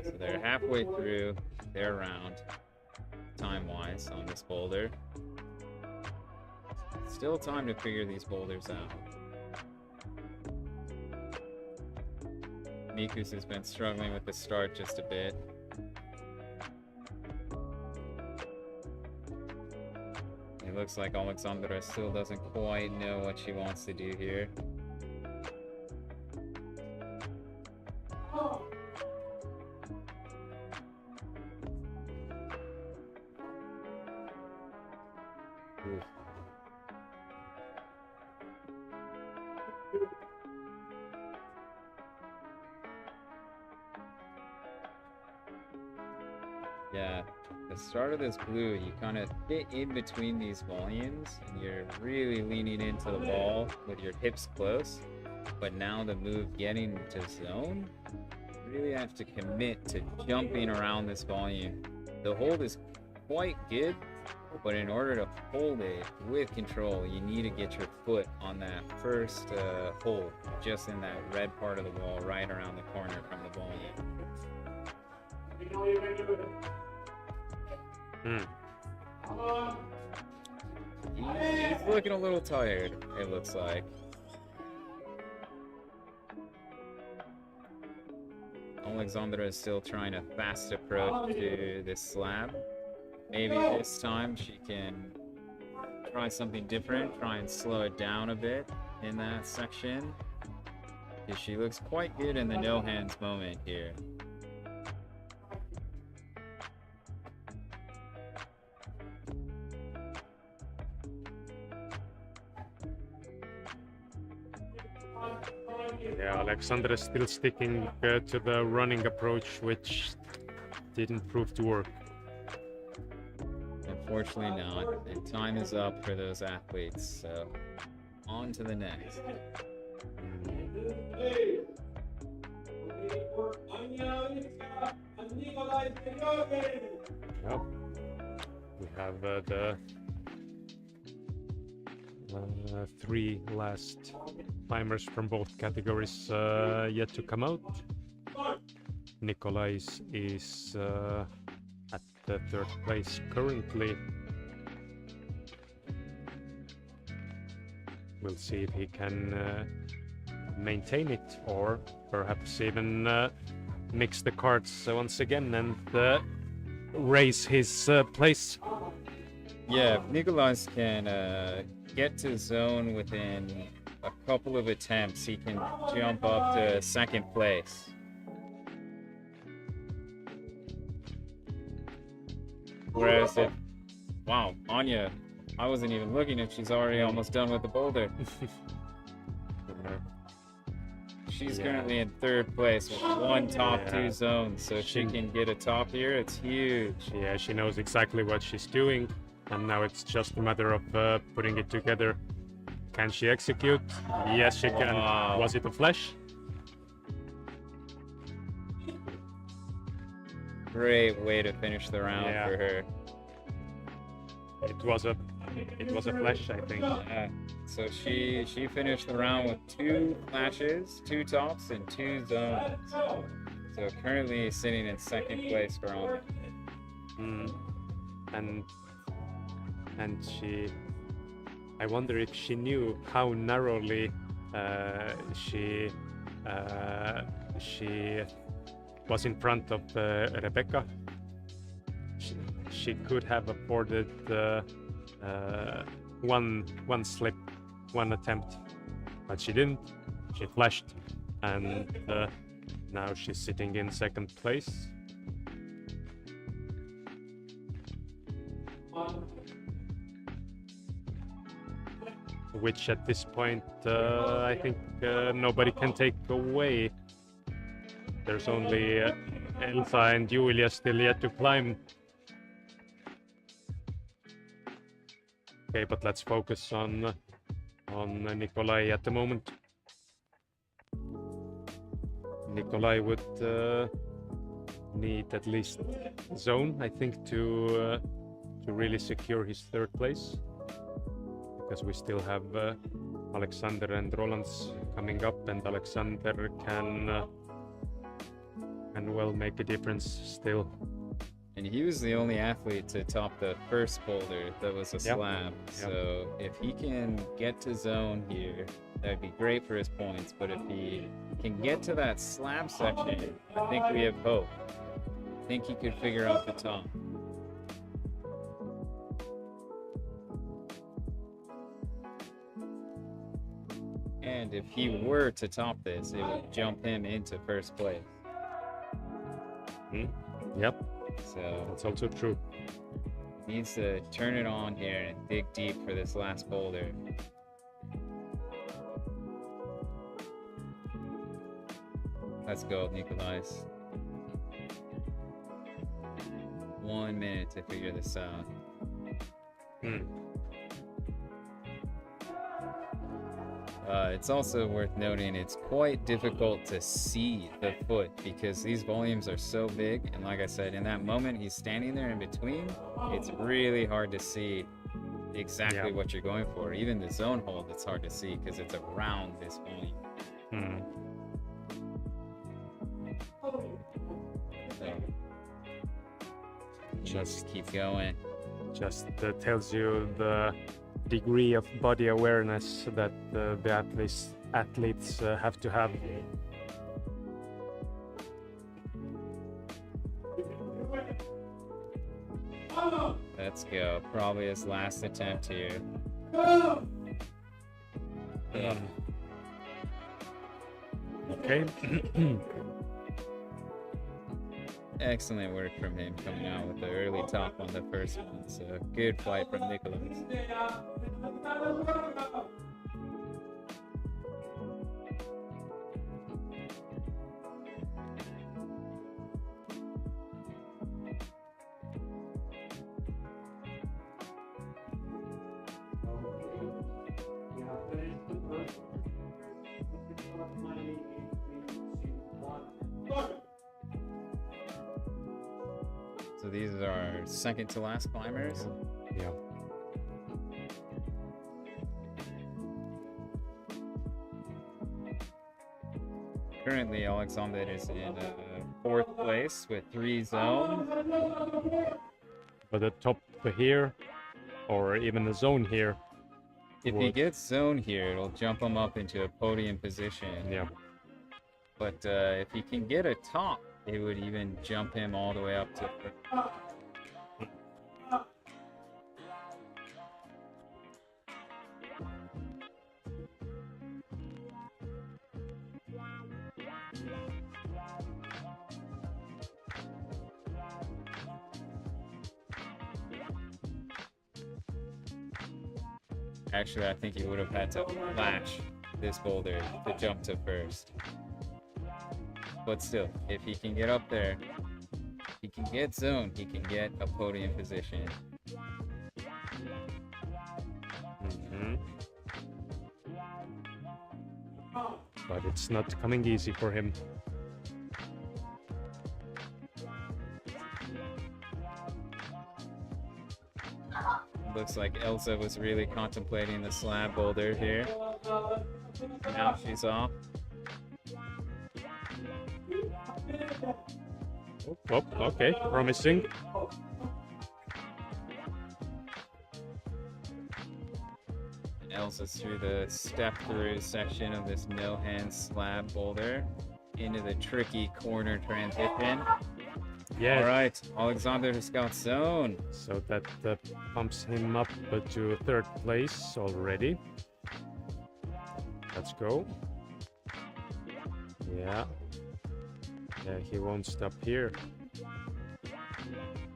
So they're halfway through their round, time-wise, on this boulder. Still time to figure these boulders out. Mikus has been struggling with the start just a bit. It looks like Alexandra still doesn't quite know what she wants to do here. Oof. Yeah, the start of this blue, you kind of fit in between these volumes, and you're really leaning into the ball with your hips close. But now the move getting to zone, you really have to commit to jumping around this volume. The hold is quite good, but in order to hold it with control, you need to get your foot on that first hold, just in that red part of the wall, right around the corner from the volume. He's looking a little tired, it looks like. Alexandra is still trying a fast approach to this slab. Maybe this time she can try something different, try and slow it down a bit in that section. Because she looks quite good in the no hands moment here. Yeah, Alexandra is still sticking to the running approach, which didn't prove to work. Unfortunately not. And time is up for those athletes, so on to the next. Yep. We have the three last climbers from both categories yet to come out. Nikolai is at the third place currently. We'll see if he can maintain it, or perhaps even mix the cards once again and raise his place. Yeah, if Nikolai can get to zone within a couple of attempts, he can jump up to second place. Whereas if, wow, Anya, I wasn't even looking if she's already almost done with the boulder. She's currently in third place with one top two zones, so if she can get a top here, it's huge. Yeah, she knows exactly what she's doing, and now it's just a matter of putting it together. Can she execute? Yes, she can. Wow. Was it a flash? Great way to finish the round Yeah. for her. It was a flash, I think. So she finished the round with 2 flashes, 2 tops, and 2 zones. So currently sitting in 2nd place for Roland. And she, I wonder if she knew how narrowly she was in front of Rebecca. She could have afforded one slip, one attempt, but she didn't. She flashed, and now she's sitting in 2nd place. Which at this point, I think nobody can take away. There's only Elsa and Julia still yet to climb. Okay, but let's focus on Nikolai at the moment. Nikolai would need at least zone, I think, to really secure his 3rd place, because we still have Alexander and Roland's coming up, and Alexander can well make a difference still. And he was the only athlete to top the first boulder that was a slab. So if he can get to zone here, that'd be great for his points. But if he can get to that slab section, I think we have hope. I think he could figure out the top. And if he were to top this, it would jump him into 1st place. Yep. So that's also true. He needs to turn it on here and dig deep for this last boulder. Let's go, Nikolais. 1 minute to figure this out. It's also worth noting it's quite difficult to see the foot because these volumes are so big, and like I said, in that moment he's standing there in between, it's really hard to see exactly what you're going for. Even the zone hold, it's hard to see because it's around this volume. So, just keep going. Just tells you the degree of body awareness that the athletes have to have. Let's go. Probably his last attempt here. Okay. Excellent work from him coming out with the early top on the first one. So good fight from Nicholas. So these are our second to last climbers. Yeah. Currently, Alexander is in 4th place with 3 zones. But the top here, or even the zone here. If he gets zone here, it'll jump him up into a podium position. Yeah. But if he can get a top, it would even jump him all the way up to... Actually, I think he would have had to flash this boulder to jump to first. But still, if he can get up there, he can get zone, he can get a podium position. but it's not coming easy for him. Looks like Elsa was really contemplating the slab boulder here. Now she's off. Oh, okay, promising. Elsa's through the step-through section of this no-hand slab boulder into the tricky corner transition. Yeah. All right, Alexander has got zone. So that pumps him up to 3rd place already. Let's go. Yeah. Yeah, he won't stop here.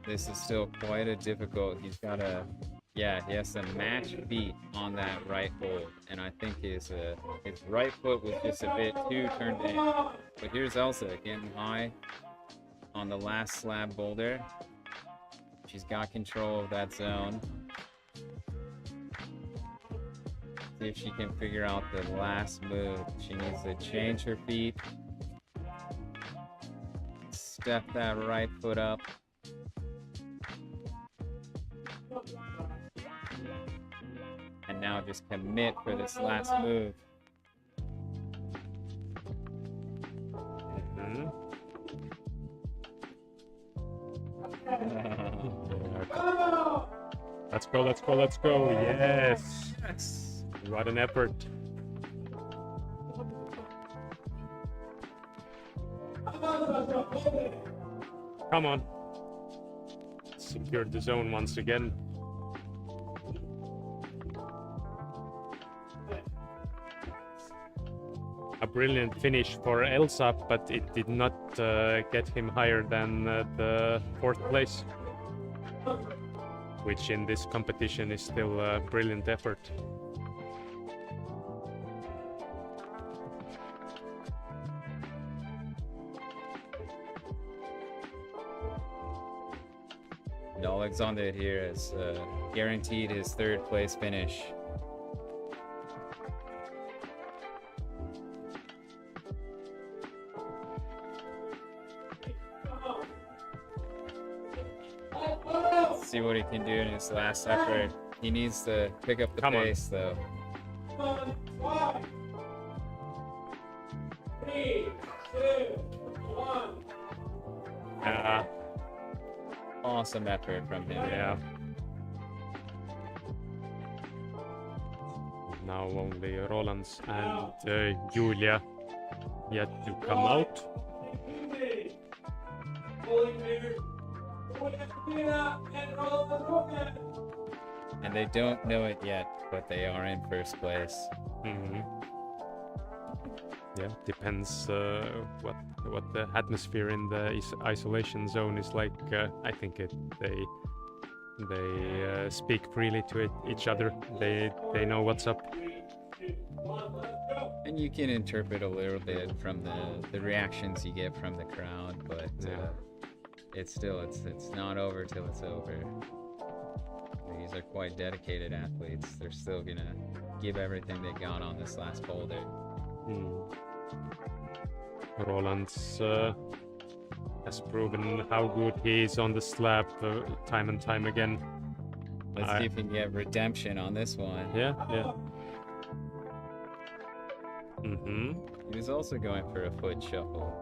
This is still quite a difficult. He's got a, yeah, he has to match feet on that right hold, and I think his right foot was just a bit too turned in. But here's Elsa getting high on the last slab boulder. She's got control of that zone. See if she can figure out the last move. She needs to change her feet. Step that right foot up. And now just commit for this last move. Let's go, let's go, let's go. Yes. Yes. What an effort. Come on. Secured the zone once again. A brilliant finish for Elsa, but it did not get him higher than the 4th place, which in this competition is still a brilliant effort. And Alexander here has guaranteed his 3rd place finish. See what he can do in his last effort. He needs to pick up the pace, though. 3, 2, 1. Awesome effort from him. Yeah. Now only Roland's and Julia yet to come out. And they don't know it yet, but they are in 1st place. Yeah, depends what the atmosphere in the isolation zone is like. I think they speak freely to each other. They know what's up. And you can interpret a little bit from the reactions you get from the crowd, but it's not over till it's over. These are quite dedicated athletes. They're still gonna give everything they got on this last boulder. Roland's has proven how good he is on the slab time and time again. Let's see if we can get redemption on this one. Yeah. He was also going for a foot shuffle,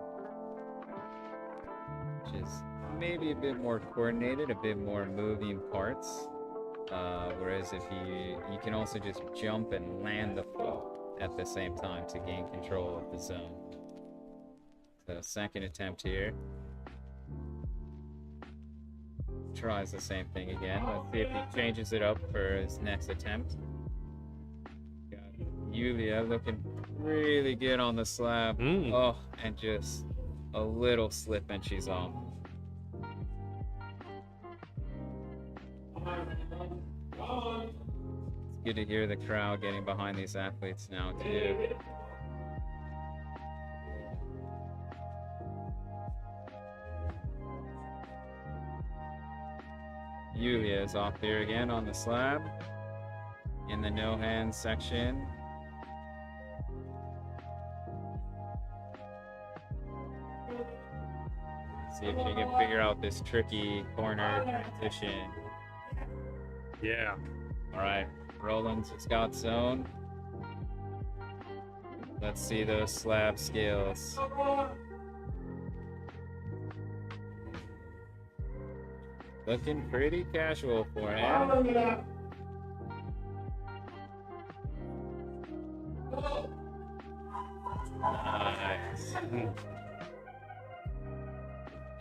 which is maybe a bit more coordinated, a bit more moving parts. Whereas if you can also just jump and land the foot at the same time to gain control of the zone. So 2nd attempt here. Tries the same thing again. Let's see if he changes it up for his next attempt. Got Julia looking really good on the slab. Oh, and just a little slip and she's off. It's good to hear the crowd getting behind these athletes now too. Julia is off there again on the slab in the no hands section. See if she can figure out this tricky corner transition. Yeah. All right, Roland's got zone. Let's see those slab skills. Looking pretty casual for him. Nice.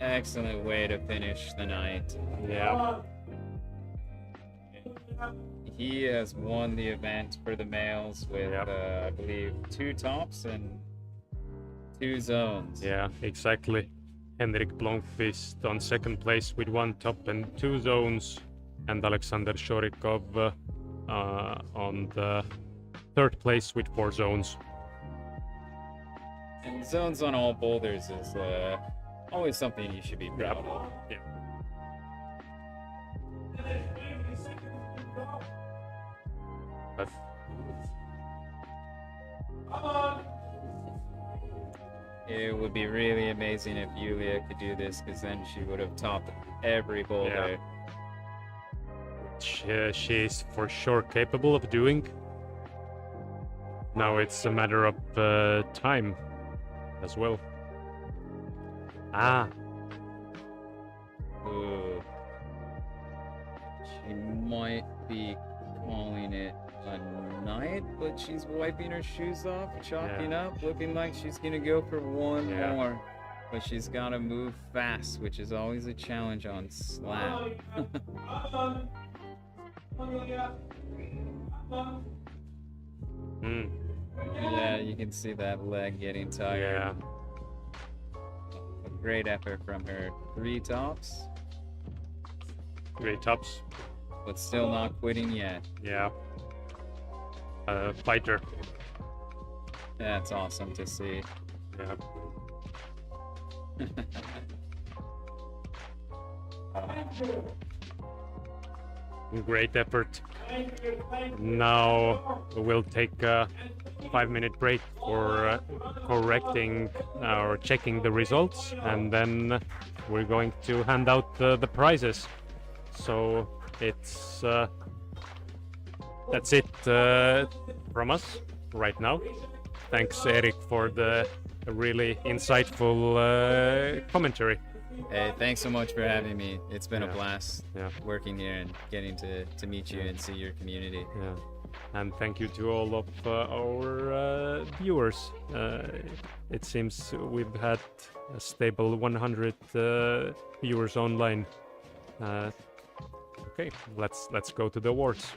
Excellent way to finish the night. Yeah. He has won the event for the males with, Yep. I believe, 2 tops and 2 zones. Yeah, exactly. Henrik Blomqvist on second place with 1 top and 2 zones, and Alexander Shorikov on the third place with 4 zones. And zones on all boulders is always something you should be proud of. Yeah. But It would be really amazing if Yulia could do this, because then she would have topped every boulder. she's for sure capable of doing. Now it's a matter of time as well. Ah, Ooh. She might be calling it a night, but she's wiping her shoes off, chalking up, looking like she's gonna go for one Yeah. more. But she's gotta move fast, which is always a challenge on slab. Yeah, you can see that leg getting tired. yeah. A great effort from her. 3 tops, Great tops. but still not quitting yet. Yeah. Fighter. That's awesome to see. Yeah. Great effort. Now we'll take a 5-minute break for correcting or checking the results, and then we're going to hand out the prizes. So it's that's it from us right now. Thanks, Erik, for the really insightful commentary. Hey, thanks so much for having me. It's been a Yeah. blast Yeah. working here and getting to meet you and see your community. Yeah, and thank you to all of our viewers. It seems we've had a stable 100 viewers online. Okay, let's go to the awards.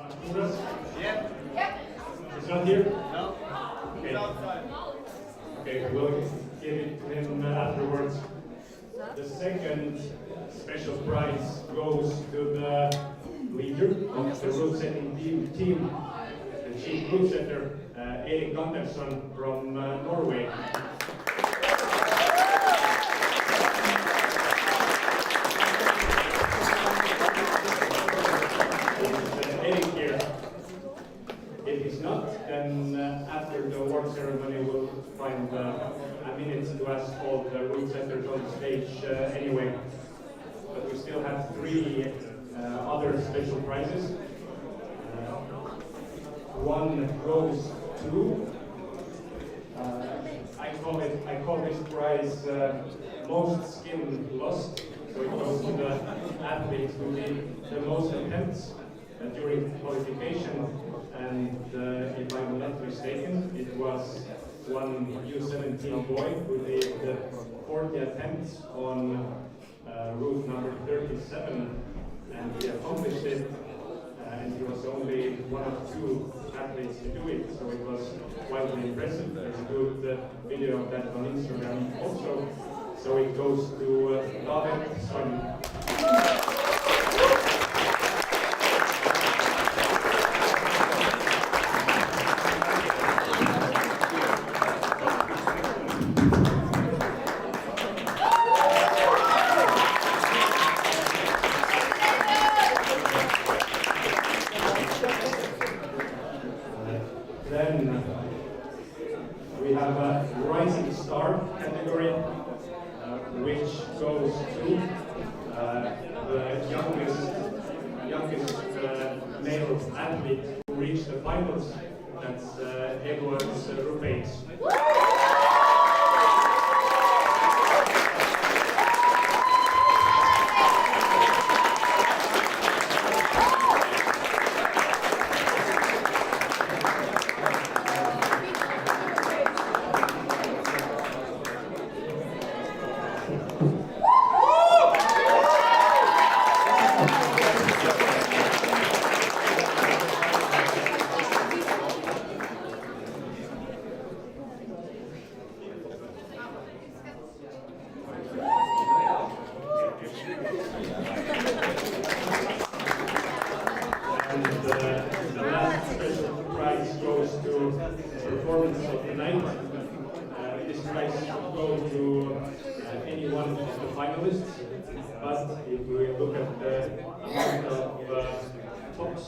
Arturas? Yeah. He's not here? No. Okay. He's outside. Okay, we'll give it to him afterwards. The second special prize goes to the leader of the route setting team, the chief Routesetter, Erik from Norway. Erik here. If he's not, then after the award ceremony we'll find a minute to ask all the Routesetters on the stage anyway. But we still have three other special prizes. One goes to I call this prize most skill lost. So it goes to the athlete who did the most attempts during qualification, and if I'm not mistaken, it was one U17 boy who did 40 attempts on route number 37, and he accomplished it, and he was only one of two athletes to do it, so it was wildly impressive. There's a good video of that on Instagram also, so it goes to Taul. Then we have a rising star category, which goes to the youngest male athlete who reached the finals. That's Routesetters. Performance of the night. This prize will go to any one of the finalists, but if we look at the amount of tops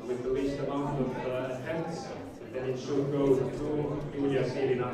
with the least amount of attempts, then it should go to Julia Sirina.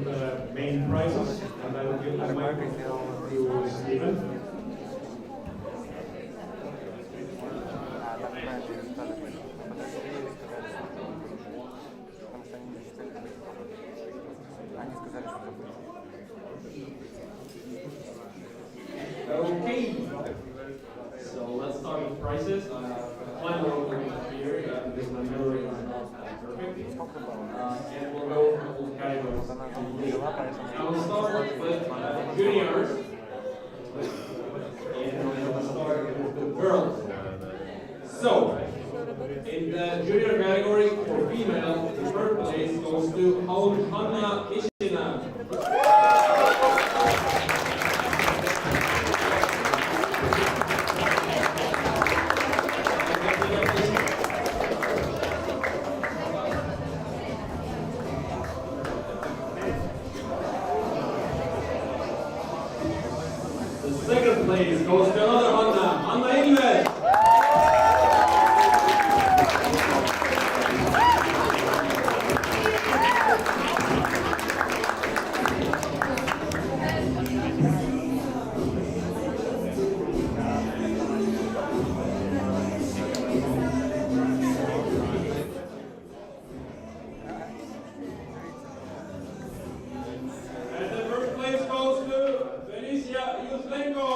the main prizes, and I will give the microphone to Stephen. Okay, so let's start with prizes. Final over here, because my memory is not perfect. And we'll go for all categories. I will start with juniors. And we'll start with the girls. So, in the junior category for female, the third place goes to Hanna Ishina. Second place goes to another Hanna Ingves. And the first place goes to Venezia Yuslenko.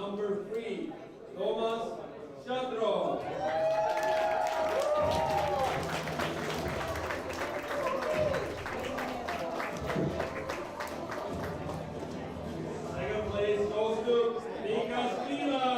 number 3, Thomas Shatro. Second place goes to Mika Steven.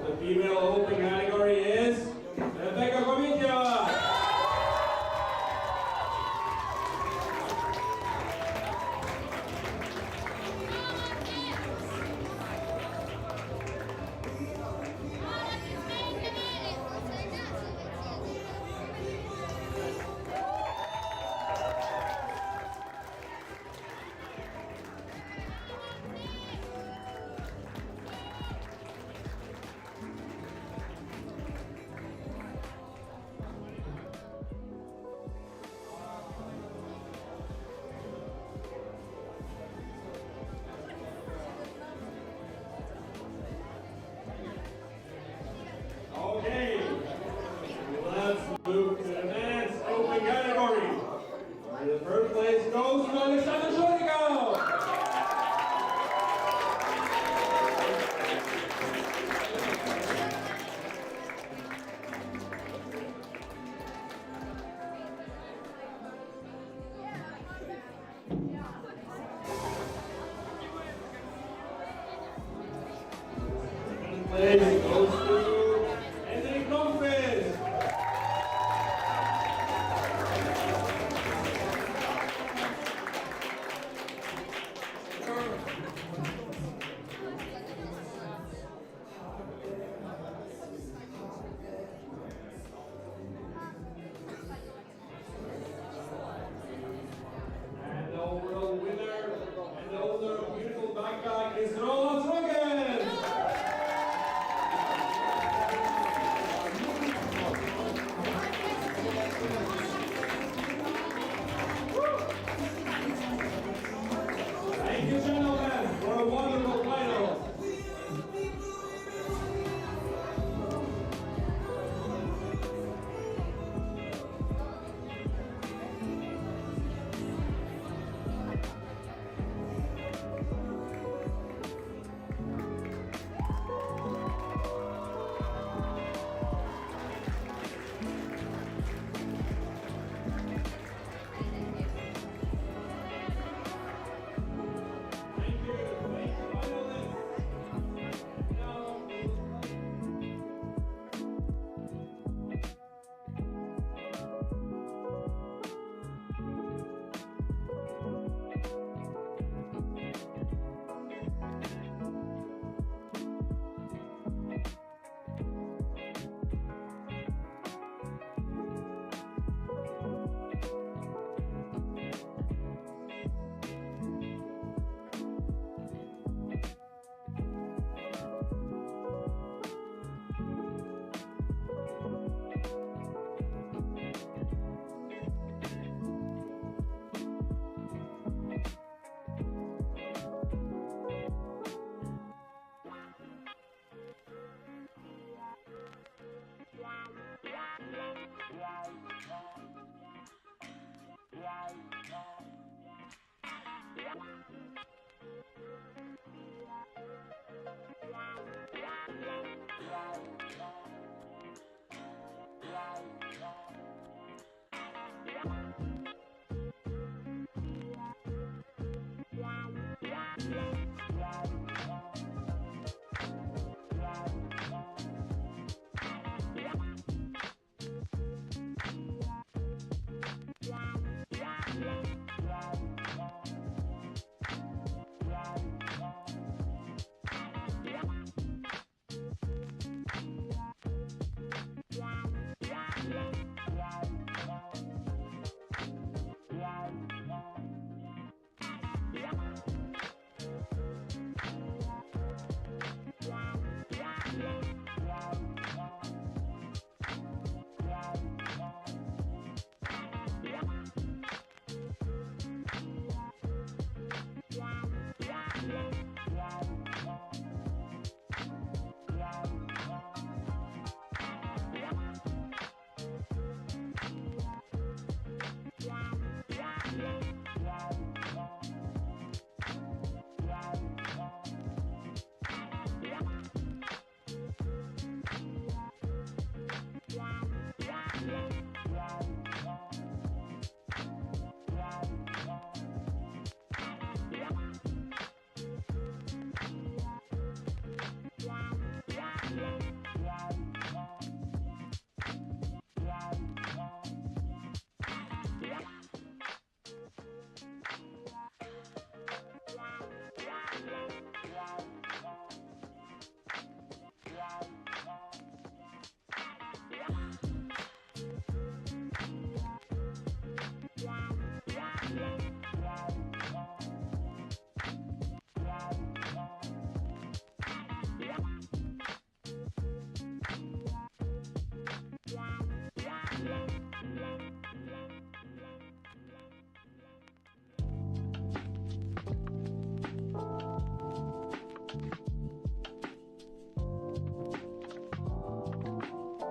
The female open category is Rebecca Comitia. place goes to